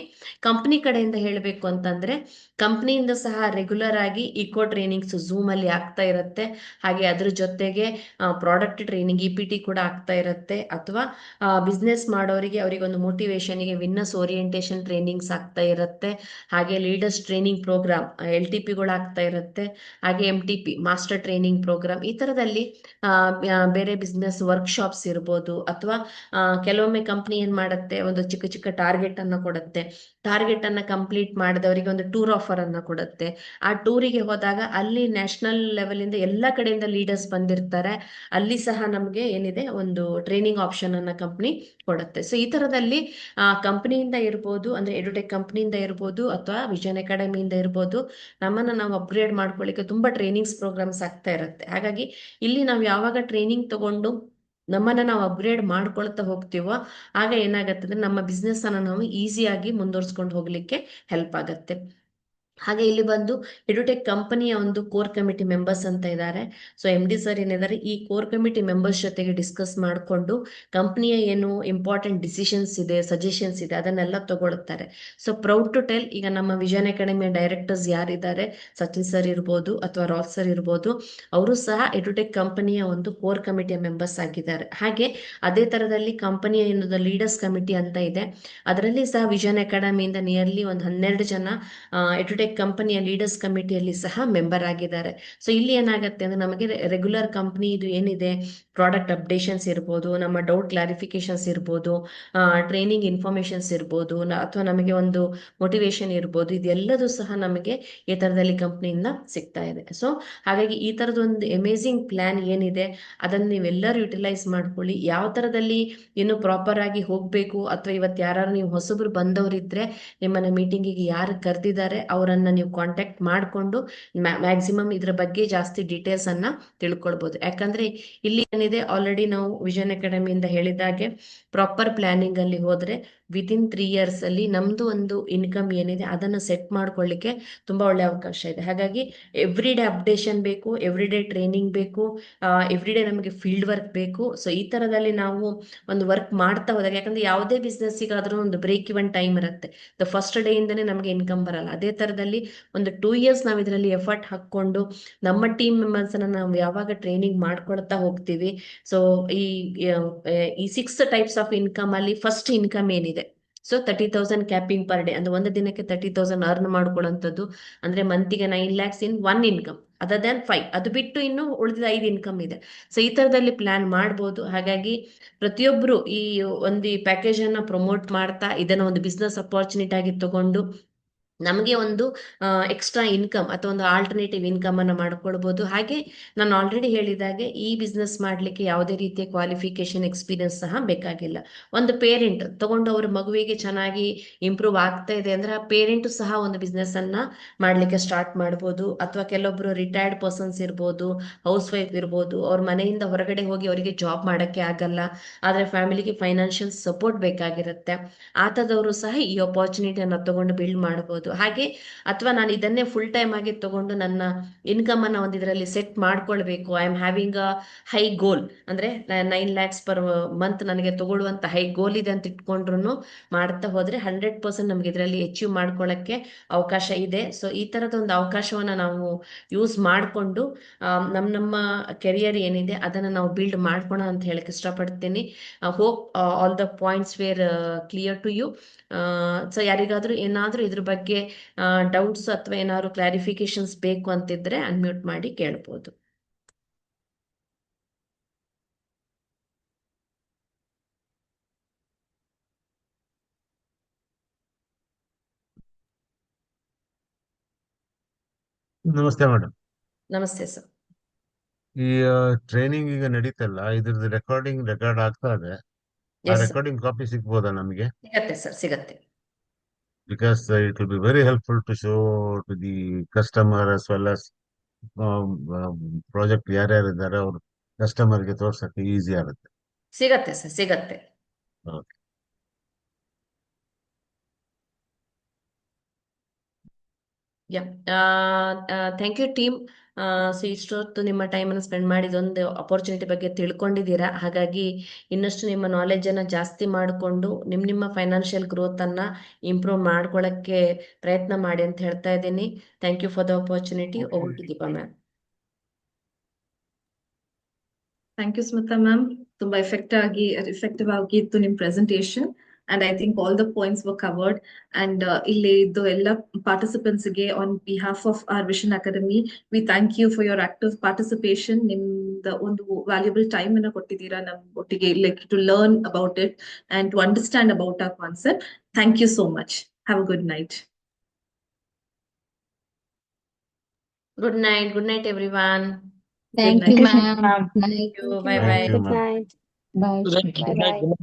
ಕಂಪನಿ ಕಡೆಯಿಂದ ಹೇಳಬೇಕು ಅಂತಂದ್ರೆ ಕಂಪನಿಯಿಂದ ಸಹ ರೆಗ್ಯುಲರ್ ಆಗಿ ಇಕೋ ಟ್ರೈನಿಂಗ್ಸ್ ಝೂಮ್ ಅಲ್ಲಿ ಆಗ್ತಾ ಇರುತ್ತೆ. ಹಾಗೆ ಅದ್ರ ಜೊತೆಗೆ ಪ್ರಾಡಕ್ಟ್ ಟ್ರೈನಿಂಗ್ EPT ಕೂಡ ಆಗ್ತಾ ಇರುತ್ತೆ. ಅಥವಾ ಬಿಸ್ನೆಸ್ ಮಾಡೋರಿಗೆ ಅವರಿಗೆ ಒಂದು ಮೋಟಿವೇಶನ್ಗೆ ವಿನ್ನರ್ಸ್ ಓರಿಯೆಂಟೇಶನ್ ಟ್ರೈನಿಂಗ್ಸ್ ಆಗ್ತಾ ಇರುತ್ತೆ. ಹಾಗೆ ಲೀಡರ್ಸ್ ಟ್ರೈನಿಂಗ್ ಪ್ರೋಗ್ರಾಮ್ LTPಗಳು ಆಗ್ತಾ ಇರುತ್ತೆ. ಹಾಗೆ MTP ಮಾಸ್ಟರ್ ಟ್ರೈನಿಂಗ್ ಪ್ರೋಗ್ರಾಮ್. ಈ ತರದಲ್ಲಿ ಬೇರೆ ಬಿಸ್ನೆಸ್ ವರ್ಕ್ಶಾಪ್ಸ್ ಇರ್ಬೋದು ಅಥವಾ ಕೆಲವೊಮ್ಮೆ ಕಂಪ್ನಿ ಏನ್ ಮಾಡುತ್ತೆ ಒಂದು ಚಿಕ್ಕ ಚಿಕ್ಕ ಟಾರ್ಗೆಟ್ ಅನ್ನ ಕೊಡುತ್ತೆ. ಟಾರ್ಗೆಟ್ ಅನ್ನ ಕಂಪ್ಲೀಟ್ ಮಾಡಿದವರಿಗೆ ಒಂದು ಟೂರ್ ಆಫರ್ ಅನ್ನ ಕೊಡುತ್ತೆ. ಆ ಟೂರಿಗೆ ಹೋದಾಗ ಅಲ್ಲಿ ನ್ಯಾಷನಲ್ ಲೆವೆಲ್ ಇಂದ ಎಲ್ಲ ಕಡೆಯಿಂದ ಲೀಡರ್ಸ್ ಬಂದಿರ್ತಾರೆ. ಅಲ್ಲಿ ಸಹ ನಮಗೆ ಏನಿದೆ ಒಂದು ಟ್ರೈನಿಂಗ್ ಆಪ್ಷನ್ ಅನ್ನ ಕಂಪ್ನಿ ಕೊಡುತ್ತೆ. ಸೊ ಈ ತರದಲ್ಲಿ ಕಂಪನಿಯಿಂದ ಇರ್ಬೋದು ಅಂದ್ರೆ ಎಡುಟೆಕ್ ಕಂಪನಿಯಿಂದ ಇರ್ಬೋದು ಅಥವಾ ವಿಷನ್ ಅಕಾಡೆಮಿಯಿಂದ ಇರ್ಬೋದು ನಮ್ಮನ್ನ ನಾವು ಅಪ್ಗ್ರೇಡ್ ಮಾಡ್ಕೊಳ್ಳಿಕ್ಕೆ ತುಂಬಾ ಟ್ರೈನಿಂಗ್ಸ್ ಪ್ರೋಗ್ರಾಮ್ಸ್ ಆಗ್ತಾ ಇರುತ್ತೆ. ಹಾಗಾಗಿ ಇಲ್ಲಿ ನಾವು ಯಾವಾಗ ಟ್ರೈನಿಂಗ್ ತಗೊಂಡು ನಮ್ಮನ್ನ ನಾವು ಅಪ್ಗ್ರೇಡ್ ಮಾಡ್ಕೊಳ್ತಾ ಹೋಗ್ತೀವೋ ಆಗ ಏನಾಗತ್ತೆ ಅಂದ್ರೆ ನಮ್ಮ ಬಿಸ್ನೆಸ್ ಅನ್ನ ನಾವು ಈಸಿಯಾಗಿ ಮುಂದುವರ್ಸ್ಕೊಂಡು ಹೋಗ್ಲಿಕ್ಕೆ ಹೆಲ್ಪ್ ಆಗತ್ತೆ. ಹಾಗೆ ಇಲ್ಲಿ ಬಂದು ಎಡುಟೆಕ್ ಕಂಪನಿಯ ಒಂದು ಕೋರ್ ಕಮಿಟಿ ಮೆಂಬರ್ಸ್ ಅಂತ ಇದ್ದಾರೆ. ಸೊ MD ಸರ್ ಏನಿದ್ದಾರೆ, ಈ ಕೋರ್ ಕಮಿಟಿ ಮೆಂಬರ್ಸ್ ಜೊತೆಗೆ ಡಿಸ್ಕಸ್ ಮಾಡಿಕೊಂಡು ಕಂಪನಿಯ ಏನು ಇಂಪಾರ್ಟೆಂಟ್ ಡಿಸಿಷನ್ಸ್ ಇದೆ, ಸಜೆಷನ್ಸ್ ಇದೆ, ಅದನ್ನೆಲ್ಲ ತಗೊಳ್ತಾರೆ. ಸೊ ಪ್ರೌಡ್ ಟು ಟೆಲ್, ಈಗ ನಮ್ಮ ವಿಷನ್ ಅಕಾಡೆಮಿಯ ಡೈರೆಕ್ಟರ್ಸ್ ಯಾರಿದ್ದಾರೆ, ಸಚಿನ್ ಸರ್ ಇರ್ಬೋದು ಅಥವಾ ರಾಲ್ ಸರ್ ಇರ್ಬೋದು, ಅವರು ಸಹ ಎಡುಟೆಕ್ ಕಂಪನಿಯ ಒಂದು ಕೋರ್ ಕಮಿಟಿಯ ಮೆಂಬರ್ಸ್ ಆಗಿದ್ದಾರೆ. ಹಾಗೆ ಅದೇ ತರದಲ್ಲಿ ಕಂಪನಿಯ ಏನದು ಲೀಡರ್ಸ್ ಕಮಿಟಿ ಅಂತ ಇದೆ, ಅದರಲ್ಲಿ ಸಹ ವಿಷನ್ ಅಕಾಡೆಮಿಯಿಂದ ನಿಯರ್ಲಿ ಒಂದು 12 ಜನ ಎಡುಟೆಕ್ ಕಂಪನಿಯ ಲೀಡರ್ಸ್ ಕಮಿಟಿಯಲ್ಲಿ ಸಹ ಮೆಂಬರ್ ಆಗಿದ್ದಾರೆ. ಸೊ ಇಲ್ಲಿ ಏನಾಗುತ್ತೆ ಅಂದ್ರೆ, ನಮಗೆ ರೆಗ್ಯುಲರ್ ಕಂಪನಿ ಇದು ಏನಿದೆ ಪ್ರಾಡಕ್ಟ್ ಅಪ್ಡೇಷನ್ಸ್ ಇರ್ಬೋದು, ನಮ್ಮ ಡೌಟ್ ಕ್ಲಾರಿಫಿಕೇಶನ್ಸ್ ಇರ್ಬೋದು, ಟ್ರೈನಿಂಗ್ ಇನ್ಫಾರ್ಮೇಶನ್ಸ್ ಇರ್ಬೋದು, ಅಥವಾ ನಮಗೆ ಒಂದು ಮೋಟಿವೇಶನ್ ಇರ್ಬೋದು, ಇದೆಲ್ಲದೂ ಸಹ ನಮಗೆ ಈ ತರದಲ್ಲಿ ಕಂಪ್ನಿಯಿಂದ ಸಿಗ್ತಾ ಇದೆ. ಸೊ ಹಾಗಾಗಿ ಈ ತರದೊಂದು ಅಮೇಸಿಂಗ್ ಪ್ಲಾನ್ ಏನಿದೆ ಅದನ್ನು ನೀವೆಲ್ಲರೂ ಯುಟಿಲೈಸ್ ಮಾಡ್ಕೊಳ್ಳಿ. ಯಾವ ತರದಲ್ಲಿ ಇನ್ನು ಪ್ರಾಪರ್ ಆಗಿ ಹೋಗ್ಬೇಕು, ಅಥವಾ ಇವತ್ತು ಯಾರು ನೀವು ಹೊಸಬ್ರು ಬಂದವರಿದ್ರೆ ನಿಮ್ಮನ್ನ ಮೀಟಿಂಗಿಗೆ ಯಾರು ಕರೆದಿದ್ದಾರೆ ಅವರನ್ನ ನೀವು ಕಾಂಟ್ಯಾಕ್ಟ್ ಮಾಡಿಕೊಂಡು ಮ್ಯಾಕ್ಸಿಮಮ್ ಇದ್ರ ಬಗ್ಗೆ ಜಾಸ್ತಿ ಡೀಟೇಲ್ಸ್ ಅನ್ನ ತಿಳ್ಕೊಳ್ಬಹುದು. ಯಾಕಂದ್ರೆ ಇಲ್ಲಿ ಏನಿದೆ, ಆಲ್ರೆಡಿ ನಾವು ವಿಷನ್ ಅಕಾಡೆಮಿಯಿಂದ ಹೇಳಿದಾಗೆ ಪ್ರಾಪರ್ ಪ್ಲಾನಿಂಗ್ ಅಲ್ಲಿ ಹೋದ್ರೆ ವಿದಿನ್ 3 years ಅಲ್ಲಿ ನಮ್ದು ಒಂದು ಇನ್ಕಮ್ ಏನಿದೆ ಅದನ್ನ ಸೆಟ್ ಮಾಡ್ಕೊಳ್ಳಿಕ್ಕೆ ತುಂಬಾ ಒಳ್ಳೆ ಅವಕಾಶ ಇದೆ. ಹಾಗಾಗಿ ಎವ್ರಿ ಡೇ ಅಪ್ಡೇಷನ್ ಬೇಕು, ಎವ್ರಿ ಡೇ ಟ್ರೈನಿಂಗ್ ಬೇಕು, ಎವ್ರಿ ಡೇ ನಮಗೆ ಫೀಲ್ಡ್ ವರ್ಕ್ ಬೇಕು. ಸೊ ಈ ತರದಲ್ಲಿ ನಾವು ಒಂದು ವರ್ಕ್ ಮಾಡ್ತಾ ಹೋದಾಗ, ಯಾಕಂದ್ರೆ ಯಾವುದೇ ಬಿಸ್ನೆಸ್ಸಿಗಾದ್ರೂ ಒಂದು ಬ್ರೇಕ್ ಇವನ್ ಟೈಮ್ ಇರುತ್ತೆ. ಫಸ್ಟ್ ಡೇ ಇಂದನೇ ನಮಗೆ ಇನ್ಕಮ್ ಬರಲ್ಲ. ಅದೇ ತರದಲ್ಲಿ ಒಂದು 2 years ನಾವು ಇದರಲ್ಲಿ ಎಫರ್ಟ್ ಹಾಕೊಂಡು ನಮ್ಮ ಟೀಮ್ ಮೆಂಬರ್ಸ್ ಅನ್ನ ನಾವು ಯಾವಾಗ ಟ್ರೈನಿಂಗ್ ಮಾಡ್ಕೊಳ್ತಾ ಹೋಗ್ತೀವಿ, ಸೊ ಈ ಈ 6 ಟೈಪ್ಸ್ ಆಫ್ ಇನ್ಕಮ್ ಅಲ್ಲಿ ಫಸ್ಟ್ ಇನ್ಕಮ್ ಏನಿದೆ, ಸೊ 30,000 ಕ್ಯಾಪಿಂಗ್ ಪರ್ ಡೇ, ಅಂದ್ರೆ ಒಂದು ದಿನಕ್ಕೆ 30,000 ಅರ್ನ್ ಮಾಡ್ಕೊಳ್ಳುವಂಥದ್ದು, ಅಂದ್ರೆ ಮಂತಿಗೆ 9 lakhs in one income, other than 5, ಅದು ಬಿಟ್ಟು ಇನ್ನು ಉಳಿದ 5 ಇನ್ಕಮ್ ಇದೆ. ಸೊ ಈ ತರದಲ್ಲಿ ಪ್ಲಾನ್ ಮಾಡ್ಬೋದು. ಹಾಗಾಗಿ ಪ್ರತಿಯೊಬ್ರು ಈ ಒಂದು ಪ್ಯಾಕೇಜ್ ಅನ್ನ ಪ್ರಮೋಟ್ ಮಾಡ್ತಾ ಇದನ್ನ ಒಂದು ಬಿಸ್ನೆಸ್ ಅಪಾರ್ಚುನಿಟಿ ಆಗಿ ತಗೊಂಡು ನಮಗೆ ಒಂದು ಎಕ್ಸ್ಟ್ರಾ ಇನ್ಕಮ್ ಅಥವಾ ಒಂದು ಆಲ್ಟರ್ನೇಟಿವ್ ಇನ್ಕಮ್ ಅನ್ನ ಮಾಡ್ಕೊಳ್ಬಹುದು. ಹಾಗೆ ನಾನು ಆಲ್ರೆಡಿ ಹೇಳಿದಾಗೆ ಈ ಬಿಸ್ನೆಸ್ ಮಾಡ್ಲಿಕ್ಕೆ ಯಾವುದೇ ರೀತಿಯ ಕ್ವಾಲಿಫಿಕೇಶನ್ ಎಕ್ಸ್ಪೀರಿಯನ್ಸ್ ಸಹ ಬೇಕಾಗಿಲ್ಲ. ಒಂದು ಪೇರೆಂಟ್ ತಗೊಂಡು ಅವ್ರ ಮಗುವಿಗೆ ಚೆನ್ನಾಗಿ ಇಂಪ್ರೂವ್ ಆಗ್ತಾ ಇದೆ ಅಂದ್ರೆ, ಆ ಪೇರೆಂಟ್ ಸಹ ಒಂದು ಬಿಸ್ನೆಸ್ ಅನ್ನ ಮಾಡ್ಲಿಕ್ಕೆ ಸ್ಟಾರ್ಟ್ ಮಾಡ್ಬೋದು. ಅಥವಾ ಕೆಲವೊಬ್ರು ರಿಟೈರ್ಡ್ ಪರ್ಸನ್ಸ್ ಇರ್ಬೋದು, ಹೌಸ್ ವೈಫ್ ಇರ್ಬೋದು, ಅವ್ರ ಮನೆಯಿಂದ ಹೊರಗಡೆ ಹೋಗಿ ಅವರಿಗೆ ಜಾಬ್ ಮಾಡಕ್ಕೆ ಆಗಲ್ಲ, ಆದ್ರೆ ಫ್ಯಾಮಿಲಿಗೆ ಫೈನಾನ್ಷಿಯಲ್ ಸಪೋರ್ಟ್ ಬೇಕಾಗಿರುತ್ತೆ, ಆತದವರು ಸಹ ಈ ಅಪಾರ್ಚುನಿಟಿಯನ್ನು ತಗೊಂಡು ಬಿಲ್ಡ್ ಮಾಡಬಹುದು. ಹಾಗೆ ಅಥವಾ ನಾನು ಇದನ್ನೇ ಫುಲ್ ಟೈಮ್ ಆಗಿ ತಗೊಂಡು ನನ್ನ ಇನ್ಕಮ್ ಅನ್ನ ಒಂದು ಇದರಲ್ಲಿ ಸೆಟ್ ಮಾಡ್ಕೊಳ್ಬೇಕು, I am having a high goal, ಅಂದ್ರೆ 9 lakhs ಪರ್ ಮಂತ್ ನನಗೆ ತಗೊಳ್ಳುವಂತ ಹೈ ಗೋಲ್ ಇದೆ ಅಂತ ಇಟ್ಕೊಂಡ್ರು ಮಾಡ್ತಾ ಹೋದ್ರೆ 100% ನಮ್ಗೆ ಇದರಲ್ಲಿ ಅಚೀವ್ ಮಾಡ್ಕೊಳ್ಳಕ್ಕೆ ಅವಕಾಶ ಇದೆ. ಸೊ ಈ ತರದ ಒಂದು ಅವಕಾಶವನ್ನ ನಾವು ಯೂಸ್ ಮಾಡಿಕೊಂಡು ನಮ್ಮ ಕೆರಿಯರ್ ಏನಿದೆ ಅದನ್ನ ನಾವು ಬಿಲ್ಡ್ ಮಾಡ್ಕೋಣ ಅಂತ ಹೇಳಕ್ ಇಷ್ಟಪಡ್ತೀನಿ. Hope all the points were clear to you. So ಯಾರಿಗಾದ್ರೂ ಏನಾದ್ರೂ ಇದ್ರ ಬಗ್ಗೆ ಡೌಟ್ಸ್ ಅಥವಾ ಏನಾದ್ರು ಕ್ಲಾರಿಫಿಕೇಶನ್ಸ್ ಬೇಕು ಅಂತಿದ್ರೆ ಅನ್ಮ್ಯೂಟ್ ಮಾಡಿ ಕೇಳ್ಬೋದು. ನಮಸ್ತೆ ಮೇಡಮ್. ನಮಸ್ತೆ ಸರ್. ಈ ಟ್ರೈನಿಂಗ್ ಈಗ ನಡೀತಲ್ಲ, ಇದ್ರದ್ದು ರೆಕಾರ್ಡ್ ಆಗ್ತಾ ಇದೆ. ಆ ಎಸ್ ಸರ್, ರೆಕಾರ್ಡಿಂಗ್ ಕಾಪಿ ಸಿಗ್ಬೋದಾ ನಮಗೆ? ಸಿಗತ್ತೆ ಸರ್, ಸಿಗತ್ತೆ. Because it will be very helpful to show to the customer as well as project ಯಾರ್ಯಾರು ಇದ್ದಾರೆ ಅವ್ರ ಕಸ್ಟಮರ್ಗೆ ತೋರ್ಸಕ್ಕೆ ಈಸಿ ಆಗುತ್ತೆ. ಸಿಗತ್ತೆ ಸರ್, ಸಿಗತ್ತೆ. Okay. Yeah, thank you team. So ಇಷ್ಟೊತ್ತು ನಿಮ್ಮ ಟೈಮನ್ನು ಸ್ಪೆಂಡ್ ಮಾಡಿ ಇದೊಂದು ಅಪರ್ಚುನಿಟಿ ಬಗ್ಗೆ ತಿಳ್ಕೊಂಡಿದ್ದೀರಾ. ಹಾಗಾಗಿ ಇನ್ನಷ್ಟು ನಿಮ್ಮ ನಾಲೆಜನ್ನು ಜಾಸ್ತಿ ಮಾಡಿಕೊಂಡು ನಿಮ್ಮ ಫೈನಾನ್ಷಿಯಲ್ ಗ್ರೋತನ್ನು ಇಂಪ್ರೂವ್ ಮಾಡ್ಕೊಳ್ಳೋಕ್ಕೆ ಪ್ರಯತ್ನ ಮಾಡಿ ಅಂತ ಹೇಳ್ತಾ ಇದ್ದೀನಿ. Thank you for the opportunity. Over to Deepa ma'am. Thank you Smita ma'am. ತುಂಬಾ ಎಫೆಕ್ಟಿವ್ ಆಗಿತ್ತು ನಿಮ್ presentation. And I think all the points were covered. And ಇಲ್ಲಿ ಇದ್ದು ಎಲ್ಲ participants ಗೆ on behalf of our Vision Academy, we thank you for your active participation. ನಿಮ್ದ ಒಂದು valuable time ಅನ್ನ ಕೊಟ್ಟಿದ್ದೀರಾ ನಮ್ ಒಟ್ಟಿಗೆ, like to learn about it and to understand about our concept. Thank you so much. Have a good night. Good night. Good night, everyone. Thank Good you, night. ma'am. Thank you. Bye Thank bye. you, Good ma'am. night. Bye. Bye bye.